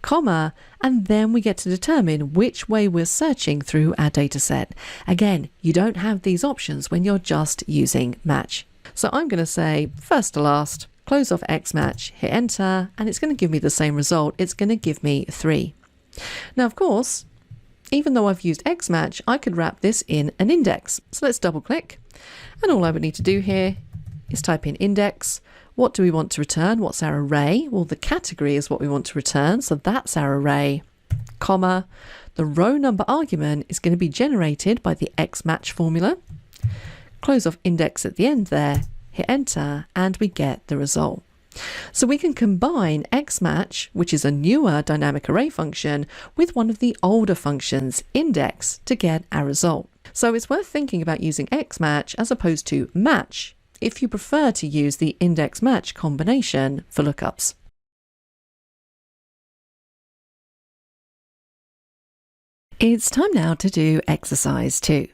comma, and then we get to determine which way we're searching through our data set. Again, you don't have these options when you're just using match. So I'm going to say first to last, close off XMatch, hit enter, and it's going to give me the same result. It's going to give me 3. Now, of course, even though I've used XMatch, I could wrap this in an index. So let's double click. And all I would need to do here is type in index. What do we want to return? What's our array? Well, the category is what we want to return. So that's our array, comma. The row number argument is going to be generated by the XMatch formula. Close off index at the end there, hit enter, and we get the result. So we can combine XMatch, which is a newer dynamic array function, with one of the older functions, index, to get our result. So it's worth thinking about using XMatch as opposed to match if you prefer to use the index match combination for lookups. It's time now to do exercise 2.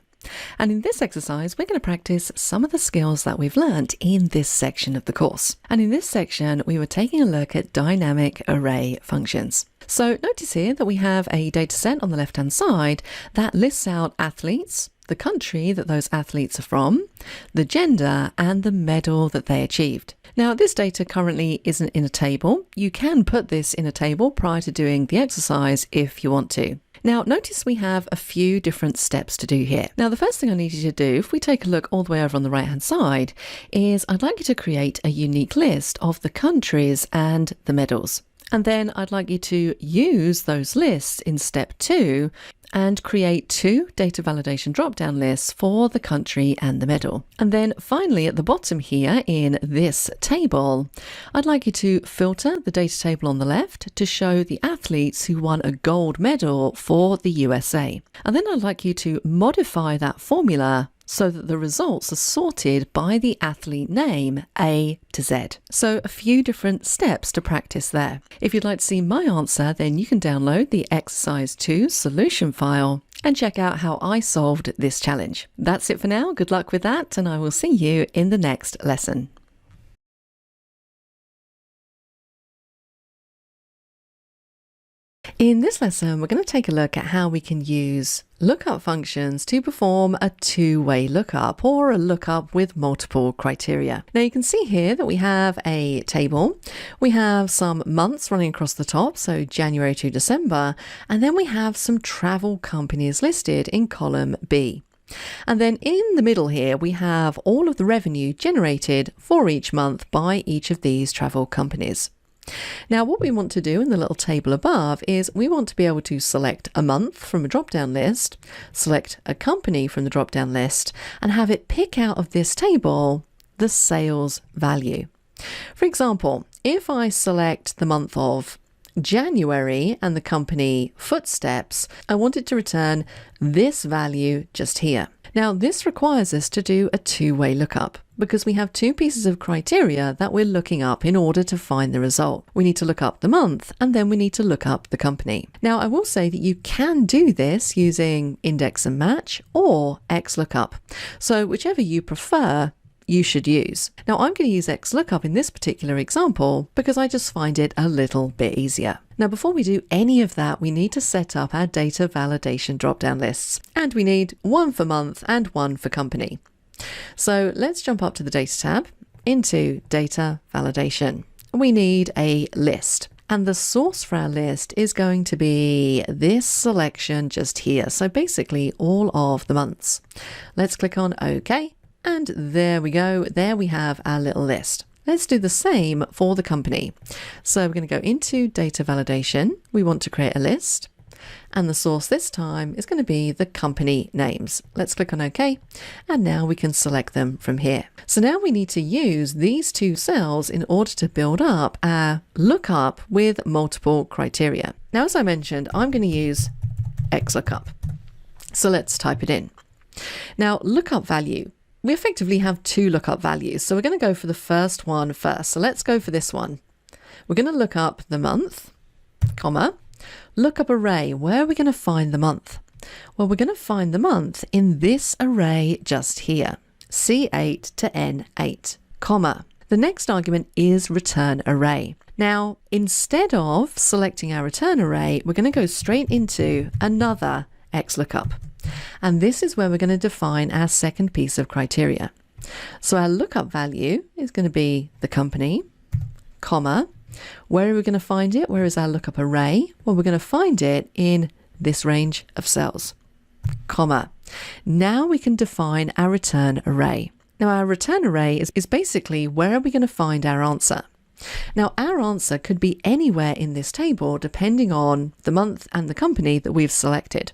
And in this exercise, we're going to practice some of the skills that we've learnt in this section of the course. And in this section, we were taking a look at dynamic array functions. So notice here that we have a data set on the left-hand side that lists out athletes, the country that those athletes are from, the gender, and the medal that they achieved. Now, this data currently isn't in a table. You can put this in a table prior to doing the exercise if you want to. Now, notice we have a few different steps to do here. Now, the first thing I need you to do, if we take a look all the way over on the right-hand side, is I'd like you to create a unique list of the countries and the medals. And then I'd like you to use those lists in step 2 and create 2 data validation drop-down lists for the country and the medal. And then finally at the bottom here in this table, I'd like you to filter the data table on the left to show the athletes who won a gold medal for the USA. And then I'd like you to modify that formula so that the results are sorted by the athlete name A to Z. So a few different steps to practice there. If you'd like to see my answer, then you can download the exercise 2 solution file and check out how I solved this challenge. That's it for now. Good luck with that, and I will see you in the next lesson. In this lesson, we're going to take a look at how we can use lookup functions to perform a two-way lookup or a lookup with multiple criteria. Now you can see here that we have a table. We have some months running across the top, so January to December, and then we have some travel companies listed in column B. And then in the middle here, we have all of the revenue generated for each month by each of these travel companies. Now what we want to do in the little table above is we want to be able to select a month from a drop-down list, select a company from the drop-down list, and have it pick out of this table the sales value. For example, if I select the month of January and the company Footsteps, I want it to return this value just here. Now this requires us to do a two-way lookup because we have 2 pieces of criteria that we're looking up in order to find the result. We need to look up the month and then we need to look up the company. Now I will say that you can do this using index and match or XLOOKUP. So whichever you prefer, you should use. Now I'm going to use XLOOKUP in this particular example because I just find it a little bit easier. Now before we do any of that, we need to set up our data validation drop-down lists, and we need one for month and one for company. So let's jump up to the data tab into data validation. We need a list. And the source for our list is going to be this selection just here. So basically all of the months. Let's click on OK. And there we go. There we have our little list. Let's do the same for the company. So we're going to go into data validation. We want to create a list. And the source this time is going to be the company names. Let's click on OK. And now we can select them from here. So now we need to use these 2 cells in order to build up our lookup with multiple criteria. Now, as I mentioned, I'm going to use XLOOKUP. So let's type it in. Now, lookup value. We effectively have 2 lookup values. So we're going to go for the first one first. So let's go for this one. We're going to look up the month, comma. Lookup array, where are we going to find the month? Well, we're going to find the month in this array just here, C8 to N8, comma. The next argument is return array. Now, instead of selecting our return array, we're going to go straight into another XLOOKUP. And this is where we're going to define our second piece of criteria. So our lookup value is going to be the company, comma. Where are we going to find it? Where is our lookup array? Well, we're going to find it in this range of cells, comma. Now we can define our return array. Now our return array is basically where are we going to find our answer? Now our answer could be anywhere in this table depending on the month and the company that we've selected.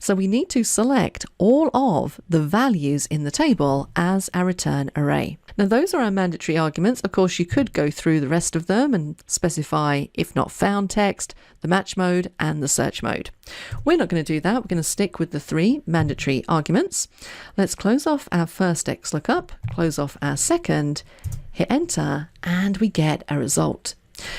So we need to select all of the values in the table as our return array. Now those are our mandatory arguments. Of course, you could go through the rest of them and specify if not found text, the match mode and the search mode. We're not going to do that. We're going to stick with the 3 mandatory arguments. Let's close off our first XLOOKUP, close off our second, hit enter, and we get a result.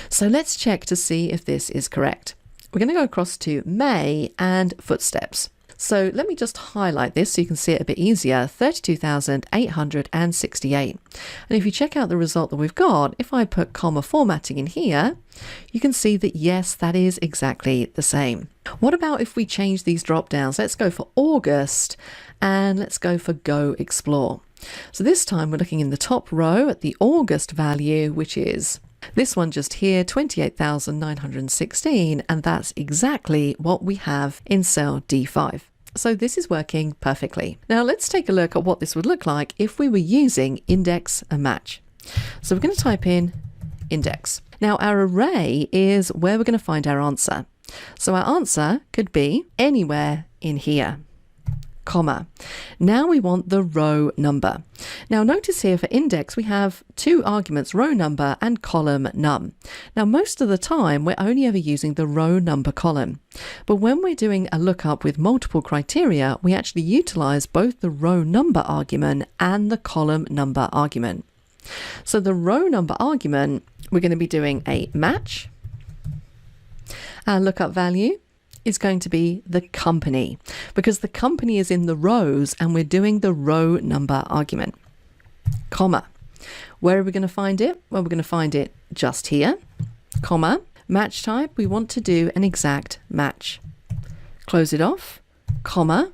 So let's check to see if this is correct. We're going to go across to May and footsteps. So let me just highlight this so you can see it a bit easier, 32,868. And if you check out the result that we've got, if I put comma formatting in here, you can see that yes, that is exactly the same. What about if we change these drop downs? Let's go for August and let's go for Go Explore. So this time we're looking in the top row at the August value, which is this one just here, 28,916, and that's exactly what we have in cell D5. So this is working perfectly. Now let's take a look at what this would look like if we were using index and match. So we're going to type in index. Now our array is where we're going to find our answer. So our answer could be anywhere in here, comma. Now we want the row number. Now notice here for index we have 2 arguments, row number and column num. Now most of the time we're only ever using the row number column, but when we're doing a lookup with multiple criteria we actually utilize both the row number argument and the column number argument. So the row number argument, we're going to be doing a match. Our lookup value is going to be the company because the company is in the rows and we're doing the row number argument, comma. Where are we going to find it? Well, we're going to find it just here, comma. Match type, we want to do an exact match. Close it off, comma.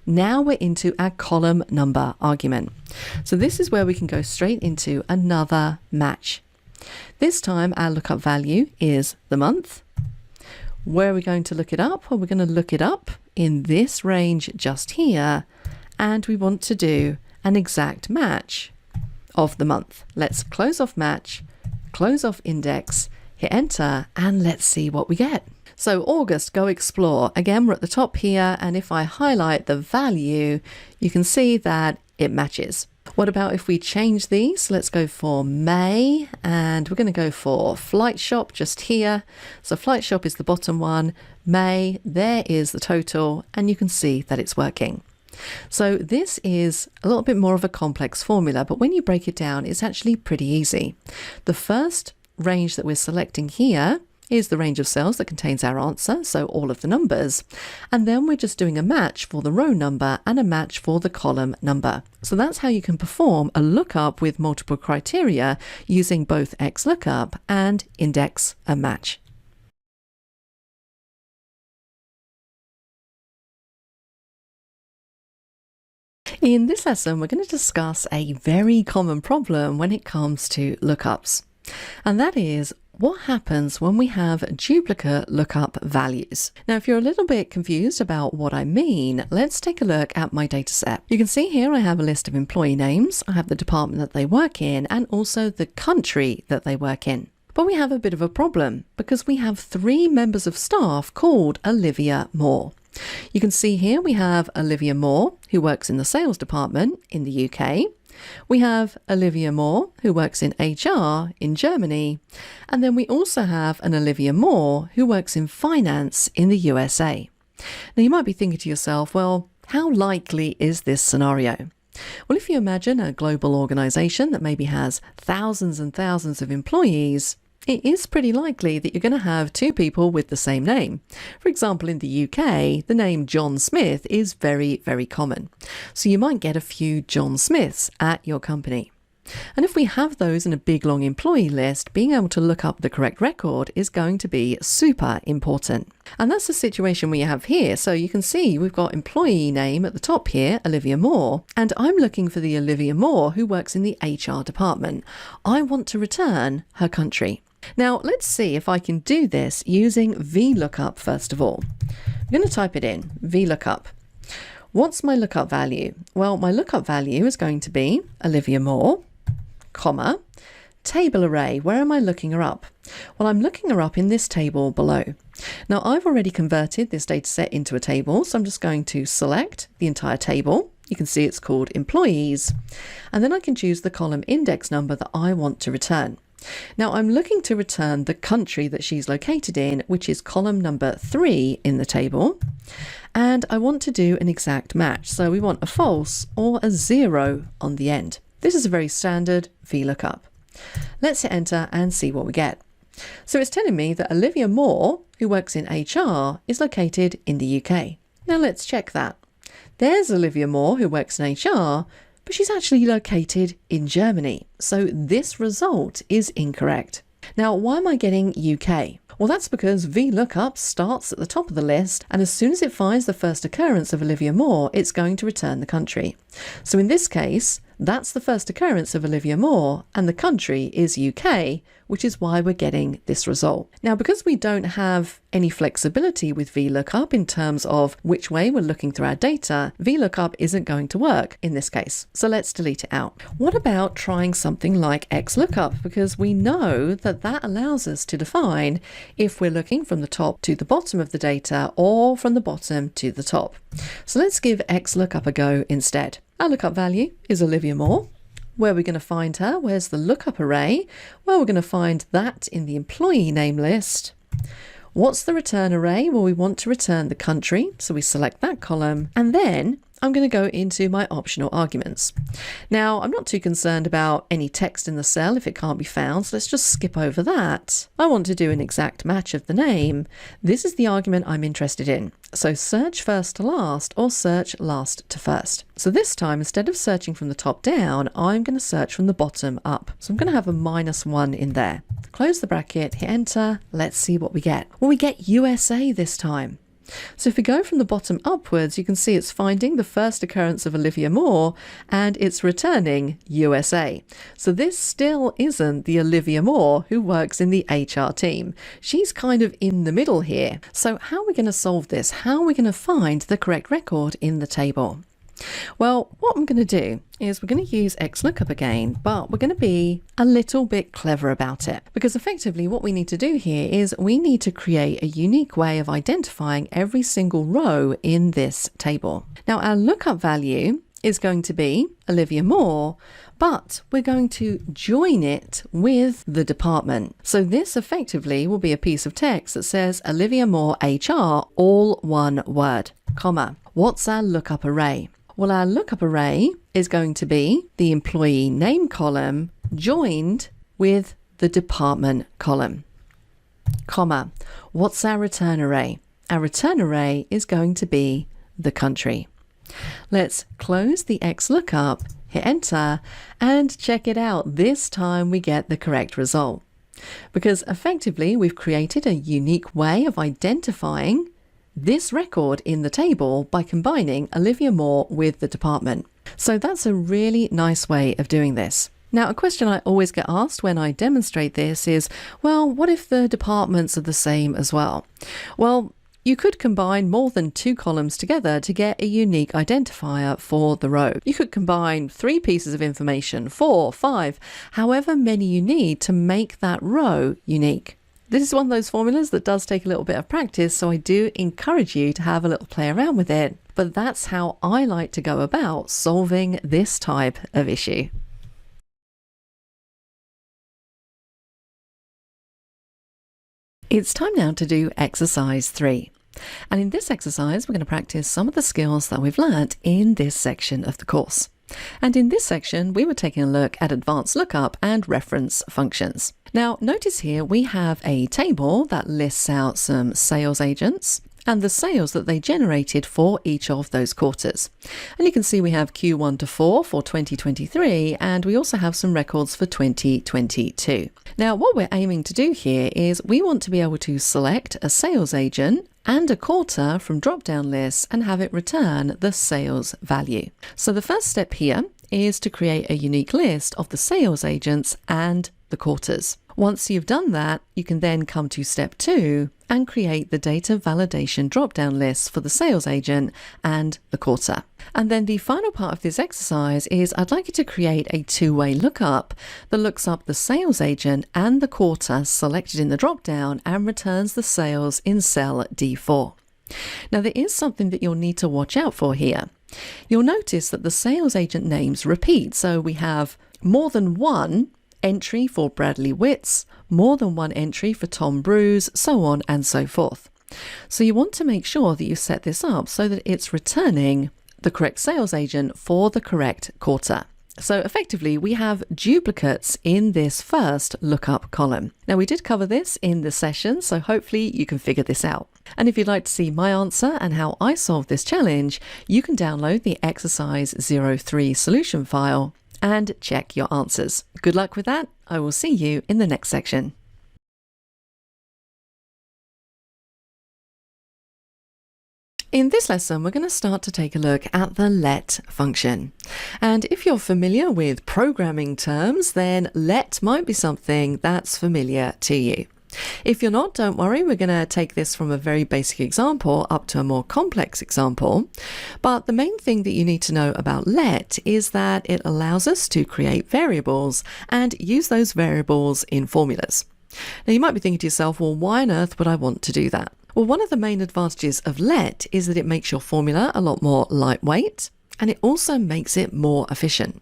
Now we're into our column number argument. So this is where we can go straight into another match. This time our lookup value is the month. Where are we going to look it up? Well, we're going to look it up in this range just here, and we want to do an exact match of the month. Let's close off match, close off index, hit enter, and let's see what we get. So August, Go Explore. Again, we're at the top here, and if I highlight the value, you can see that it matches. What about if we change these? Let's go for May, and we're going to go for Flight Shop just here. So Flight Shop is the bottom one. May, there is the total, and you can see that it's working. So this is a little bit more of a complex formula, but when you break it down, it's actually pretty easy. The first range that we're selecting here is the range of cells that contains our answer, so all of the numbers. And then we're just doing a match for the row number and a match for the column number. So that's how you can perform a lookup with multiple criteria using both XLOOKUP and index and match. In this lesson, we're going to discuss a very common problem when it comes to lookups, and that is what happens when we have duplicate lookup values. Now, if you're a little bit confused about what I mean, let's take a look at my dataset. You can see here I have a list of employee names, I have the department that they work in, and also the country that they work in. But we have a bit of a problem because we have 3 members of staff called Olivia Moore. You can see here we have Olivia Moore, who works in the sales department in the UK. We have Olivia Moore, who works in HR in Germany. And then we also have an Olivia Moore, who works in finance in the USA. Now you might be thinking to yourself, well, how likely is this scenario? Well, if you imagine a global organization that maybe has thousands and thousands of employees, it is pretty likely that you're going to have two people with the same name. For example, in the UK, the name John Smith is very, very common. So you might get a few John Smiths at your company. And if we have those in a big long employee list, being able to look up the correct record is going to be super important. And that's the situation we have here. So you can see we've got employee name at the top here, Olivia Moore, and I'm looking for the Olivia Moore who works in the HR department. I want to return her country. Now let's see if I can do this using VLOOKUP first of all. I'm going to type it in, VLOOKUP. What's my lookup value? Well, my lookup value is going to be Olivia Moore, comma, table array. Where am I looking her up? Well, I'm looking her up in this table below. Now, I've already converted this data set into a table, so I'm just going to select the entire table. You can see it's called employees, and then I can choose the column index number that I want to return. Now, I'm looking to return the country that she's located in, which is column number 3 in the table. And I want to do an exact match. So we want a false or a 0 on the end. This is a very standard VLOOKUP. Let's hit enter and see what we get. So it's telling me that Olivia Moore, who works in HR, is located in the UK. Now let's check that. There's Olivia Moore, who works in HR, but she's actually located in Germany. So this result is incorrect. Now, why am I getting UK? Well, that's because VLOOKUP starts at the top of the list, and as soon as it finds the first occurrence of Olivia Moore, it's going to return the country. So in this case, that's the first occurrence of Olivia Moore, and the country is UK, which is why we're getting this result. Now, because we don't have any flexibility with VLOOKUP in terms of which way we're looking through our data, VLOOKUP isn't going to work in this case. So let's delete it out. What about trying something like XLOOKUP? Because we know that that allows us to define if we're looking from the top to the bottom of the data or from the bottom to the top. So let's give XLOOKUP a go instead. Our lookup value is Olivia Moore. Where are we going to find her? Where's the lookup array? Well, we're going to find that in the employee name list. What's the return array? Well, we want to return the country, so we select that column, and then I'm going to go into my optional arguments. Now, I'm not too concerned about any text in the cell if it can't be found, so let's just skip over that. I want to do an exact match of the name. This is the argument I'm interested in. So search first to last or search last to first. So this time, instead of searching from the top down, I'm going to search from the bottom up. So I'm going to have a -1 in there. Close the bracket, hit enter. Let's see what we get. Well, we get USA this time. So if we go from the bottom upwards, you can see it's finding the first occurrence of Olivia Moore and it's returning USA. So this still isn't the Olivia Moore who works in the HR team. She's kind of in the middle here. So how are we going to solve this? How are we going to find the correct record in the table? Well, what I'm going to do is we're going to use XLOOKUP again, but we're going to be a little bit clever about it, because effectively what we need to do here is we need to create a unique way of identifying every single row in this table. Now, our lookup value is going to be Olivia Moore, but we're going to join it with the department. So this effectively will be a piece of text that says Olivia Moore HR, all one word, comma. What's our lookup array? Well, our lookup array is going to be the employee name column joined with the department column, comma. What's our return array? Our return array is going to be the country. Let's close the XLOOKUP, hit enter, and check it out. This time we get the correct result, because effectively we've created a unique way of identifying this record in the table by combining Olivia Moore with the department. So that's a really nice way of doing this. Now, a question I always get asked when I demonstrate this is, well, what if the departments are the same as well? Well, you could combine more than 2 columns together to get a unique identifier for the row. You could combine 3 pieces of information, 4, 5, however many you need to make that row unique. This is one of those formulas that does take a little bit of practice, so I do encourage you to have a little play around with it. But that's how I like to go about solving this type of issue. It's time now to do exercise 3. And in this exercise, we're going to practice some of the skills that we've learnt in this section of the course. And in this section, we were taking a look at advanced lookup and reference functions. Now, notice here we have a table that lists out some sales agents and the sales that they generated for each of those quarters. And you can see we have Q1 to 4 for 2023, and we also have some records for 2022. Now, what we're aiming to do here is we want to be able to select a sales agent and a quarter from drop-down lists and have it return the sales value. So the first step here is to create a unique list of the sales agents and the quarters. Once you've done that, you can then come to step 2 and create the data validation drop-down list for the sales agent and the quarter. And then the final part of this exercise is I'd like you to create a two-way lookup that looks up the sales agent and the quarter selected in the drop-down and returns the sales in cell D4. Now, there is something that you'll need to watch out for here. You'll notice that the sales agent names repeat, so we have more than one entry for Bradley Witts, more than one entry for Tom Bruce, so on and so forth. So you want to make sure that you set this up so that it's returning the correct sales agent for the correct quarter. So effectively, we have duplicates in this first lookup column. Now, we did cover this in the session, so hopefully you can figure this out. And if you'd like to see my answer and how I solved this challenge, you can download the exercise 03 solution file and check your answers. Good luck with that. I will see you in the next section. In this lesson, we're going to start to take a look at the LET function. And if you're familiar with programming terms, then LET might be something that's familiar to you. If you're not, don't worry, we're going to take this from a very basic example up to a more complex example. But the main thing that you need to know about LET is that it allows us to create variables and use those variables in formulas. Now, you might be thinking to yourself, well, why on earth would I want to do that? Well, one of the main advantages of LET is that it makes your formula a lot more lightweight, and it also makes it more efficient,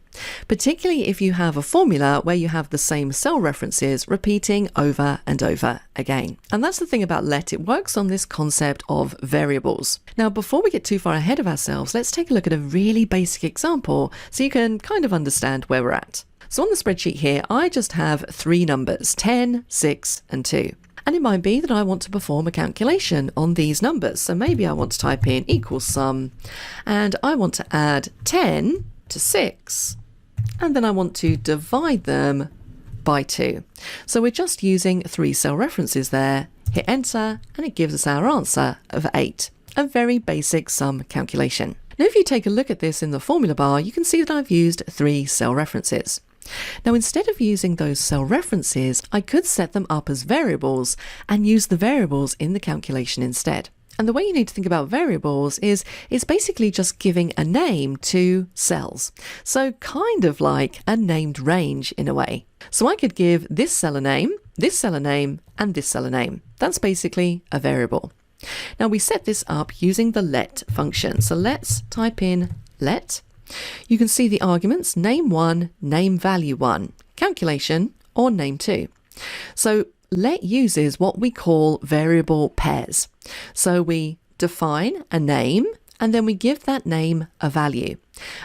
particularly if you have a formula where you have the same cell references repeating over and over again. And that's the thing about LET, it works on this concept of variables. Now, before we get too far ahead of ourselves, let's take a look at a really basic example so you can kind of understand where we're at. So on the spreadsheet here, I just have three numbers, 10, 6, and 2. And it might be that I want to perform a calculation on these numbers. So maybe I want to type in equals sum, and I want to add 10 to 6, and then I want to divide them by 2. So we're just using 3 cell references there. Hit enter, and it gives us our answer of 8. A very basic sum calculation. Now, if you take a look at this in the formula bar, you can see that I've used 3 cell references. Now, instead of using those cell references, I could set them up as variables and use the variables in the calculation instead. And the way you need to think about variables is it's basically just giving a name to cells. So kind of like a named range in a way. So I could give this cell a name, this cell a name, and this cell a name. That's basically a variable. Now, we set this up using the LET function. So let's type in LET. You can see the arguments name1, name value1, calculation, or name2. So LET uses what we call variable pairs. So we define a name and then we give that name a value.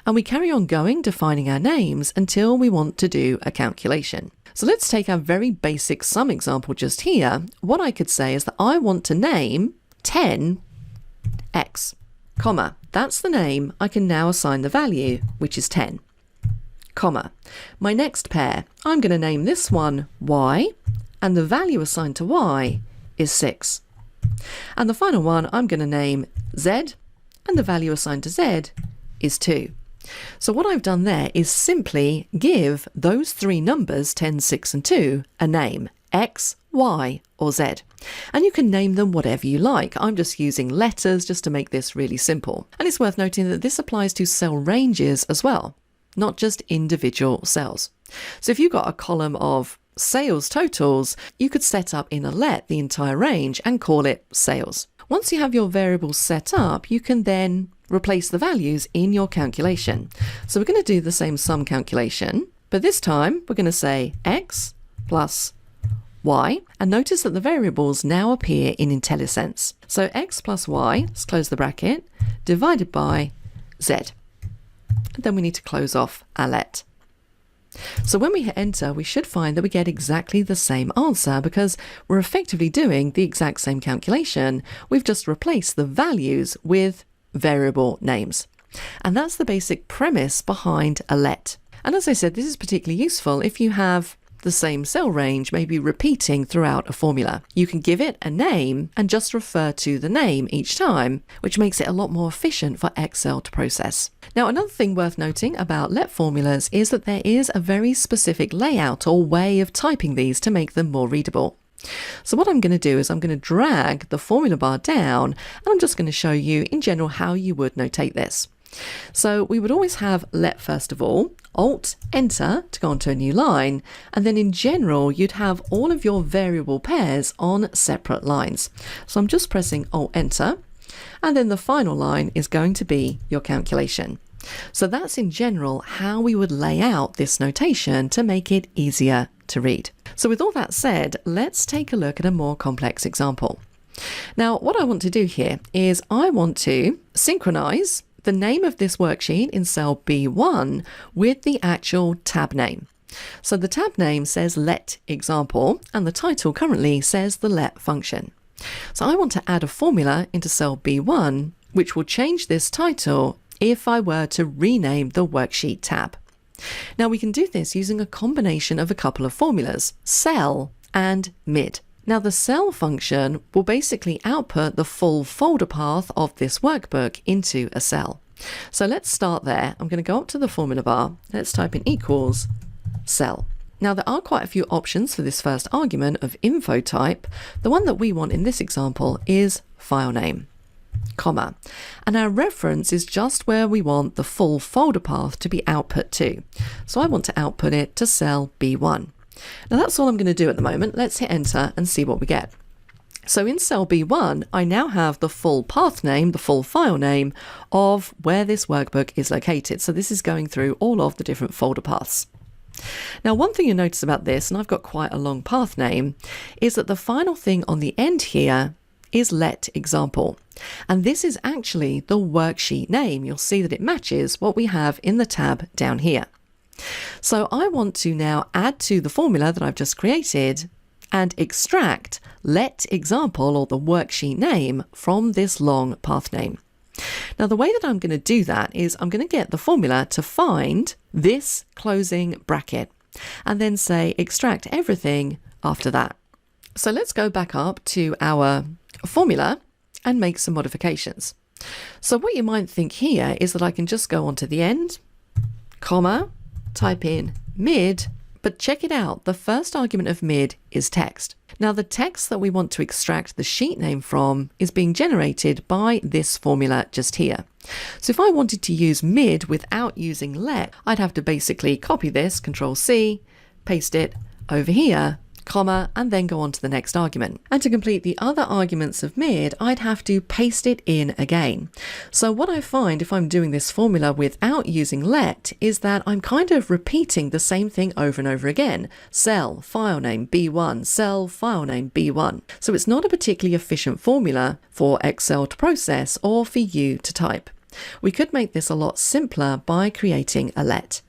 And we carry on going defining our names until we want to do a calculation. So let's take our very basic sum example just here. What I could say is that I want to name 10x, comma. That's the name. I can now assign the value, which is 10, comma. My next pair, I'm going to name this one y, and the value assigned to y is 6. And the final one, I'm going to name z, and the value assigned to z is 2. So what I've done there is simply give those 3 numbers, 10, 6, and 2, a name, x, y, or z. And you can name them whatever you like. I'm just using letters just to make this really simple. And it's worth noting that this applies to cell ranges as well, not just individual cells. So if you've got a column of sales totals, you could set up in a LET the entire range and call it sales. Once you have your variables set up, you can then replace the values in your calculation. So we're going to do the same sum calculation, but this time we're going to say x plus y, and notice that the variables now appear in IntelliSense. So x plus y, let's close the bracket, divided by z. and then we need to close off our let. So when we hit enter, we should find that we get exactly the same answer because we're effectively doing the exact same calculation. We've just replaced the values with variable names. And that's the basic premise behind a let. And as I said, this is particularly useful if you have the same cell range, maybe repeating throughout a formula. You can give it a name and just refer to the name each time, which makes it a lot more efficient for Excel to process. Now, another thing worth noting about let formulas is that there is a very specific layout or way of typing these to make them more readable. So what I'm going to do is I'm going to drag the formula bar down, and I'm just going to show you in general how you would notate this. So we would always have let first of all, Alt Enter to go onto a new line, and then in general you'd have all of your variable pairs on separate lines. So I'm just pressing Alt Enter, and then the final line is going to be your calculation. So that's in general how we would lay out this notation to make it easier to read. So with all that said, let's take a look at a more complex example. Now what I want to do here is I want to synchronize the name of this worksheet in cell B1 with the actual tab name. So the tab name says let example, and the title currently says the let function. So I want to add a formula into cell B1, which will change this title if I were to rename the worksheet tab. Now we can do this using a combination of a couple of formulas, cell and mid. Now the cell function will basically output the full folder path of this workbook into a cell. So let's start there. I'm going to go up to the formula bar. Let's type in equals cell. Now there are quite a few options for this first argument of info type. The one that we want in this example is file name, comma, and our reference is just where we want the full folder path to be output to. So I want to output it to cell B1. Now that's all I'm going to do at the moment. Let's hit enter and see what we get. So in cell B1, I now have the full path name, the full file name of where this workbook is located. So this is going through all of the different folder paths. Now one thing you notice about this, and I've got quite a long path name, is that the final thing on the end here is let example. And this is actually the worksheet name. You'll see that it matches what we have in the tab down here. So I want to now add to the formula that I've just created and extract let example or the worksheet name from this long path name. Now the way that I'm going to do that is I'm going to get the formula to find this closing bracket and then say extract everything after that. So let's go back up to our formula and make some modifications. So what you might think here is that I can just go on to the end, comma, type in mid, but check it out, the first argument of mid is text. Now the text that we want to extract the sheet name from is being generated by this formula just here. So if I wanted to use mid without using let, I'd have to basically copy this, Control C, paste it over here, comma, and then go on to the next argument. And to complete the other arguments of mid, I'd have to paste it in again. So what I find if I'm doing this formula without using let is that I'm kind of repeating the same thing over and over again. Cell, file name, B1, cell, file name, B1. So it's not a particularly efficient formula for Excel to process or for you to type. We could make this a lot simpler by creating a let.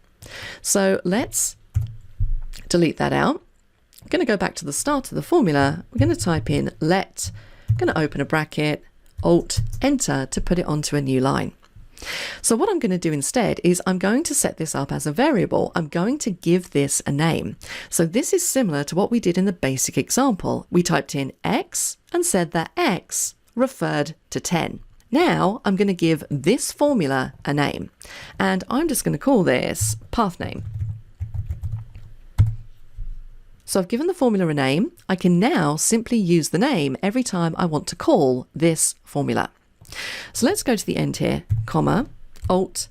So let's delete that out. I'm going to go back to the start of the formula. We're going to type in let, I'm going to open a bracket, Alt, Enter to put it onto a new line. So what I'm going to do instead is I'm going to set this up as a variable. I'm going to give this a name. So this is similar to what we did in the basic example. We typed in X and said that X referred to 10. Now I'm going to give this formula a name, and I'm just going to call this path name. So I've given the formula a name. I can now simply use the name every time I want to call this formula. So let's go to the end here, comma, Alt,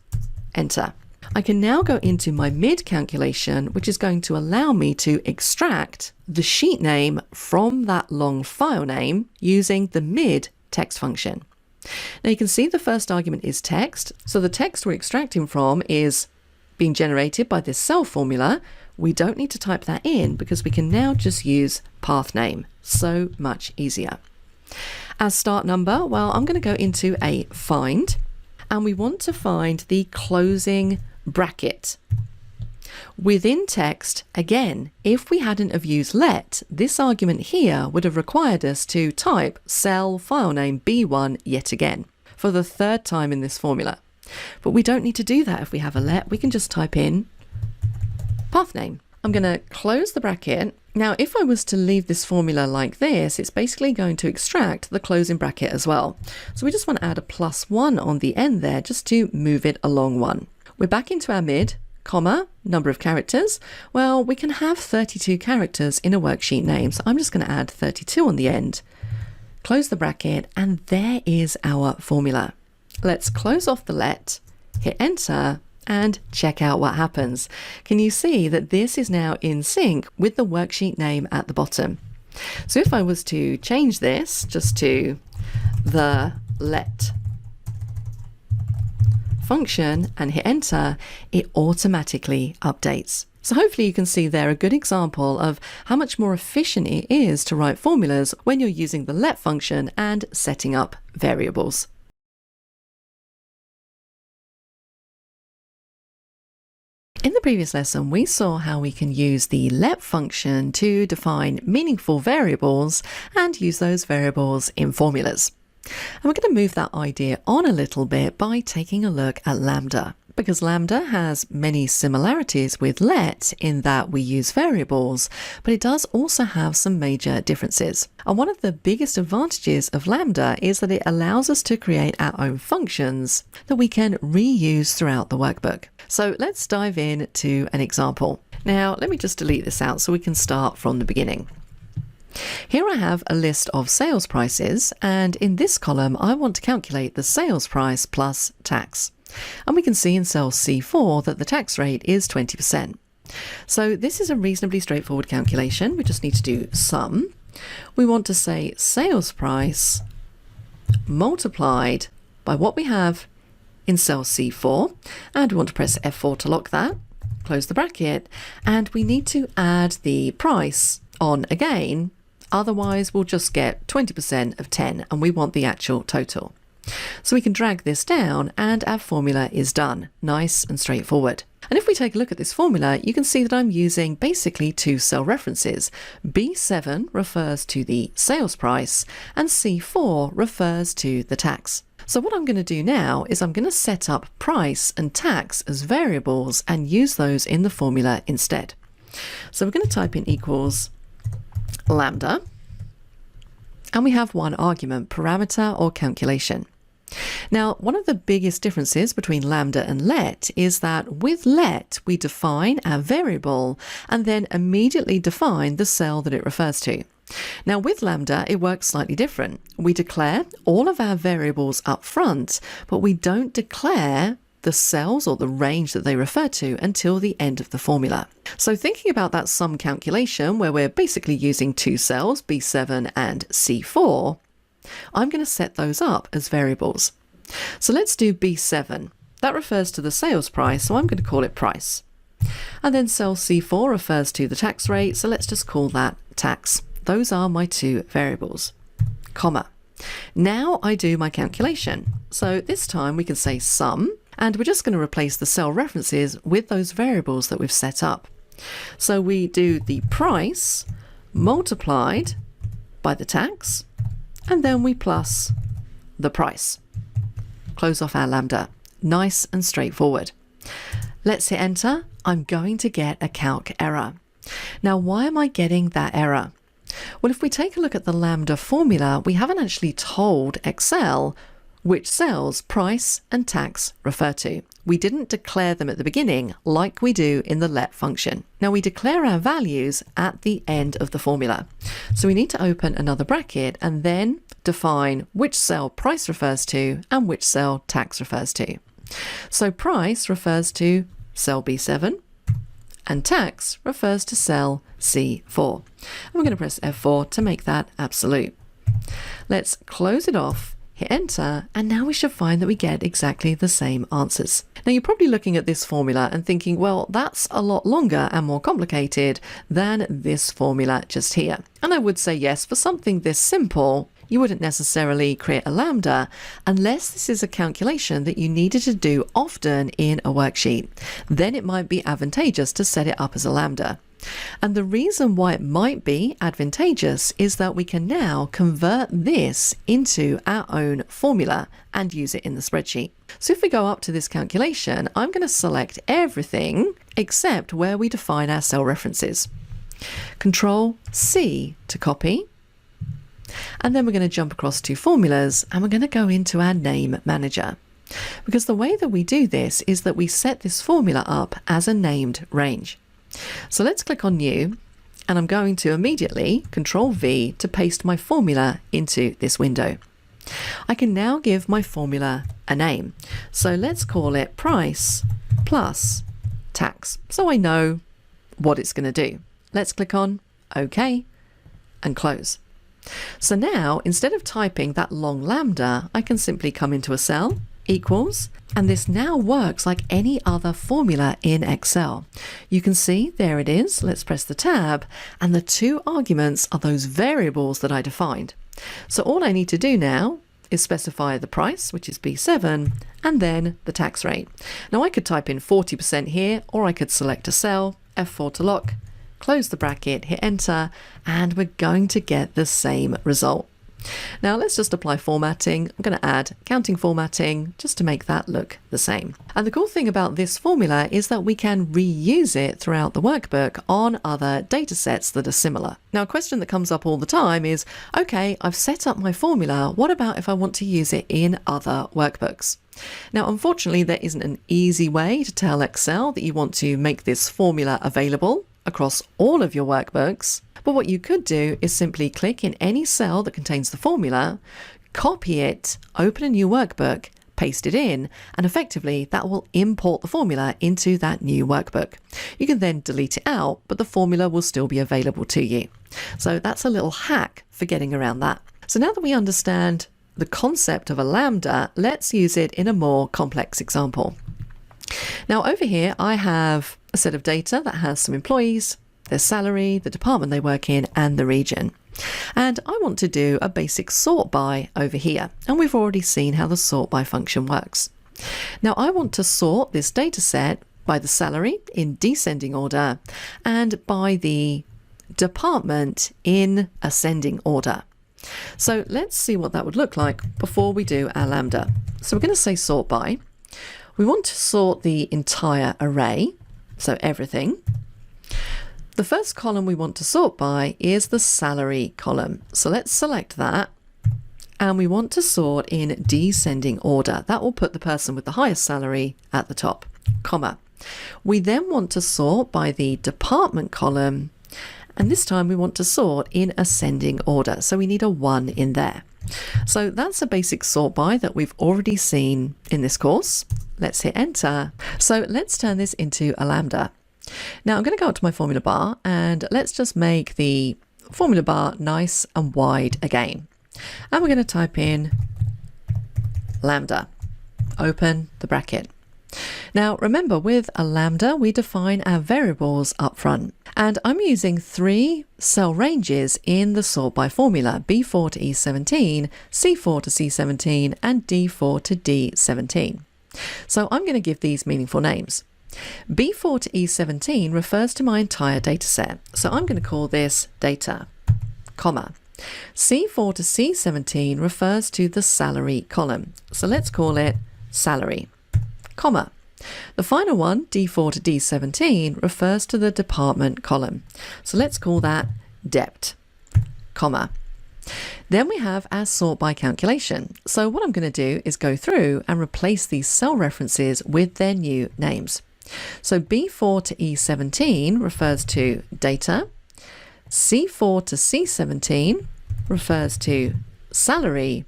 Enter. I can now go into my mid calculation, which is going to allow me to extract the sheet name from that long file name using the mid text function. Now you can see the first argument is text. So the text we're extracting from is being generated by this cell formula. We don't need to type that in because we can now just use path name. So much easier. As start number, well, I'm going to go into a find, and we want to find the closing bracket. Within text, again, if we hadn't have used let, this argument here would have required us to type cell file name B1 yet again, for the third time in this formula. But we don't need to do that if we have a let. We can just type in path name. I'm going to close the bracket. Now, if I was to leave this formula like this, it's basically going to extract the closing bracket as well. So we just want to add a +1 on the end there just to move it along one. We're back into our mid, comma, number of characters. Well, we can have 32 characters in a worksheet name, so I'm just going to add 32 on the end. Close the bracket, and there is our formula. Let's close off the let, hit enter, and check out what happens. Can you see that this is now in sync with the worksheet name at the bottom? So if I was to change this just to the let function and hit enter, it automatically updates. So hopefully you can see there a good example of how much more efficient it is to write formulas when you're using the let function and setting up variables. In the previous lesson, we saw how we can use the let function to define meaningful variables and use those variables in formulas. And we're going to move that idea on a little bit by taking a look at lambda, because lambda has many similarities with let in that we use variables, but it does also have some major differences. And one of the biggest advantages of lambda is that it allows us to create our own functions that we can reuse throughout the workbook. So let's dive in to an example. Now, let me just delete this out so we can start from the beginning. Here I have a list of sales prices, and in this column I want to calculate the sales price plus tax. And we can see in cell C4 that the tax rate is 20%. So this is a reasonably straightforward calculation. We just need to do sum. We want to say sales price multiplied by what we have in cell C4, and we want to press F4 to lock that, close the bracket, and we need to add the price on again, otherwise we'll just get 20% of 10 and we want the actual total. So we can drag this down and our formula is done. Nice and straightforward. And if we take a look at this formula, you can see that I'm using basically two cell references. B7 refers to the sales price and C4 refers to the tax. So what I'm going to do now is I'm going to set up price and tax as variables and use those in the formula instead. So we're going to type in equals lambda, and we have one argument, parameter or calculation. Now, one of the biggest differences between lambda and let is that with let, we define our variable and then immediately define the cell that it refers to. Now, with lambda, it works slightly different. We declare all of our variables up front, but we don't declare the cells or the range that they refer to until the end of the formula. So thinking about that sum calculation where we're basically using two cells, B7 and C4, I'm going to set those up as variables. So let's do B7. That refers to the sales price, so I'm going to call it price. And then cell C4 refers to the tax rate, so let's just call that tax. Those are my two variables, comma. Now I do my calculation. So this time we can say sum, and we're just going to replace the cell references with those variables that we've set up. So we do the price multiplied by the tax, and then we plus the price. Close off our lambda. Nice and straightforward. Let's hit enter. I'm going to get a calc error. Now, why am I getting that error? Well, if we take a look at the lambda formula, we haven't actually told Excel which cells price and tax refer to. We didn't declare them at the beginning like we do in the let function. Now we declare our values at the end of the formula. So we need to open another bracket and then define which cell price refers to and which cell tax refers to. So price refers to cell B7 and tax refers to cell C4. And we're going to press F4 to make that absolute. Let's close it off, hit enter, and now we should find that we get exactly the same answers. Now you're probably looking at this formula and thinking, well, that's a lot longer and more complicated than this formula just here. And I would say yes, for something this simple, you wouldn't necessarily create a lambda unless this is a calculation that you needed to do often in a worksheet. Then it might be advantageous to set it up as a lambda. And the reason why it might be advantageous is that we can now convert this into our own formula and use it in the spreadsheet. So if we go up to this calculation, I'm going to select everything except where we define our cell references. Control C to copy. And then we're going to jump across two formulas and we're going to go into our name manager. Because the way that we do this is that we set this formula up as a named range. So let's click on New, and I'm going to immediately Control V to paste my formula into this window. I can now give my formula a name. So let's call it price plus tax, so I know what it's going to do. Let's click on OK and close. So now, instead of typing that long lambda, I can simply come into a cell, equals, and this now works like any other formula in Excel. You can see there it is. Let's press the tab, and the two arguments are those variables that I defined. So all I need to do now is specify the price, which is B7, and then the tax rate. Now I could type in 40% here, or I could select a cell, F4 to lock, close the bracket, hit enter, and we're going to get the same result. Now let's just apply formatting. I'm going to add counting formatting just to make that look the same. And the cool thing about this formula is that we can reuse it throughout the workbook on other data sets that are similar. Now a question that comes up all the time is, okay, I've set up my formula. What about if I want to use it in other workbooks? Now, unfortunately, there isn't an easy way to tell Excel that you want to make this formula available across all of your workbooks. But what you could do is simply click in any cell that contains the formula, copy it, open a new workbook, paste it in, and effectively that will import the formula into that new workbook. You can then delete it out, but the formula will still be available to you. So that's a little hack for getting around that. So now that we understand the concept of a lambda, let's use it in a more complex example. Now over here, I have a set of data that has some employees, their salary, the department they work in, and the region. And I want to do a basic sort by over here. And we've already seen how the SORTBY function works. Now I want to sort this data set by the salary in descending order and by the department in ascending order. So let's see what that would look like before we do our lambda. So we're going to say sort by. We want to sort the entire array, so everything. The first column we want to sort by is the salary column. So let's select that. And we want to sort in descending order. That will put the person with the highest salary at the top, comma. We then want to sort by the department column. And this time we want to sort in ascending order. So we need a 1 in there. So that's a basic sort by that we've already seen in this course. Let's hit enter. So let's turn this into a lambda. Now I'm going to go up to my formula bar and let's just make the formula bar nice and wide again. And we're going to type in lambda, open the bracket. Now remember, with a lambda we define our variables up front, and I'm using 3 cell ranges in the sort by formula: B4 to E17, C4 to C17, and D4 to D17. So I'm going to give these meaningful names. B4 to E17 refers to my entire data set, so I'm going to call this data, comma. C4 to C17 refers to the salary column, so let's call it salary, comma. The final one, D4 to D17, refers to the department column, so let's call that dept, comma. Then we have our sort by calculation. So what I'm going to do is go through and replace these cell references with their new names. So B4 to E17 refers to data, C4 to C17 refers to salary,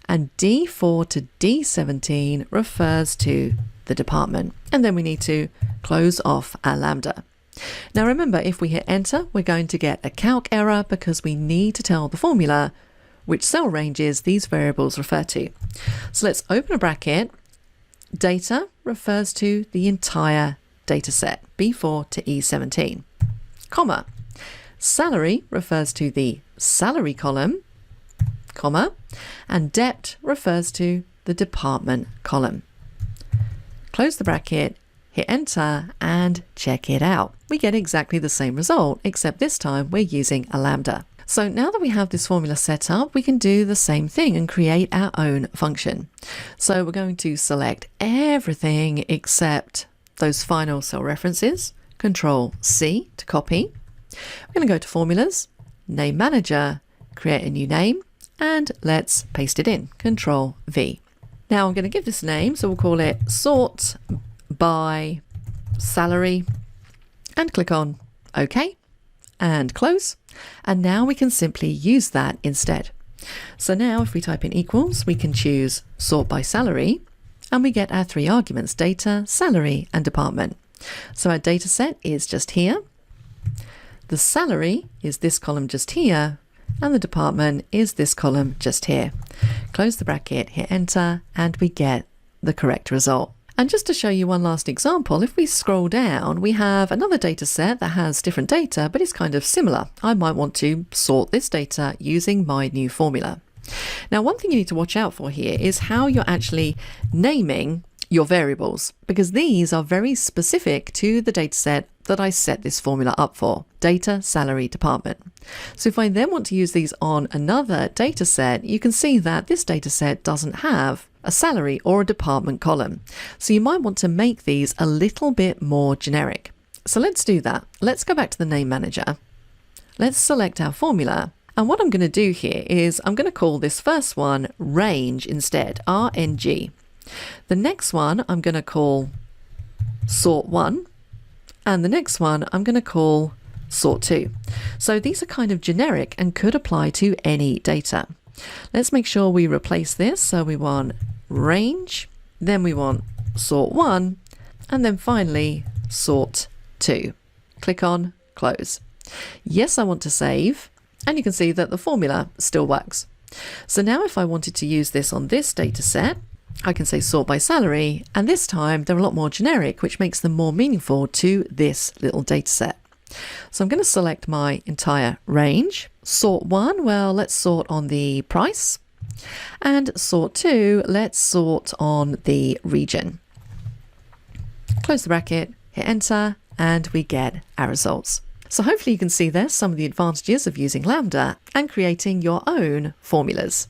and D4 to D17 refers to the department. And then we need to close off our lambda. Now remember, if we hit enter, we're going to get a calc error because we need to tell the formula which cell ranges these variables refer to. So let's open a bracket. Data refers to the entire data set, B4 to E17, comma. Salary refers to the salary column, comma, and dept refers to the department column. Close the bracket, hit enter, and check it out. We get exactly the same result, except this time we're using a lambda. So now that we have this formula set up, we can do the same thing and create our own function. So we're going to select everything except those final cell references, Control C to copy. We're going to go to Formulas, Name Manager, create a new name, and let's paste it in, Control V. Now I'm going to give this a name, so we'll call it Sort by Salary, and click on OK, and close. And now we can simply use that instead. So now if we type in equals, we can choose Sort by Salary, and we get our 3 arguments, data, salary, and department. So our data set is just here. The salary is this column just here, and the department is this column just here. Close the bracket, hit enter, and we get the correct result. And just to show you one last example, if we scroll down, we have another data set that has different data, but it's kind of similar. I might want to sort this data using my new formula. Now, one thing you need to watch out for here is how you're actually naming your variables, because these are very specific to the data set that I set this formula up for, data, salary, department. So if I then want to use these on another data set, you can see that this data set doesn't have a salary or a department column. So you might want to make these a little bit more generic. So let's do that. Let's go back to the name manager. Let's select our formula. And what I'm going to do here is I'm going to call this first one range instead, RNG. The next one I'm going to call sort 1, and the next one I'm going to call sort 2. So these are kind of generic and could apply to any data. Let's make sure we replace this. So we want range, then we want sort 1, and then finally sort 2. Click on close. Yes, I want to save, and you can see that the formula still works. So now if I wanted to use this on this data set, I can say sort by salary, and this time they're a lot more generic, which makes them more meaningful to this little data set. So I'm going to select my entire range. Sort 1, well, let's sort on the price. And sort 2, let's sort on the region. Close the bracket, hit enter, and we get our results. So hopefully you can see there's some of the advantages of using Lambda and creating your own formulas.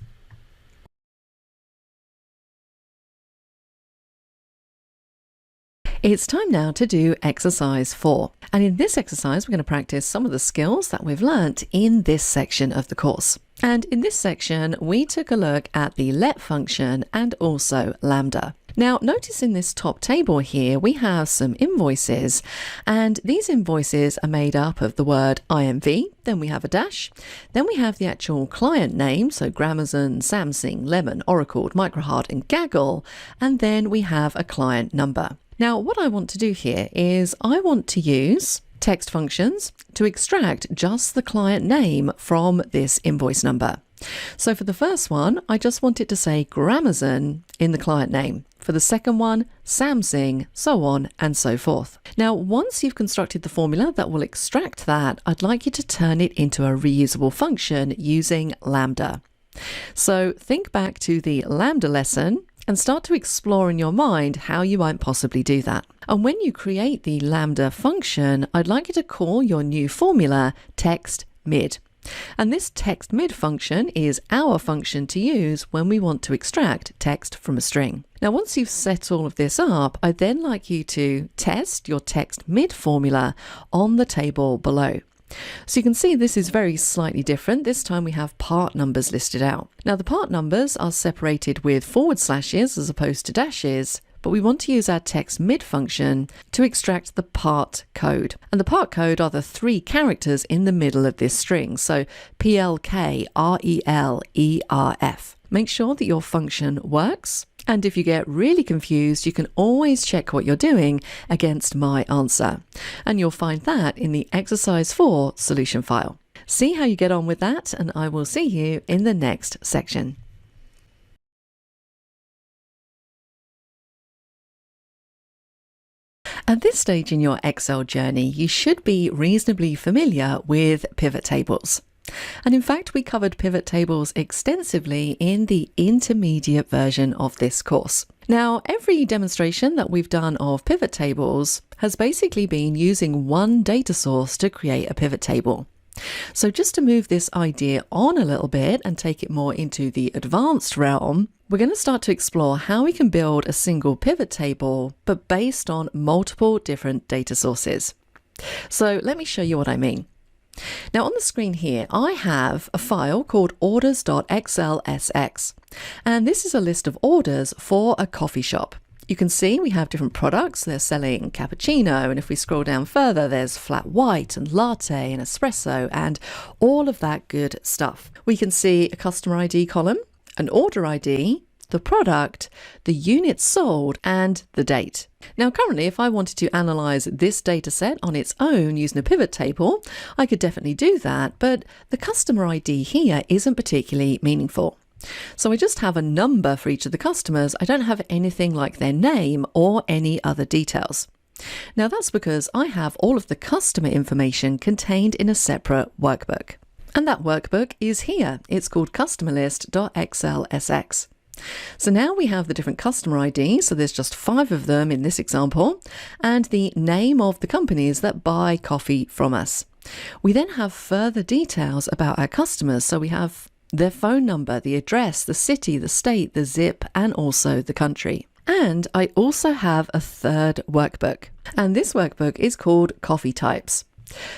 It's time now to do exercise 4. And in this exercise, we're going to practice some of the skills that we've learnt in this section of the course. And in this section, we took a look at the LET function and also lambda. Now, notice in this top table here, we have some invoices, and these invoices are made up of the word IMV, then we have a dash, then we have the actual client name, so Gramazon, Samsung, Lemon, Oracle, Microhard, and Gaggle, and then we have a client number. Now, what I want to do here is I want to use text functions to extract just the client name from this invoice number. So for the first one, I just want it to say Gramazon in the client name. For the second one, Samsung, so on and so forth. Now, once you've constructed the formula that will extract that, I'd like you to turn it into a reusable function using Lambda. So think back to the Lambda lesson and start to explore in your mind how you might possibly do that. And when you create the Lambda function, I'd like you to call your new formula text mid. And this text mid function is our function to use when we want to extract text from a string. Now, once you've set all of this up, I'd then like you to test your text mid formula on the table below. So you can see this is very slightly different. This time we have part numbers listed out. Now the part numbers are separated with forward slashes as opposed to dashes, but we want to use our text mid function to extract the part code. And the part code are the 3 characters in the middle of this string. So PLK, RELERF. Make sure that your function works. And if you get really confused, you can always check what you're doing against my answer. And you'll find that in the exercise 4 solution file. See how you get on with that, and I will see you in the next section. At this stage in your Excel journey, you should be reasonably familiar with pivot tables. And in fact, we covered pivot tables extensively in the intermediate version of this course. Now, every demonstration that we've done of pivot tables has basically been using one data source to create a pivot table. So just to move this idea on a little bit and take it more into the advanced realm, we're going to start to explore how we can build a single pivot table, but based on multiple different data sources. So let me show you what I mean. Now on the screen here, I have a file called orders.xlsx, and this is a list of orders for a coffee shop. You can see we have different products. They're selling cappuccino, and if we scroll down further, there's flat white and latte and espresso and all of that good stuff. We can see a customer ID column, an order ID, the product, the units sold, and the date. Now currently, if I wanted to analyze this data set on its own using a pivot table, I could definitely do that, but the customer ID here isn't particularly meaningful. So I just have a number for each of the customers. I don't have anything like their name or any other details. Now that's because I have all of the customer information contained in a separate workbook. And that workbook is here. It's called customerlist.xlsx. So now we have the different customer IDs, so there's just 5 of them in this example, and the name of the companies that buy coffee from us. We then have further details about our customers, so we have their phone number, the address, the city, the state, the zip, and also the country. And I also have a third workbook, and this workbook is called Coffee Types.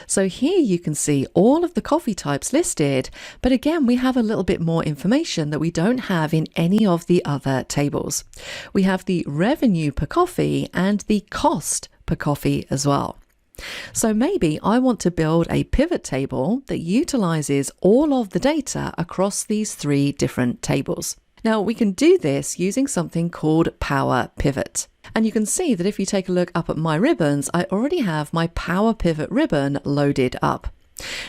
So here you can see all of the coffee types listed, but again, we have a little bit more information that we don't have in any of the other tables. We have the revenue per coffee and the cost per coffee as well. So maybe I want to build a pivot table that utilizes all of the data across these 3 different tables. Now we can do this using something called Power Pivot. And you can see that if you take a look up at my ribbons, I already have my Power Pivot ribbon loaded up.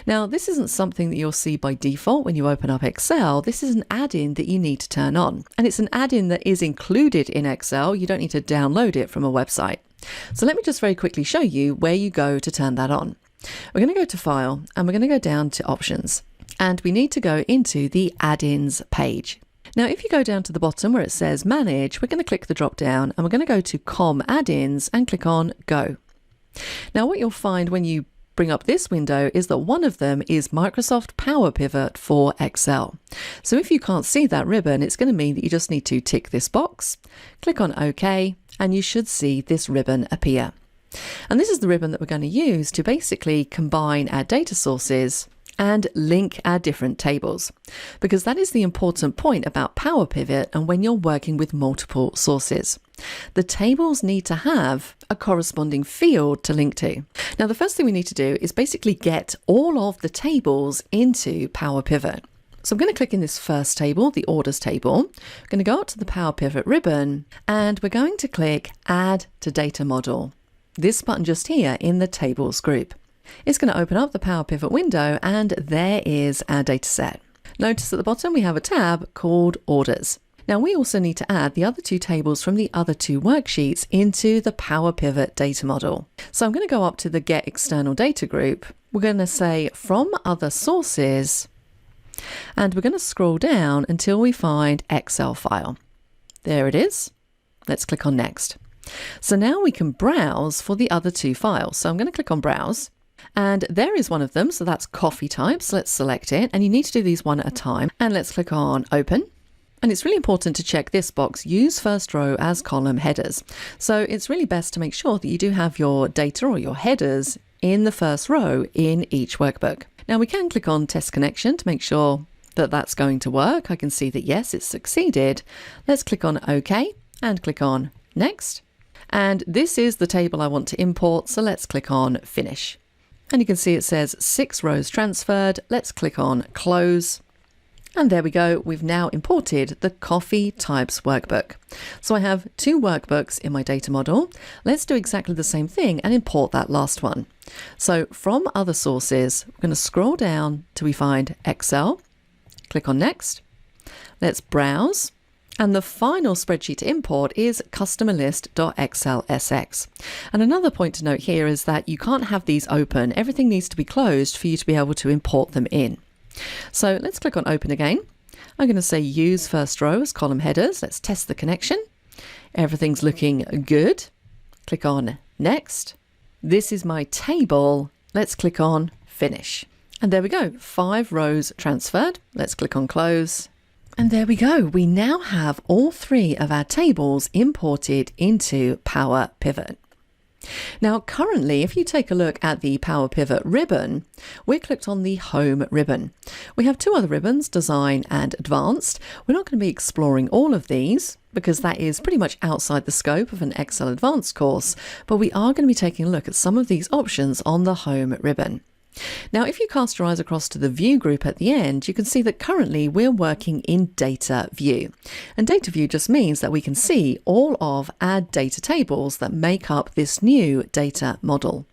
Now, this isn't something that you'll see by default when you open up Excel. This is an add-in that you need to turn on. And it's an add-in that is included in Excel. You don't need to download it from a website. So let me just very quickly show you where you go to turn that on. We're going to go to File, and we're going to go down to Options. And we need to go into the Add-ins page. Now, if you go down to the bottom where it says Manage, we're going to click the drop down and we're going to go to COM Add-ins and click on Go. Now, what you'll find when you bring up this window is that one of them is Microsoft Power Pivot for Excel. So if you can't see that ribbon, it's going to mean that you just need to tick this box, click on OK, and you should see this ribbon appear. And this is the ribbon that we're going to use to basically combine our data sources and link our different tables, because that is the important point about Power Pivot and when you're working with multiple sources. The tables need to have a corresponding field to link to. Now, the first thing we need to do is basically get all of the tables into Power Pivot. So I'm going to click in this first table, the orders table. I'm going to go up to the Power Pivot ribbon, and we're going to click Add to Data Model. This button just here in the Tables group. It's going to open up the Power Pivot window, and there is our data set. Notice at the bottom we have a tab called Orders. Now we also need to add the other 2 tables from the other 2 worksheets into the Power Pivot data model. So I'm going to go up to the Get External Data group. We're going to say From Other Sources, and we're going to scroll down until we find Excel file. There it is. Let's click on Next. So now we can browse for the other 2 files. So I'm going to click on Browse. And there is one of them, so that's Coffee Types. Let's select it, and you need to do these one at a time. And let's click on Open. And it's really important to check this box, Use First Row as Column Headers. So it's really best to make sure that you do have your data or your headers in the first row in each workbook. Now we can click on Test Connection to make sure that that's going to work. I can see that yes, it's succeeded. Let's click on OK and click on Next. And this is the table I want to import, so let's click on Finish. And you can see it says 6 rows transferred. Let's click on Close. And there we go. We've now imported the Coffee Types workbook. So I have 2 workbooks in my data model. Let's do exactly the same thing and import that last one. So from Other Sources, we're going to scroll down till we find Excel. Click on Next. Let's browse. And the final spreadsheet to import is customerlist.xlsx. And another point to note here is that you can't have these open. Everything needs to be closed for you to be able to import them in. So let's click on Open again. I'm going to say Use First Row as column headers. Let's test the connection. Everything's looking good. Click on Next. This is my table. Let's click on Finish. And there we go, 5 rows transferred. Let's click on Close. And there we go. We now have all 3 of our tables imported into Power Pivot. Now, currently, if you take a look at the Power Pivot ribbon, we're clicked on the Home ribbon. We have 2 other ribbons, Design and Advanced. We're not going to be exploring all of these because that is pretty much outside the scope of an Excel Advanced course, but we are going to be taking a look at some of these options on the Home ribbon. Now, if you cast your eyes across to the View group at the end, you can see that currently we're working in Data View. And Data View just means that we can see all of our data tables that make up this new data model.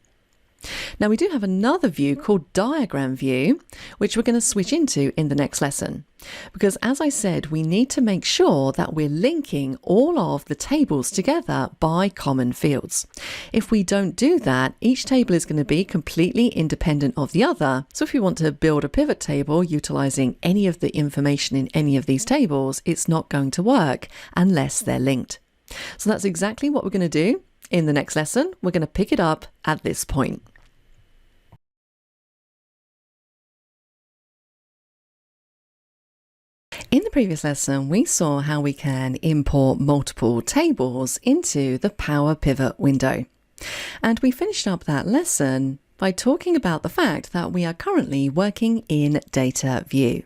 Now, we do have another view called Diagram View, which we're going to switch into in the next lesson. Because as I said, we need to make sure that we're linking all of the tables together by common fields. If we don't do that, each table is going to be completely independent of the other. So if you want to build a pivot table utilizing any of the information in any of these tables, it's not going to work unless they're linked. So that's exactly what we're going to do in the next lesson. We're going to pick it up at this point. In the previous lesson, we saw how we can import multiple tables into the Power Pivot window. And we finished up that lesson by talking about the fact that we are currently working in Data View.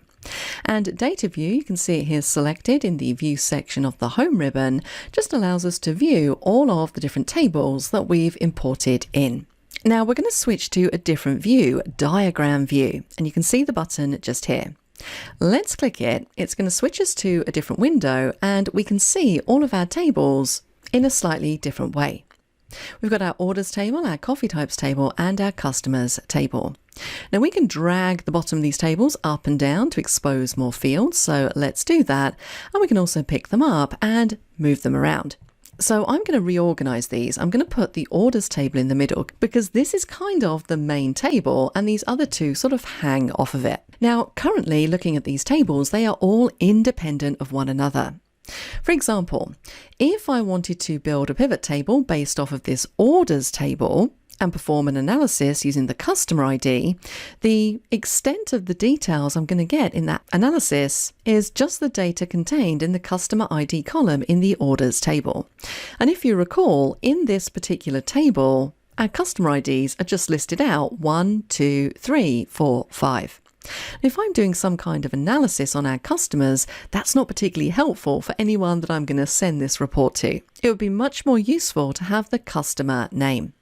And Data View, you can see it here selected in the View section of the Home ribbon, just allows us to view all of the different tables that we've imported in. Now we're going to switch to a different view, Diagram View, and you can see the button just here. Let's click it. It's going to switch us to a different window and we can see all of our tables in a slightly different way. We've got our orders table, our coffee types table, and our customers table. Now we can drag the bottom of these tables up and down to expose more fields, so let's do that. And we can also pick them up and move them around. So I'm going to reorganize these. I'm going to put the orders table in the middle because this is kind of the main table and these other 2 sort of hang off of it. Now, currently looking at these tables, they are all independent of one another. For example, if I wanted to build a pivot table based off of this orders table and perform an analysis using the customer ID, the extent of the details I'm going to get in that analysis is just the data contained in the customer ID column in the orders table. And if you recall, in this particular table, our customer IDs are just listed out 1, 2, 3, 4, 5. If I'm doing some kind of analysis on our customers, that's not particularly helpful for anyone that I'm going to send this report to. It would be much more useful to have the customer name.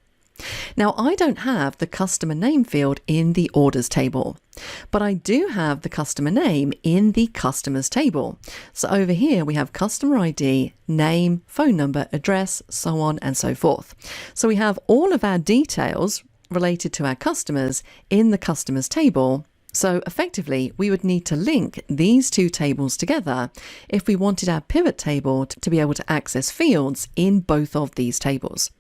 Now, I don't have the customer name field in the orders table, but I do have the customer name in the customers table. So over here, we have customer ID, name, phone number, address, so on and so forth. So we have all of our details related to our customers in the customers table. So effectively, we would need to link these 2 tables together if we wanted our pivot table to be able to access fields in both of these tables.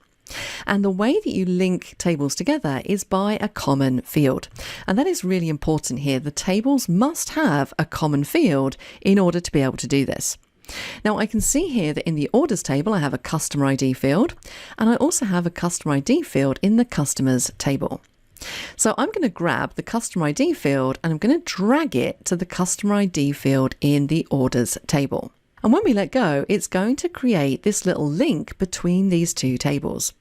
And the way that you link tables together is by a common field. And that is really important here. The tables must have a common field in order to be able to do this. Now I can see here that in the orders table, I have a customer ID field, and I also have a customer ID field in the customers table. So I'm going to grab the customer ID field and I'm going to drag it to the customer ID field in the orders table. And when we let go, it's going to create this little link between these 2 tables.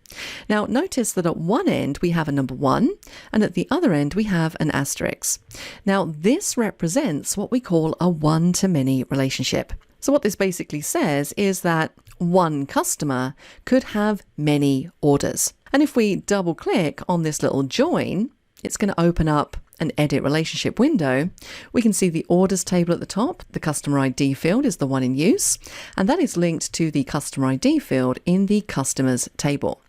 Now, notice that at one end we have a number 1, and at the other end we have an asterisk. Now, this represents what we call a one-to-many relationship. So what this basically says is that one customer could have many orders. And if we double click on this little join, it's going to open up an edit relationship window. We can see the orders table at the top. The customer ID field is the one in use, and that is linked to the customer ID field in the customers table.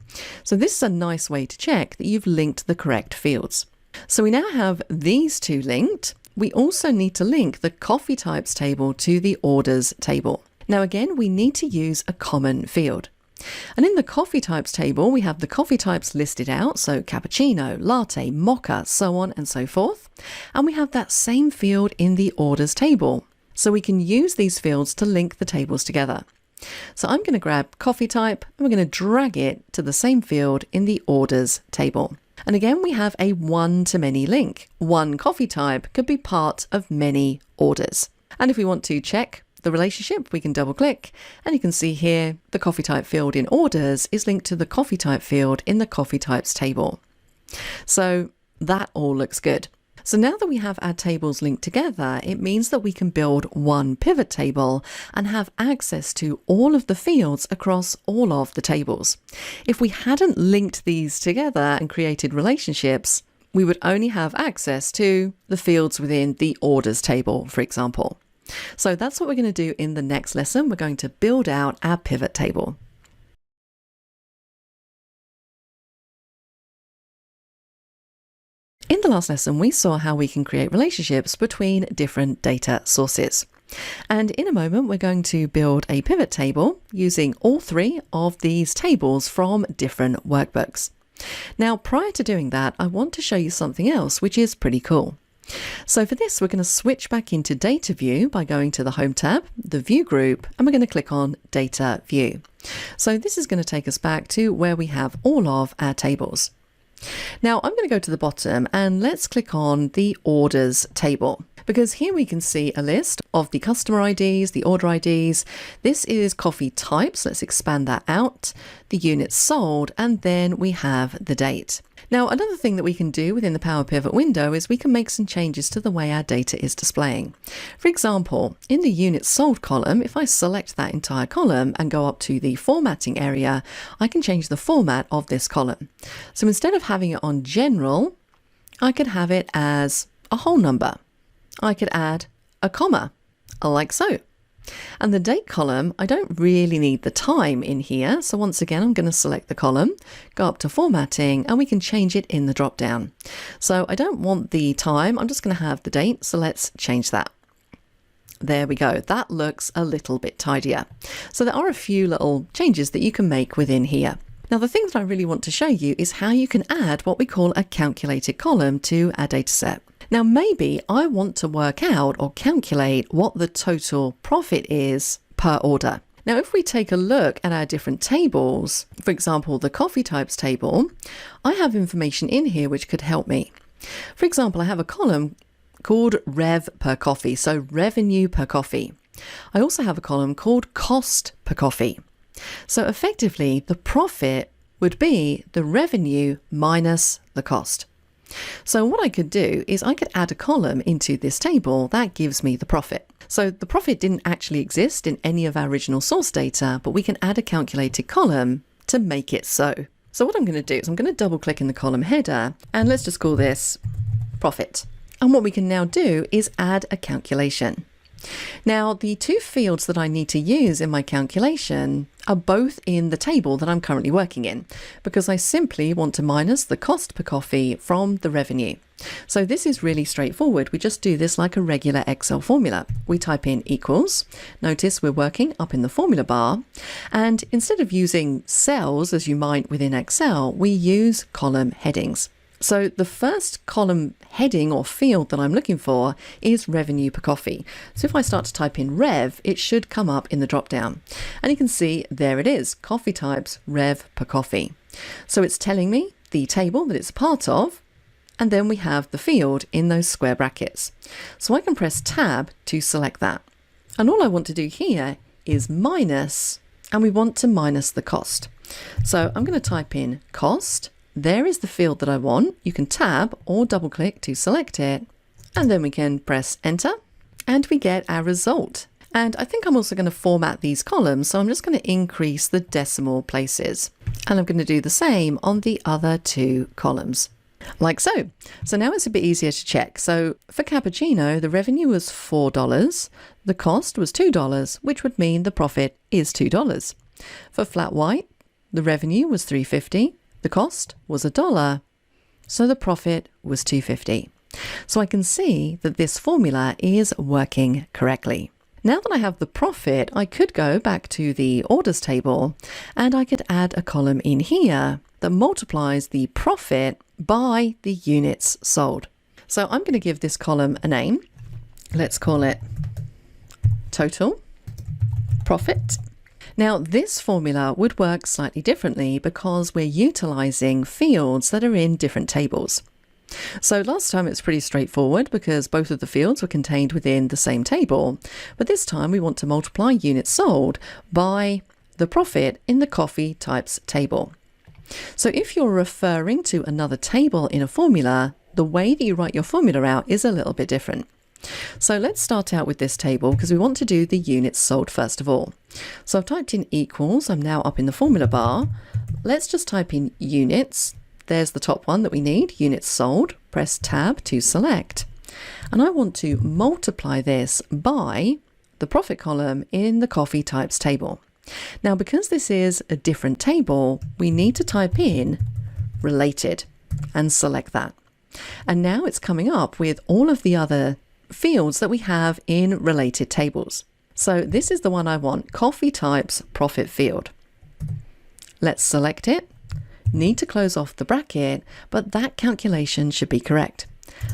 So this is a nice way to check that you've linked the correct fields. So we now have these 2 linked. We also need to link the coffee types table to the orders table. Now again, we need to use a common field. And in the coffee types table, we have the coffee types listed out, so cappuccino, latte, mocha, so on and so forth. And we have that same field in the orders table. So we can use these fields to link the tables together. So I'm going to grab coffee type and we're going to drag it to the same field in the orders table. And again, we have a one-to-many link. One coffee type could be part of many orders. And if we want to check the relationship, we can double click and you can see here the coffee type field in orders is linked to the coffee type field in the coffee types table. So that all looks good. So now that we have our tables linked together, it means that we can build one pivot table and have access to all of the fields across all of the tables. If we hadn't linked these together and created relationships, we would only have access to the fields within the orders table, for example. So that's what we're going to do in the next lesson. We're going to build out our pivot table. In the last lesson, we saw how we can create relationships between different data sources. And in a moment, we're going to build a pivot table using all three of these tables from different workbooks. Now, prior to doing that, I want to show you something else, which is pretty cool. So for this, we're going to switch back into Data View by going to the Home tab, the View group, and we're going to click on Data View. So this is going to take us back to where we have all of our tables. Now I'm going to go to the bottom and let's click on the Orders table, because here we can see a list of the customer IDs, the order IDs. This is coffee types. Let's expand that out, the units sold, and then we have the date. Now, another thing that we can do within the Power Pivot window is we can make some changes to the way our data is displaying. For example, in the units sold column, if I select that entire column and go up to the formatting area, I can change the format of this column. So instead of having it on general, I could have it as a whole number. I could add a comma, like so. And the date column, I don't really need the time in here. So once again, I'm going to select the column, go up to formatting, and we can change it in the drop down. So I don't want the time, I'm just going to have the date. So let's change that. There we go. That looks a little bit tidier. So there are a few little changes that you can make within here. Now, the thing that I really want to show you is how you can add what we call a calculated column to our dataset. Now, maybe I want to work out or calculate what the total profit is per order. Now, if we take a look at our different tables, for example, the coffee types table, I have information in here which could help me. For example, I have a column called Rev per coffee, so revenue per coffee. I also have a column called Cost per coffee. So effectively, the profit would be the revenue minus the cost. So what I could do is I could add a column into this table that gives me the profit. So the profit didn't actually exist in any of our original source data, but we can add a calculated column to make it so. So what I'm going to do is I'm going to double click in the column header and let's just call this profit. And what we can now do is add a calculation. Now, the two fields that I need to use in my calculation are both in the table that I'm currently working in, because I simply want to minus the cost per coffee from the revenue. So this is really straightforward. We just do this like a regular Excel formula. We type in equals. Notice we're working up in the formula bar. And instead of using cells as you might within Excel, we use column headings. So the first column heading or field that I'm looking for is revenue per coffee. So if I start to type in rev, it should come up in the drop down. And you can see there it is, coffee types, rev per coffee. So it's telling me the table that it's part of, and then we have the field in those square brackets. So I can press tab to select that. And all I want to do here is minus, and we want to minus the cost. So I'm going to type in cost. There is the field that I want. You can tab or double click to select it, and then we can press enter and we get our result. And I think I'm also going to format these columns. So I'm just going to increase the decimal places, and I'm going to do the same on the other two columns. Like so. So now it's a bit easier to check. So for cappuccino, the revenue was $4. The cost was $2, which would mean the profit is $2. For flat white, the revenue was $3.50. The cost was $1, so the profit was $2.50. So I can see that this formula is working correctly. Now that I have the profit, I could go back to the orders table and I could add a column in here that multiplies the profit by the units sold. So I'm going to give this column a name. Let's call it total profit. Now this formula would work slightly differently because we're utilizing fields that are in different tables. So last time it's pretty straightforward because both of the fields were contained within the same table, but this time we want to multiply units sold by the profit in the coffee types table. So if you're referring to another table in a formula, the way that you write your formula out is a little bit different. So let's start out with this table because we want to do the units sold first of all. So I've typed in equals, I'm now up in the formula bar. Let's just type in units. There's the top one that we need, units sold. Press tab to select. And I want to multiply this by the profit column in the coffee types table. Now, because this is a different table, we need to type in related and select that. And now it's coming up with all of the other fields that we have in related tables. So this is the one I want, coffee types profit field. Let's select it. Need to close off the bracket, but that calculation should be correct.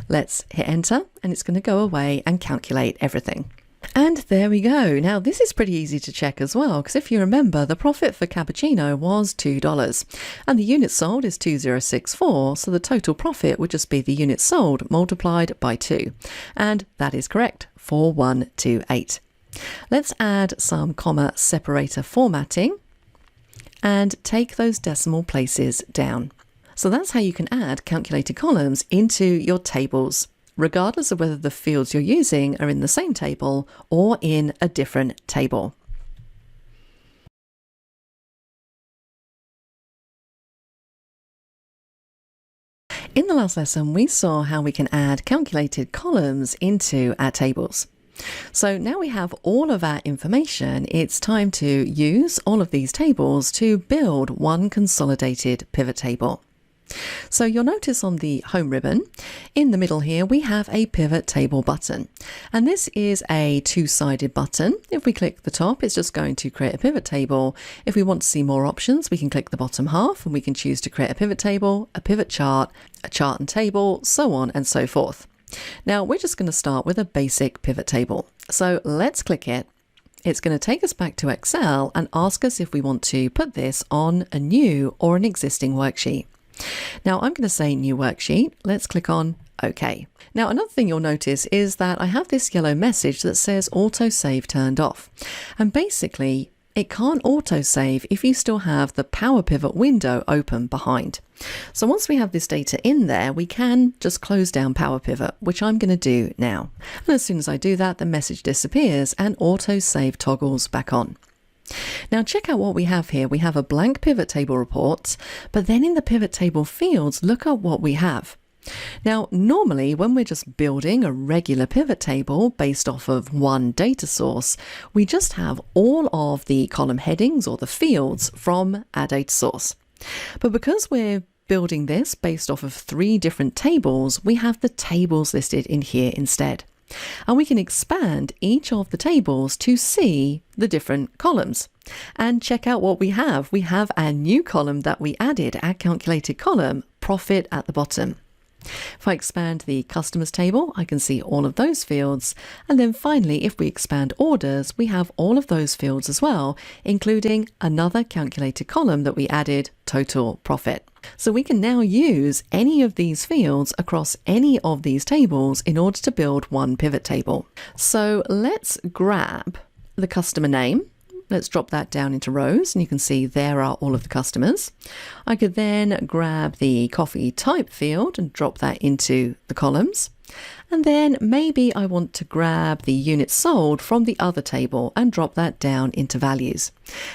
Let's hit enter and it's going to go away and calculate everything. And there we go. Now this is pretty easy to check as well, because if you remember, the profit for cappuccino was $2 and the units sold is 2064, so the total profit would just be the units sold multiplied by 2. And that is correct, 4128. Let's add some comma separator formatting and take those decimal places down. So that's how you can add calculated columns into your tables, regardless of whether the fields you're using are in the same table or in a different table. In the last lesson, we saw how we can add calculated columns into our tables. So now we have all of our information, it's time to use all of these tables to build one consolidated pivot table. So you'll notice on the home ribbon, in the middle here, we have a pivot table button. And this is a two-sided button. If we click the top, it's just going to create a pivot table. If we want to see more options, we can click the bottom half and we can choose to create a pivot table, a pivot chart, a chart and table, so on and so forth. Now we're just going to start with a basic pivot table. So let's click it. It's going to take us back to Excel and ask us if we want to put this on a new or an existing worksheet. Now I'm going to say new worksheet. Let's click on OK. Now another thing you'll notice is that I have this yellow message that says autosave turned off. And basically it can't autosave if you still have the Power Pivot window open behind. So once we have this data in there, we can just close down Power Pivot, which I'm going to do now. And as soon as I do that, the message disappears and autosave toggles back on. Now check out what we have here. We have a blank pivot table report, but then in the pivot table fields, look at what we have. Now, normally when we're just building a regular pivot table based off of one data source, we just have all of the column headings or the fields from our data source. But because we're building this based off of 3 different tables, we have the tables listed in here instead. And we can expand each of the tables to see the different columns. And check out what we have. We have our new column that we added, our calculated column, profit at the bottom. If I expand the customers table, I can see all of those fields. And then finally, if we expand orders, we have all of those fields as well, including another calculated column that we added, total profit. So we can now use any of these fields across any of these tables in order to build one pivot table. So let's grab the customer name. Let's drop that down into rows and you can see there are all of the customers. I could then grab the coffee type field and drop that into the columns. And then maybe I want to grab the units sold from the other table and drop that down into values.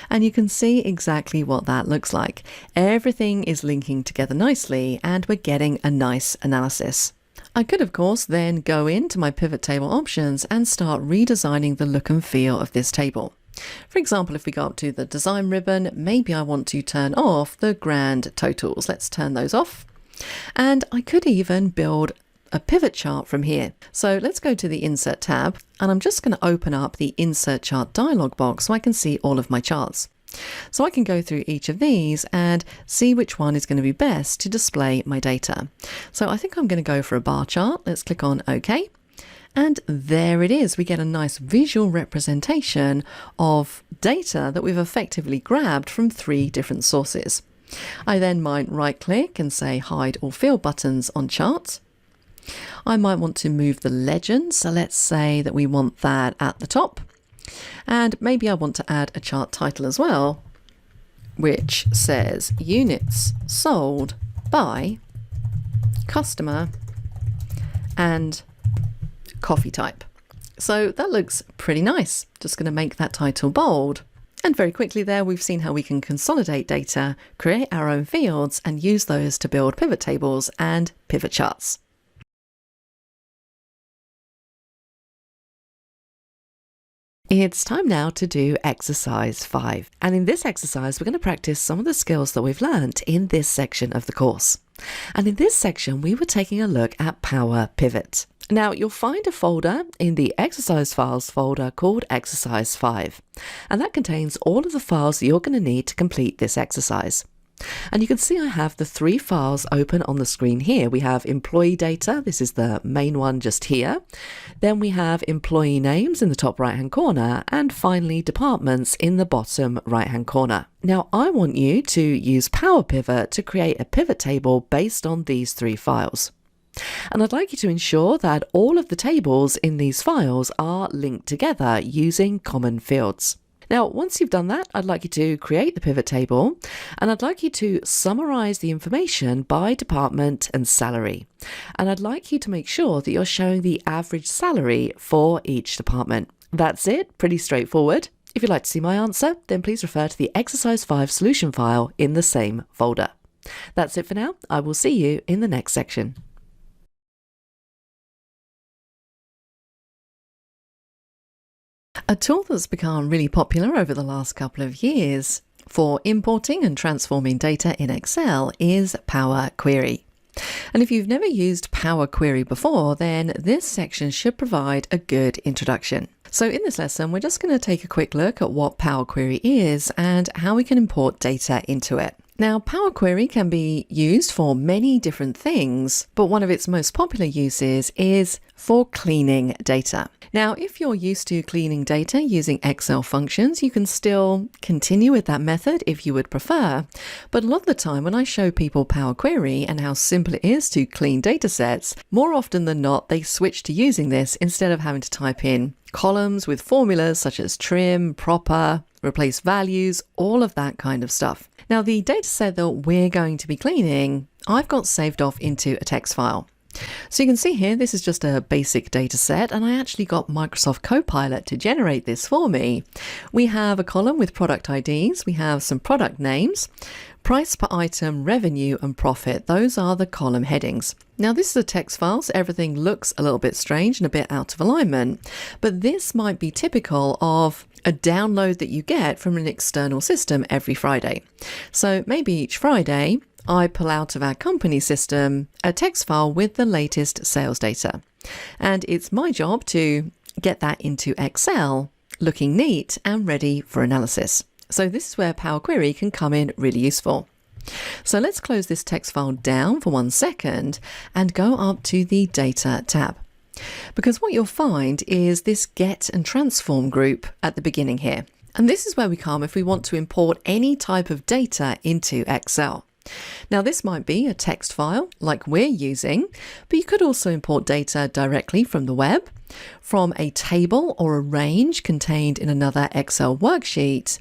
And you can see exactly what that looks like. Everything is linking together nicely and we're getting a nice analysis. I could, of course, then go into my pivot table options and start redesigning the look and feel of this table. For example, if we go up to the design ribbon, maybe I want to turn off the grand totals. Let's turn those off. And I could even build a pivot chart from here. So let's go to the Insert tab, and I'm just going to open up the Insert Chart dialog box so I can see all of my charts. So I can go through each of these and see which one is going to be best to display my data. So I think I'm going to go for a bar chart. Let's click on OK. And there it is. We get a nice visual representation of data that we've effectively grabbed from 3 different sources. I then might right click and say hide all field buttons on chart. I might want to move the legend. So let's say that we want that at the top. And maybe I want to add a chart title as well, which says units sold by customer and coffee type. So that looks pretty nice. Just going to make that title bold. And very quickly there, we've seen how we can consolidate data, create our own fields, and use those to build pivot tables and pivot charts. It's time now to do exercise 5. And in this exercise, we're going to practice some of the skills that we've learned in this section of the course. And in this section, we were taking a look at Power Pivot. Now, you'll find a folder in the exercise files folder called exercise 5. And that contains all of the files that you're going to need to complete this exercise. And you can see I have the 3 files open on the screen here. We have employee data. This is the main one just here. Then we have employee names in the top right hand corner, and finally departments in the bottom right hand corner. Now I want you to use Power Pivot to create a pivot table based on these 3 files. And I'd like you to ensure that all of the tables in these files are linked together using common fields. Now, once you've done that, I'd like you to create the pivot table, and I'd like you to summarize the information by department and salary. And I'd like you to make sure that you're showing the average salary for each department. That's it, pretty straightforward. If you'd like to see my answer, then please refer to the exercise 5 solution file in the same folder. That's it for now. I will see you in the next section. A tool that's become really popular over the last couple of years for importing and transforming data in Excel is Power Query. And if you've never used Power Query before, then this section should provide a good introduction. So in this lesson, we're just going to take a quick look at what Power Query is and how we can import data into it. Now, Power Query can be used for many different things, but one of its most popular uses is for cleaning data. Now, if you're used to cleaning data using Excel functions, you can still continue with that method if you would prefer. But a lot of the time when I show people Power Query and how simple it is to clean data sets, more often than not, they switch to using this instead of having to type in columns with formulas such as trim, proper, replace values, all of that kind of stuff. Now, the data set that we're going to be cleaning, I've got saved off into a text file. So you can see here, this is just a basic data set, and I actually got Microsoft Copilot to generate this for me. We have a column with product IDs, we have some product names, price per item, revenue and profit. Those are the column headings. Now this is a text file, so everything looks a little bit strange and a bit out of alignment, but this might be typical of a download that you get from an external system every Friday. So maybe each Friday, I pull out of our company system a text file with the latest sales data. And it's my job to get that into Excel looking neat and ready for analysis. So this is where Power Query can come in really useful. So let's close this text file down for 1 second and go up to the Data tab. Because what you'll find is this Get and Transform group at the beginning here. And this is where we come if we want to import any type of data into Excel. Now this might be a text file like we're using, but you could also import data directly from the web, from a table or a range contained in another Excel worksheet,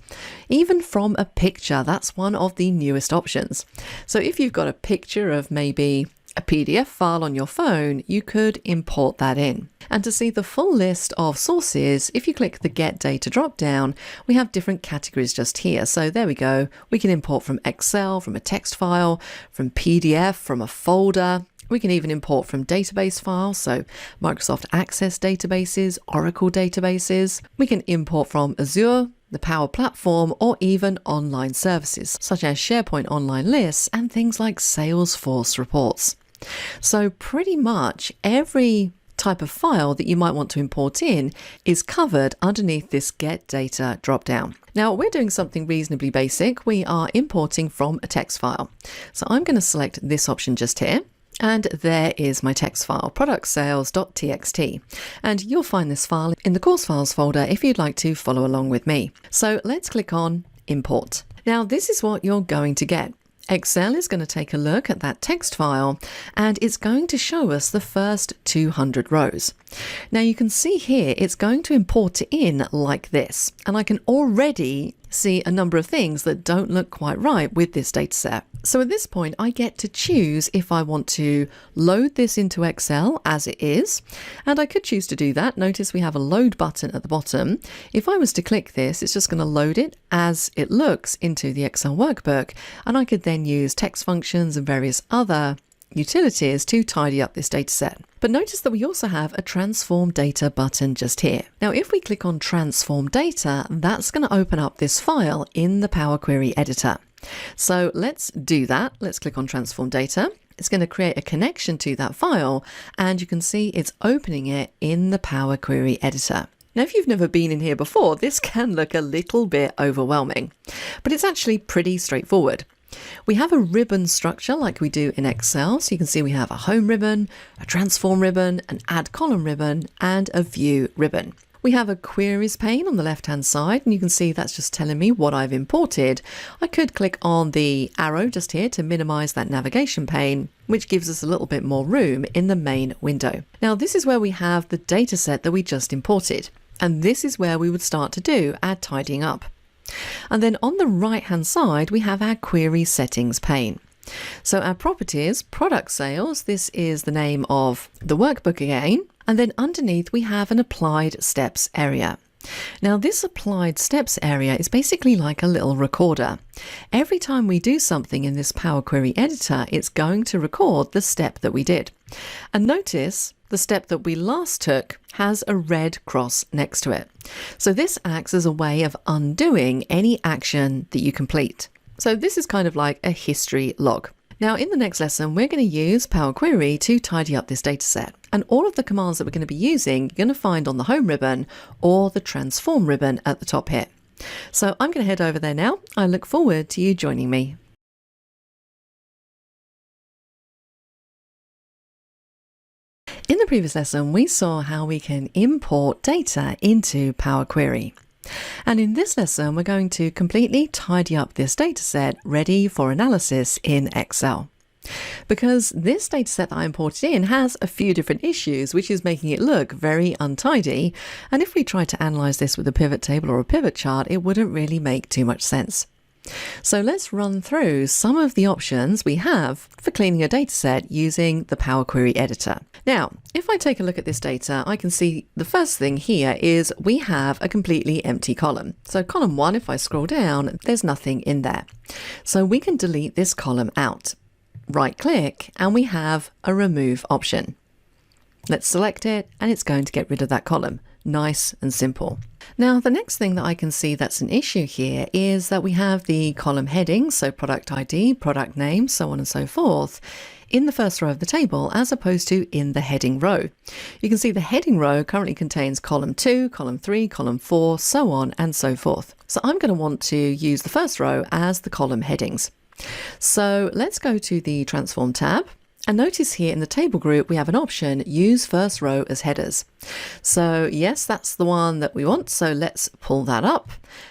even from a picture. That's one of the newest options. So if you've got a picture of maybe a PDF file on your phone, you could import that in. And to see the full list of sources, if you click the Get Data drop-down, we have different categories just here. So there we go. We can import from Excel, from a text file, from PDF, from a folder. We can even import from database files, so Microsoft Access databases, Oracle databases. We can import from Azure, the Power Platform, or even online services, such as SharePoint Online Lists and things like Salesforce reports. So pretty much every type of file that you might want to import in is covered underneath this Get Data dropdown. Now we're doing something reasonably basic. We are importing from a text file. So I'm going to select this option just here. And there is my text file, productsales.txt. And you'll find this file in the course files folder if you'd like to follow along with me. So let's click on Import. Now this is what you're going to get. Excel is going to take a look at that text file and it's going to show us the first 200 rows. Now you can see here it's going to import it in like this, and I can already see a number of things that don't look quite right with this data set. So at this point I get to choose if I want to load this into Excel as it is, and I could choose to do that. Notice we have a load button at the bottom. If I was to click this, it's just going to load it as it looks into the Excel workbook, and I could then use text functions and various other utilities to tidy up this data set. But notice that we also have a transform data button just here. Now if we click on transform data, that's going to open up this file in the Power Query editor. So let's do that. Let's click on transform data. It's going to create a connection to that file, and you can see it's opening it in the Power Query editor. Now, if you've never been in here before, this can look a little bit overwhelming, but it's actually pretty straightforward. We have a ribbon structure like we do in Excel. So you can see we have a home ribbon, a transform ribbon, an add column ribbon, and a view ribbon. We have a queries pane on the left hand side, and you can see that's just telling me what I've imported. I could click on the arrow just here to minimize that navigation pane, which gives us a little bit more room in the main window. Now this is where we have the data set that we just imported, and this is where we would start to do our tidying up. And then on the right hand side we have our query settings pane. So our properties, product sales, this is the name of the workbook again, and then underneath we have an applied steps area. Now this applied steps area is basically like a little recorder. Every time we do something in this Power Query editor, it's going to record the step that we did. And notice the step that we last took has a red cross next to it. So this acts as a way of undoing any action that you complete. So this is kind of like a history log. Now in the next lesson, we're going to use Power Query to tidy up this data set. And all of the commands that we're going to be using, you're going to find on the home ribbon or the transform ribbon at the top here. So I'm going to head over there now. I look forward to you joining me. In the previous lesson, we saw how we can import data into Power Query. And in this lesson, we're going to completely tidy up this data set ready for analysis in Excel. Because this data set that I imported in has a few different issues, which is making it look very untidy. And if we try to analyze this with a pivot table or a pivot chart, it wouldn't really make too much sense. So let's run through some of the options we have for cleaning a data set using the Power Query editor. Now, if I take a look at this data, I can see the first thing here is we have a completely empty column. So column 1, if I scroll down, there's nothing in there. So we can delete this column out. Right click and we have a remove option. Let's select it and it's going to get rid of that column. Nice and simple. Now the next thing that I can see that's an issue here is that we have the column headings, so product ID, product name, so on and so forth, in the first row of the table as opposed to in the heading row. You can see the heading row currently contains column 2, column 3, column 4, so on and so forth. So I'm going to want to use the first row as the column headings. So let's go to the Transform tab. And notice here in the table group, we have an option, use first row as headers. So yes, that's the one that we want. So let's pull that up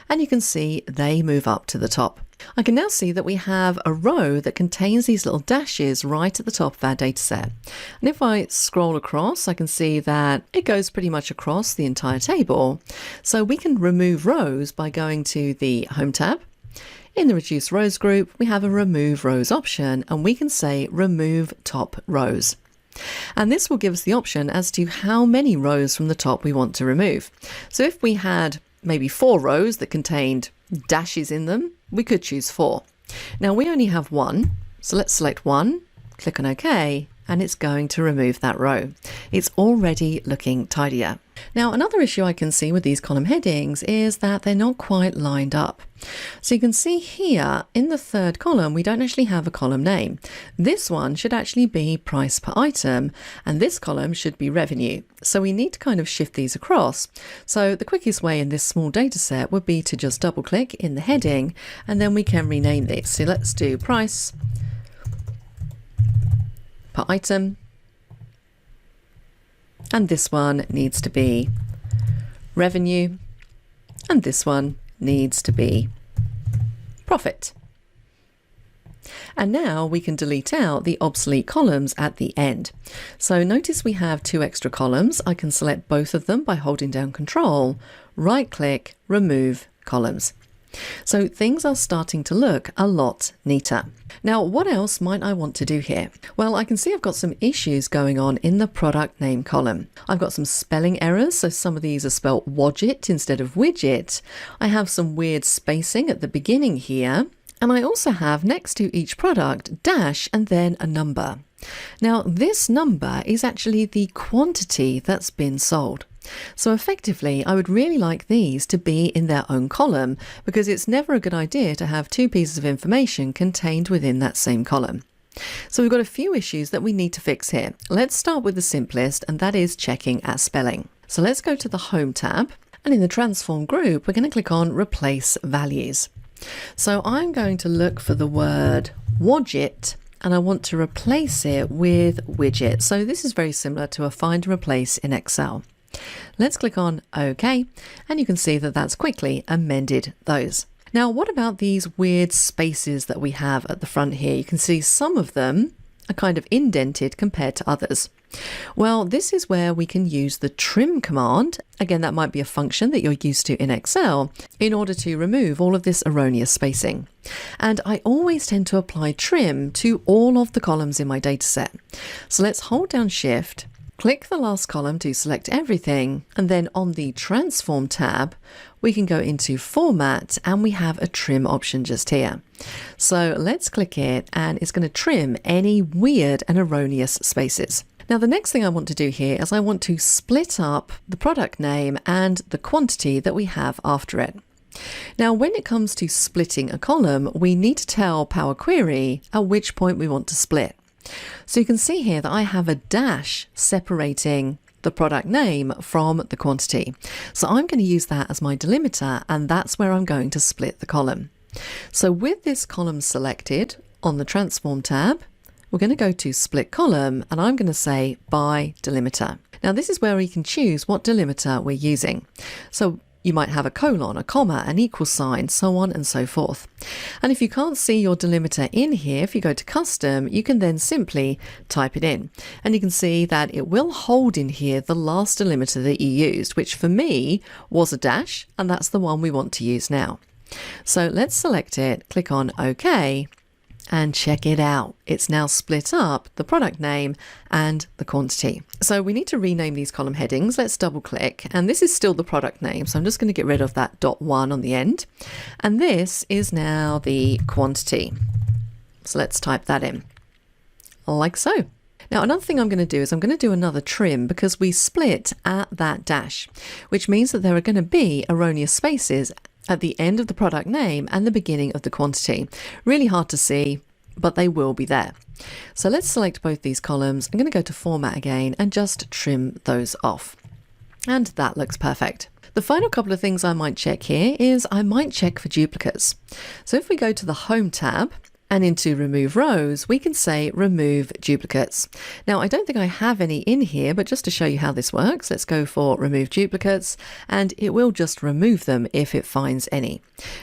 and you can see they move up to the top. I can now see that we have a row that contains these little dashes right at the top of our data set. And if I scroll across, I can see that it goes pretty much across the entire table. So we can remove rows by going to the Home tab. In the Reduce Rows group, we have a Remove Rows option, and we can say Remove Top Rows. And this will give us the option as to how many rows from the top we want to remove. So if we had maybe 4 rows that contained dashes in them, we could choose 4. Now we only have 1, so let's select 1, click on OK, and it's going to remove that row. It's already looking tidier. Now, another issue I can see with these column headings is that they're not quite lined up. So you can see here in the third column, we don't actually have a column name. This one should actually be price per item, and this column should be revenue. So we need to kind of shift these across. So the quickest way in this small data set would be to just double click in the heading, and then we can rename this. So let's do price per item. And this one needs to be revenue, and this one needs to be profit. And now we can delete out the obsolete columns at the end. So notice we have 2 extra columns. I can select both of them by holding down Control, right click, remove columns. So things are starting to look a lot neater. Now, what else might I want to do here? Well, I can see I've got some issues going on in the product name column. I've got some spelling errors, so some of these are spelled widget instead of widget. I have some weird spacing at the beginning here. And I also have next to each product dash and then a number. Now, this number is actually the quantity that's been sold. So effectively, I would really like these to be in their own column because it's never a good idea to have 2 pieces of information contained within that same column. So we've got a few issues that we need to fix here. Let's start with the simplest, and that is checking at spelling. So let's go to the Home tab, and in the Transform group, we're going to click on Replace Values. So I'm going to look for the word widget, and I want to replace it with widget. So this is very similar to a find and replace in Excel. Let's click on OK, and you can see that that's quickly amended those. Now, what about these weird spaces that we have at the front here? You can see some of them are kind of indented compared to others. Well, this is where we can use the trim command. Again, that might be a function that you're used to in Excel in order to remove all of this erroneous spacing. And I always tend to apply trim to all of the columns in my dataset. So let's hold down Shift, click the last column to select everything, and then on the Transform tab, we can go into Format, and we have a trim option just here. So let's click it, and it's going to trim any weird and erroneous spaces. Now, the next thing I want to do here is I want to split up the product name and the quantity that we have after it. Now, when it comes to splitting a column, we need to tell Power Query at which point we want to split. So you can see here that I have a dash separating the product name from the quantity. So I'm going to use that as my delimiter, and that's where I'm going to split the column. So with this column selected on the Transform tab, we're going to go to Split Column, and I'm going to say by delimiter. Now this is where we can choose what delimiter we're using. So you might have a colon, a comma, an equal sign, so on and so forth. And if you can't see your delimiter in here, if you go to Custom, you can then simply type it in. And you can see that it will hold in here the last delimiter that you used, which for me was a dash, and that's the one we want to use now. So let's select it, click on OK, and check it out. It's now split up the product name and the quantity. So we need to rename these column headings. Let's double click, and this is still the product name. So I'm just going to get rid of that .1 on the end. And this is now the quantity. So let's type that in like so. Now, another thing I'm going to do is I'm going to do another trim because we split at that dash, which means that there are going to be erroneous spaces at the end of the product name and the beginning of the quantity. Really hard to see, but they will be there. So let's select both these columns. I'm going to go to Format again and just trim those off. And that looks perfect. The final couple of things I might check here is I might check for duplicates. So if we go to the Home tab and into Remove Rows, we can say Remove Duplicates. Now, I don't think I have any in here, but just to show you how this works, let's go for Remove Duplicates, and it will just remove them if it finds any.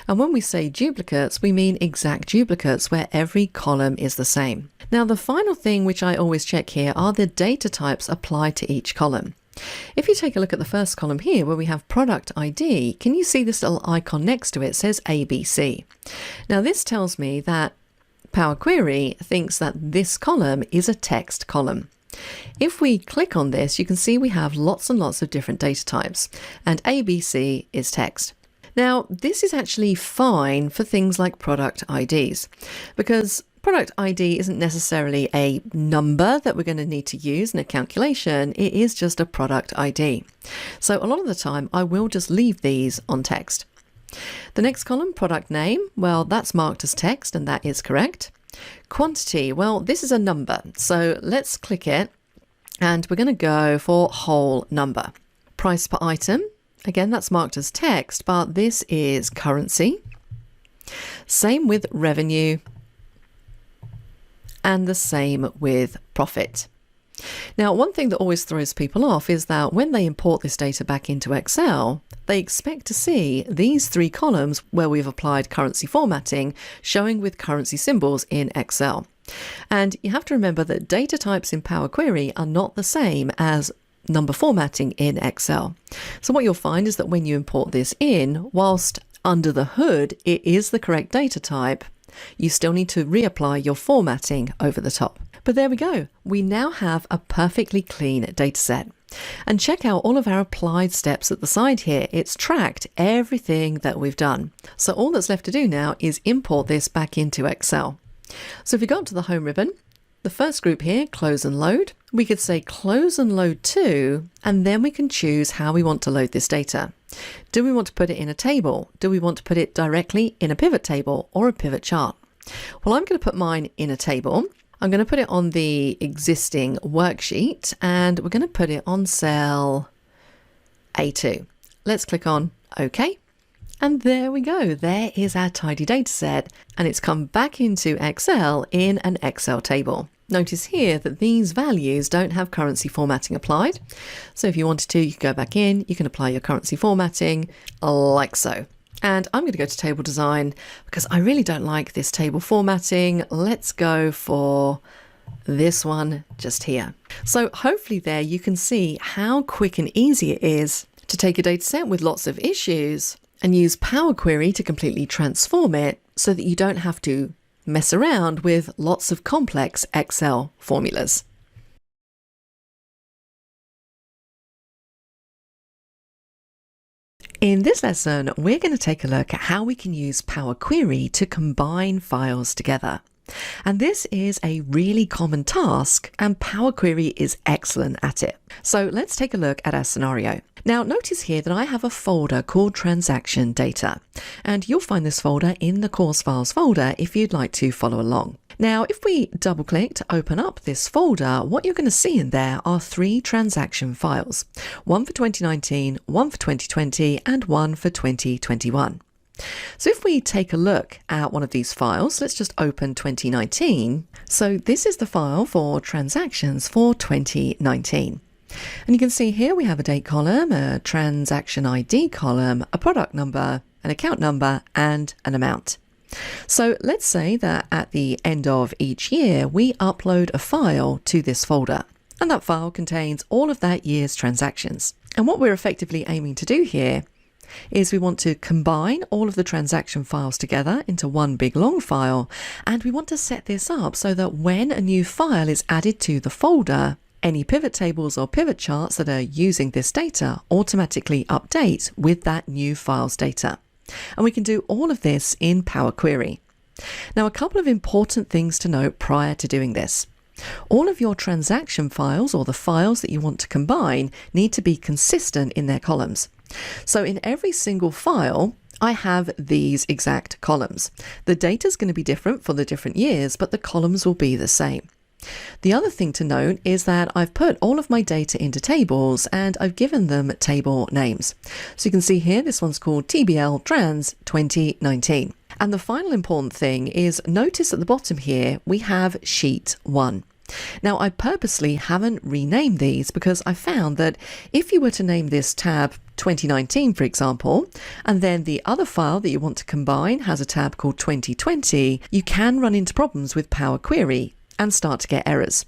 And when we say duplicates, we mean exact duplicates where every column is the same. Now, the final thing which I always check here are the data types applied to each column. If you take a look at the first column here where we have product ID, can you see this little icon next to it says ABC? Now, this tells me that Power Query thinks that this column is a text column. If we click on this, you can see we have lots and lots of different data types, and ABC is text. Now, this is actually fine for things like product IDs, because Product ID isn't necessarily a number that we're going to need to use in a calculation. It is just a product ID. So a lot of the time I will just leave these on text. The next column, product name, well, that's marked as text and that is correct. Quantity, well, this is a number. So let's click it and we're going to go for whole number. Price per item, again, that's marked as text, but this is currency. Same with revenue. And the same with profit. Now, one thing that always throws people off is that when they import this data back into Excel, they expect to see these three columns where we've applied currency formatting showing with currency symbols in Excel. And you have to remember that data types in Power Query are not the same as number formatting in Excel. So what you'll find is that when you import this in, whilst under the hood it is the correct data type, you still need to reapply your formatting over the top. But there we go. We now have a perfectly clean data set. And check out all of our applied steps at the side here. It's tracked everything that we've done. So all that's left to do now is import this back into Excel. So if you go up to the home ribbon, the first group here, close and load, we could say close and load to, and then we can choose how we want to load this data. Do we want to put it in a table? Do we want to put it directly in a pivot table or a pivot chart? Well, I'm going to put mine in a table. I'm going to put it on the existing worksheet and we're going to put it on cell A2. Let's click on OK. And there we go. There is our tidy data set and it's come back into Excel in an Excel table. Notice here that these values don't have currency formatting applied. So if you wanted to, you can go back in, you can apply your currency formatting like so. And I'm going to go to table design because I really don't like this table formatting. Let's go for this one just here. So hopefully there you can see how quick and easy it is to take a data set with lots of issues and use Power Query to completely transform it so that you don't have to mess around with lots of complex Excel formulas. In this lesson, we're going to take a look at how we can use Power Query to combine files together. And this is a really common task, and Power Query is excellent at it. So let's take a look at our scenario. Now notice here that I have a folder called Transaction Data, and you'll find this folder in the Course Files folder if you'd like to follow along. Now, if we double click to open up this folder, what you're going to see in there are 3 transaction files, one for 2019, one for 2020, and one for 2021. So if we take a look at one of these files, let's just open 2019. So this is the file for transactions for 2019. And you can see here we have a date column, a transaction ID column, a product number, an account number, and an amount. So let's say that at the end of each year, we upload a file to this folder, and that file contains all of that year's transactions. And what we're effectively aiming to do here is we want to combine all of the transaction files together into one big long file, and we want to set this up so that when a new file is added to the folder, any pivot tables or pivot charts that are using this data automatically update with that new file's data. And we can do all of this in Power Query. Now, a couple of important things to note prior to doing this. All of your transaction files, or the files that you want to combine, need to be consistent in their columns. So in every single file, I have these exact columns. The data is going to be different for the different years, but the columns will be the same. The other thing to note is that I've put all of my data into tables and I've given them table names. So you can see here, this one's called TBL Trans 2019. And the final important thing is notice at the bottom here, we have sheet 1. Now, I purposely haven't renamed these because I found that if you were to name this tab 2019, for example, and then the other file that you want to combine has a tab called 2020, you can run into problems with Power Query and start to get errors.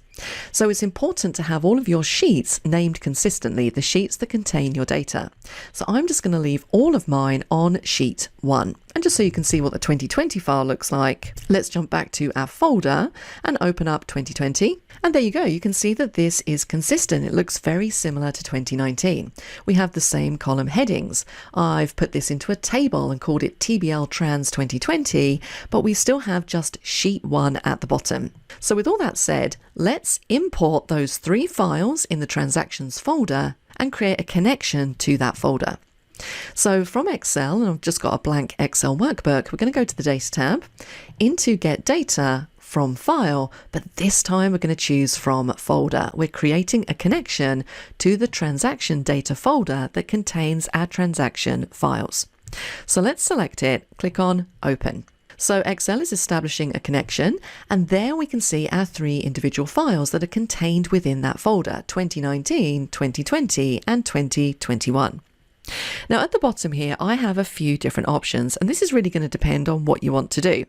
So it's important to have all of your sheets named consistently, the sheets that contain your data. So I'm just going to leave all of mine on sheet 1. And just so you can see what the 2020 file looks like, let's jump back to our folder and open up 2020. And there you go. You can see that this is consistent. It looks very similar to 2019. We have the same column headings. I've put this into a table and called it TBL Trans 2020, but we still have just sheet 1 at the bottom. So with all that said, let's import those 3 files in the transactions folder and create a connection to that folder. So from Excel, and I've just got a blank Excel workbook, we're going to go to the Data tab, into Get Data from File, but this time we're going to choose from Folder. We're creating a connection to the transaction data folder that contains our transaction files. So let's select it, click on Open. So Excel is establishing a connection, and there we can see our 3 individual files that are contained within that folder, 2019, 2020, and 2021. Now at the bottom here, I have a few different options, and this is really going to depend on what you want to do.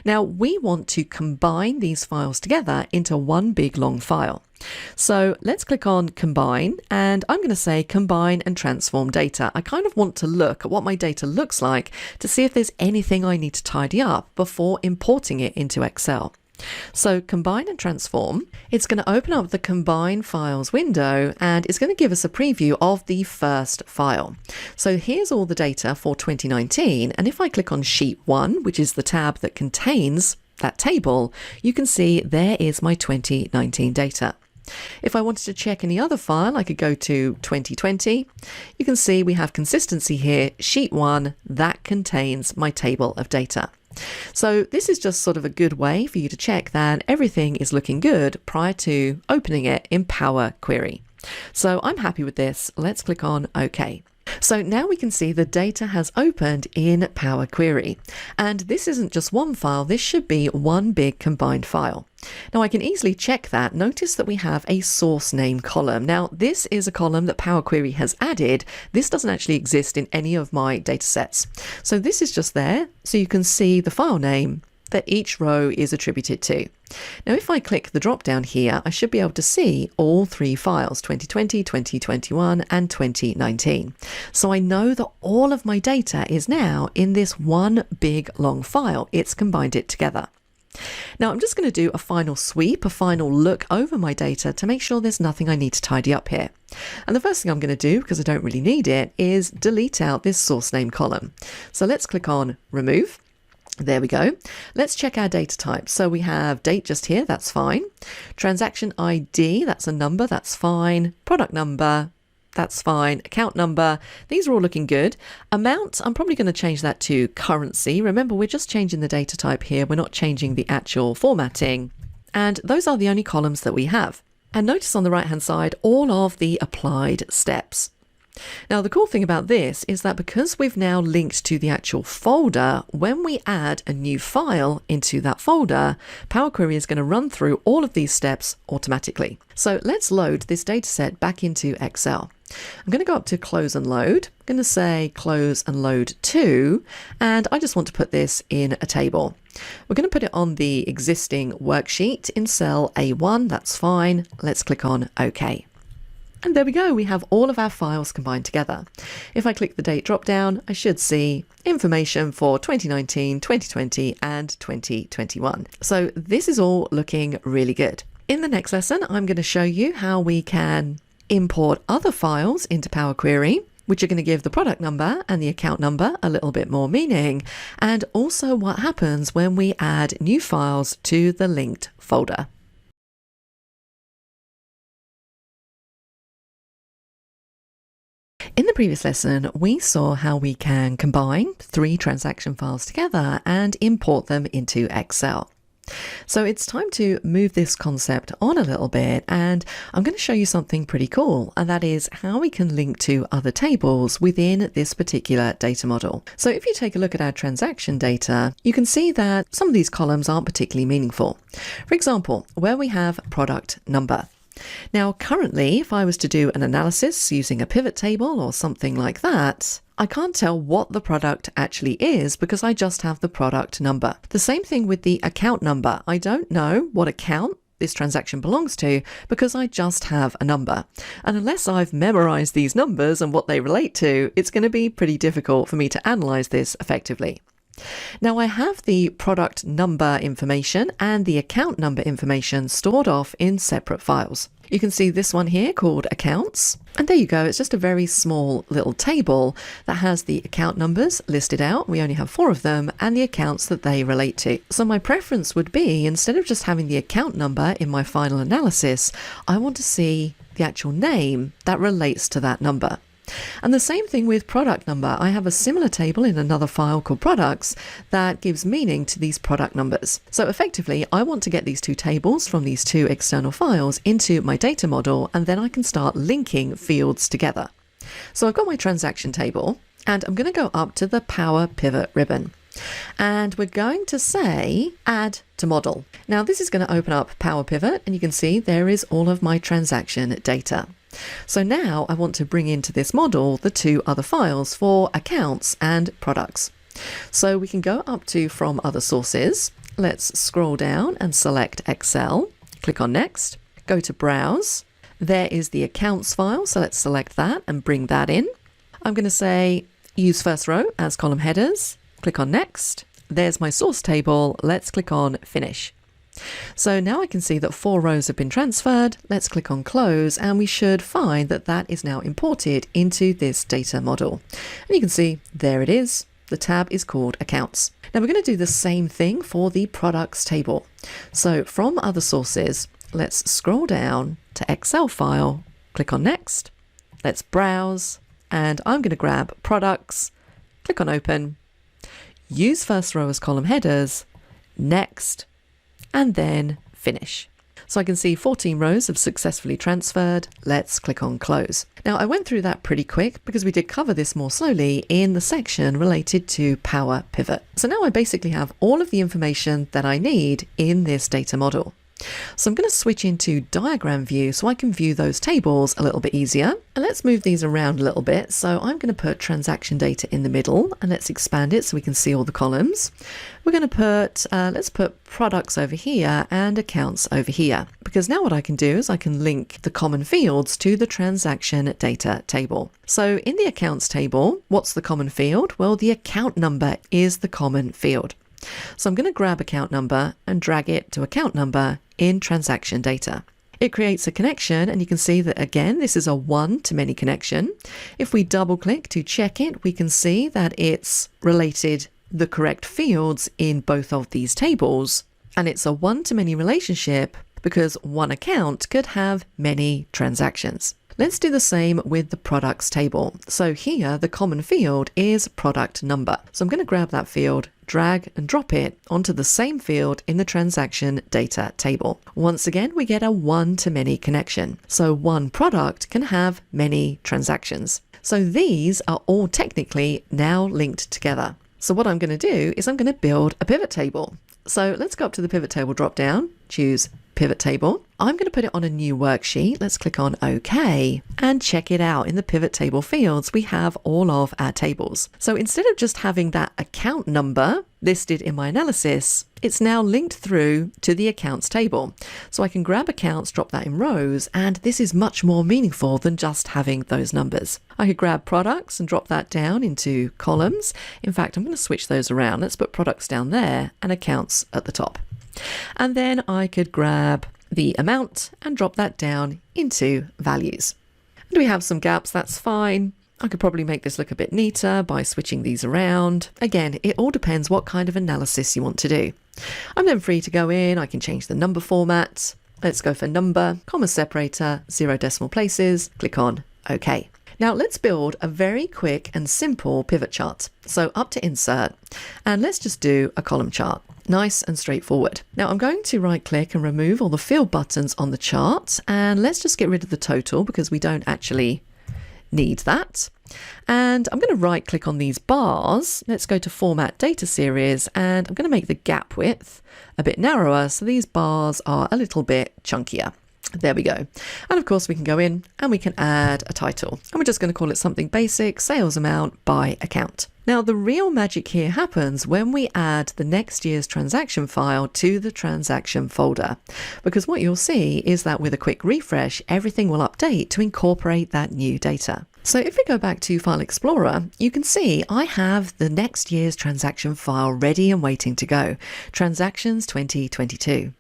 Now we want to combine these files together into one big long file. So let's click on Combine, and I'm going to say Combine and Transform Data. I kind of want to look at what my data looks like to see if there's anything I need to tidy up before importing it into Excel. So Combine and Transform, it's going to open up the Combine Files window, and it's going to give us a preview of the first file. So here's all the data for 2019, and if I click on Sheet 1, which is the tab that contains that table, you can see there is my 2019 data. If I wanted to check any other file, I could go to 2020. You can see we have consistency here, Sheet 1, that contains my table of data. So this is just sort of a good way for you to check that everything is looking good prior to opening it in Power Query. So I'm happy with this. Let's click on OK. So now we can see the data has opened in Power Query. And this isn't just one file, this should be one big combined file. Now I can easily check that. Notice that we have a source name column. Now this is a column that Power Query has added. This doesn't actually exist in any of my data sets. So this is just there, so you can see the file name that each row is attributed to. Now if I click the drop down here, I should be able to see all 3 files, 2020, 2021 and 2019. So I know that all of my data is now in this one big long file. It's combined it together. Now I'm just going to do a final sweep, a final look over my data to make sure there's nothing I need to tidy up here. And the first thing I'm going to do, because I don't really need it, is delete out this source name column. So let's click on Remove. There we go. Let's check our data type. So we have date just here, that's fine. Transaction ID, that's a number, that's fine. Product number, that's fine. Account number, these are all looking good. Amount, I'm probably going to change that to currency. Remember, we're just changing the data type here. We're not changing the actual formatting. And those are the only columns that we have. And notice on the right-hand side, all of the applied steps. Now the cool thing about this is that because we've now linked to the actual folder, when we add a new file into that folder, Power Query is going to run through all of these steps automatically. So let's load this dataset back into Excel. I'm going to go up to Close and Load. I'm going to say Close and Load to, and I just want to put this in a table. We're going to put it on the existing worksheet in cell A1, that's fine. Let's click on OK. And there we go, we have all of our files combined together. If I click the date drop down, I should see information for 2019, 2020 and 2021. So this is all looking really good. In the next lesson, I'm going to show you how we can import other files into Power Query, which are going to give the product number and the account number a little bit more meaning, and also what happens when we add new files to the linked folder. In the previous lesson, we saw how we can combine 3 transaction files together and import them into Excel. So it's time to move this concept on a little bit, and I'm going to show you something pretty cool, and that is how we can link to other tables within this particular data model. So if you take a look at our transaction data, you can see that some of these columns aren't particularly meaningful. For example, where we have product number. Now, currently, if I was to do an analysis using a pivot table or something like that, I can't tell what the product actually is because I just have the product number. The same thing with the account number. I don't know what account this transaction belongs to because I just have a number. And unless I've memorized these numbers and what they relate to, it's going to be pretty difficult for me to analyze this effectively. Now I have the product number information and the account number information stored off in separate files. You can see this one here called accounts. And there you go. It's just a very small little table that has the account numbers listed out. We only have 4 of them, and the accounts that they relate to. So my preference would be, instead of just having the account number in my final analysis, I want to see the actual name that relates to that number. And the same thing with product number. I have a similar table in another file called products that gives meaning to these product numbers. So effectively, I want to get these 2 tables from these 2 external files into my data model, and then I can start linking fields together. So I've got my transaction table, and I'm going to go up to the Power Pivot ribbon. And we're going to say add to model. Now this is going to open up Power Pivot, and you can see there is all of my transaction data. So now I want to bring into this model the 2 other files for accounts and products. So we can go up to from other sources. Let's scroll down and select Excel. Click on next, go to browse. There is the accounts file. So let's select that and bring that in. I'm going to say use first row as column headers. Click on next. There's my source table. Let's click on finish. So now I can see that 4 rows have been transferred. Let's click on close, and we should find that that is now imported into this data model. And you can see there it is. The tab is called accounts. Now we're going to do the same thing for the products table. So from other sources, let's scroll down to Excel file, click on next. Let's browse, and I'm going to grab products, click on open, use first row as column headers, next, and then finish. So I can see 14 rows have successfully transferred. Let's click on close. Now I went through that pretty quick because we did cover this more slowly in the section related to Power Pivot. So now I basically have all of the information that I need in this data model. So I'm going to switch into diagram view so I can view those tables a little bit easier. And let's move these around a little bit. So I'm going to put transaction data in the middle, and let's expand it so we can see all the columns. We're going to put, let's put products over here and accounts over here, because now what I can do is I can link the common fields to the transaction data table. So in the accounts table, what's the common field? Well, the account number is the common field. So I'm going to grab account number and drag it to account number in transaction data. It creates a connection, and you can see that again, this is a one-to-many connection. If we double click to check it, we can see that it's related the correct fields in both of these tables. And it's a one-to-many relationship because one account could have many transactions. Let's do the same with the products table. So here, the common field is product number. So I'm going to grab that field, drag and drop it onto the same field in the transaction data table. Once again, we get a one-to-many connection. So one product can have many transactions. So these are all technically now linked together. So what I'm going to do is I'm going to build a pivot table. So let's go up to the pivot table drop down, choose pivot table. I'm going to put it on a new worksheet. Let's click on OK and check it out. In the pivot table fields, we have all of our tables. So instead of just having that account number listed in my analysis, it's now linked through to the accounts table. So I can grab accounts, drop that in rows, and this is much more meaningful than just having those numbers. I could grab products and drop that down into columns. In fact, I'm going to switch those around. Let's put products down there and accounts at the top. And then I could grab the amount and drop that down into values. And we have some gaps, that's fine. I could probably make this look a bit neater by switching these around. Again, it all depends what kind of analysis you want to do. I'm then free to go in, I can change the number format. Let's go for number, comma separator, 0 decimal places, click on OK. Now let's build a very quick and simple pivot chart. So up to insert, and let's just do a column chart. Nice and straightforward. Now I'm going to right click and remove all the field buttons on the chart, and let's just get rid of the total because we don't actually need that. And I'm going to right click on these bars. Let's go to format data series, and I'm going to make the gap width a bit narrower so these bars are a little bit chunkier. There we go. And of course we can go in and we can add a title. And we're just going to call it something basic, sales amount by account. Now the real magic here happens when we add the next year's transaction file to the transaction folder. Because what you'll see is that with a quick refresh, everything will update to incorporate that new data. So if we go back to File Explorer, you can see I have the next year's transaction file ready and waiting to go. Transactions 2022.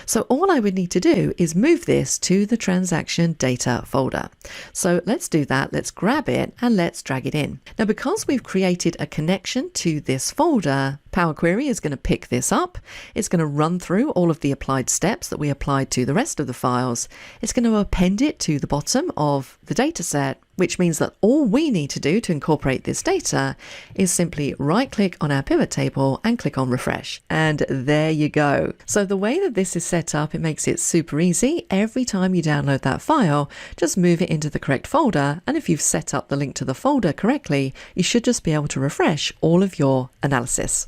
So all I would need to do is move this to the transaction data folder. So let's do that. Let's grab it and let's drag it in. Now, because we've created a connection to this folder, Power Query is going to pick this up. It's going to run through all of the applied steps that we applied to the rest of the files. It's going to append it to the bottom of the data set, which means that all we need to do to incorporate this data is simply right click on our pivot table and click on refresh. And there you go. So the way that this is set up, it makes it super easy. Every time you download that file, just move it into the correct folder. And if you've set up the link to the folder correctly, you should just be able to refresh all of your analysis.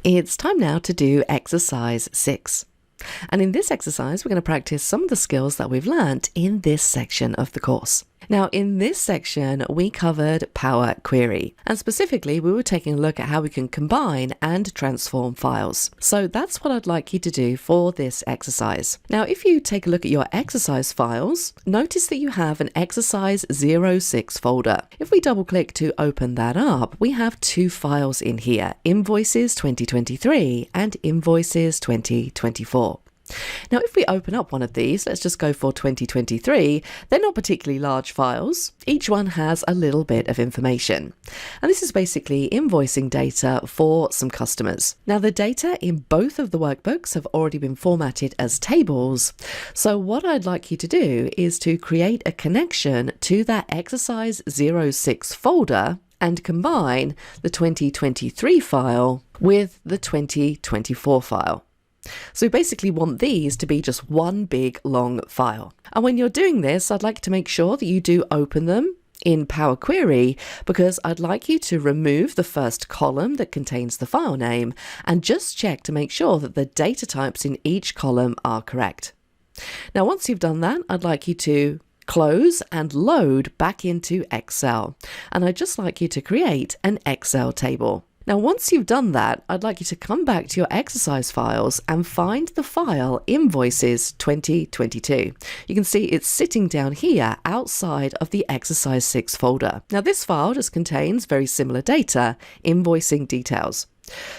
It's time now to do exercise 6. And in this exercise, we're going to practice some of the skills that we've learnt in this section of the course. Now, in this section, we covered Power Query, and specifically, we were taking a look at how we can combine and transform files. So that's what I'd like you to do for this exercise. Now, if you take a look at your exercise files, notice that you have an exercise 06 folder. If we double click to open that up, we have two files in here, Invoices 2023 and Invoices 2024. Now, if we open up one of these, let's just go for 2023, they're not particularly large files. Each one has a little bit of information. And this is basically invoicing data for some customers. Now, the data in both of the workbooks have already been formatted as tables. So what I'd like you to do is to create a connection to that exercise 06 folder and combine the 2023 file with the 2024 file. So we basically want these to be just one big long file. And when you're doing this, I'd like to make sure that you do open them in Power Query, because I'd like you to remove the first column that contains the file name and just check to make sure that the data types in each column are correct. Now, once you've done that, I'd like you to close and load back into Excel. And I'd just like you to create an Excel table. Now, once you've done that, I'd like you to come back to your exercise files and find the file Invoices 2022. You can see it's sitting down here outside of the exercise 6 folder. Now, this file just contains very similar data, invoicing details.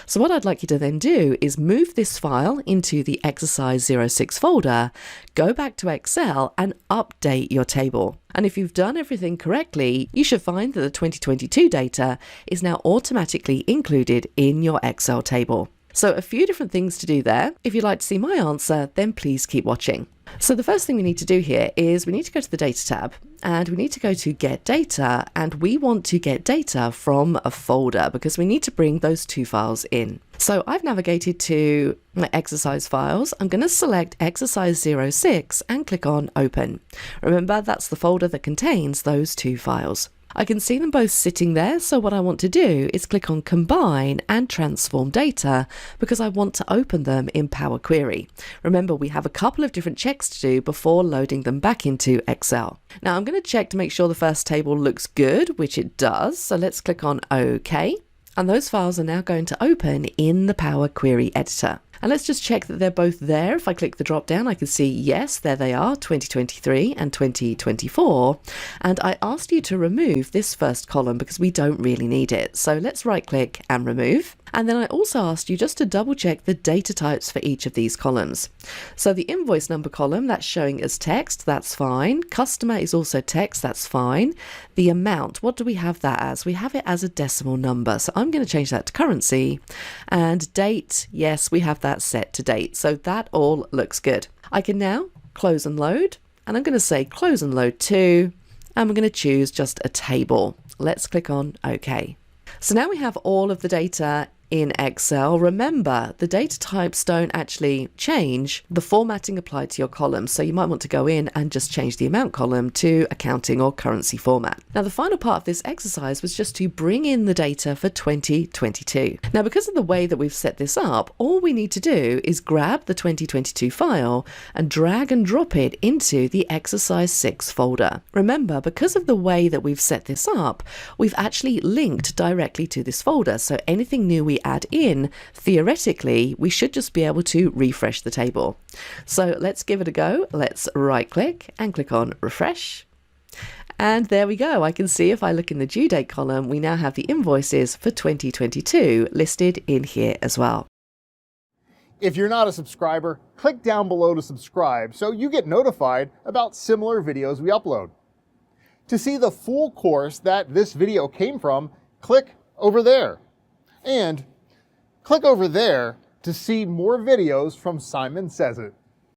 So what I'd like you to then do is move this file into the exercise 06 folder, go back to Excel and update your table. And if you've done everything correctly, you should find that the 2022 data is now automatically included in your Excel table. So a few different things to do there. If you'd like to see my answer, then please keep watching. So the first thing we need to do here is we need to go to the Data tab and we need to go to Get Data, and we want to get data from a folder because we need to bring those two files in. So I've navigated to my exercise files. I'm going to select exercise 06 and click on Open. Remember, that's the folder that contains those two files. I can see them both sitting there, so what I want to do is click on Combine and Transform Data because I want to open them in Power Query. Remember, we have a couple of different checks to do before loading them back into Excel. Now, I'm going to check to make sure the first table looks good, which it does, so let's click on OK. And those files are now going to open in the Power Query editor. And let's just check that they're both there. If I click the drop down, I can see, yes, there they are, 2023 and 2024. And I asked you to remove this first column because we don't really need it. So let's right click and remove. And then I also asked you just to double check the data types for each of these columns. So the invoice number column, that's showing as text, that's fine. Customer is also text, that's fine. The amount, what do we have that as? We have it as a decimal number. So I'm going to change that to currency. And date, yes, we have that set to date. So that all looks good. I can now close and load. And I'm going to say close and load to, and we're going to choose just a table. Let's click on OK. So now we have all of the data in Excel, remember the data types don't actually change. The formatting applied to your column, so you might want to go in and just change the amount column to accounting or currency format. Now the final part of this exercise was just to bring in the data for 2022. Now because of the way that we've set this up, all we need to do is grab the 2022 file and drag and drop it into the exercise 6 folder. Remember, because of the way that we've set this up, we've actually linked directly to this folder, so anything new we add in, theoretically, we should just be able to refresh the table. So let's give it a go. Let's right click and click on refresh. And there we go. I can see if I look in the due date column, we now have the invoices for 2022 listed in here as well. If you're not a subscriber, click down below to subscribe so you get notified about similar videos we upload. To see the full course that this video came from, click over there. And click over there to see more videos from Simon Says It.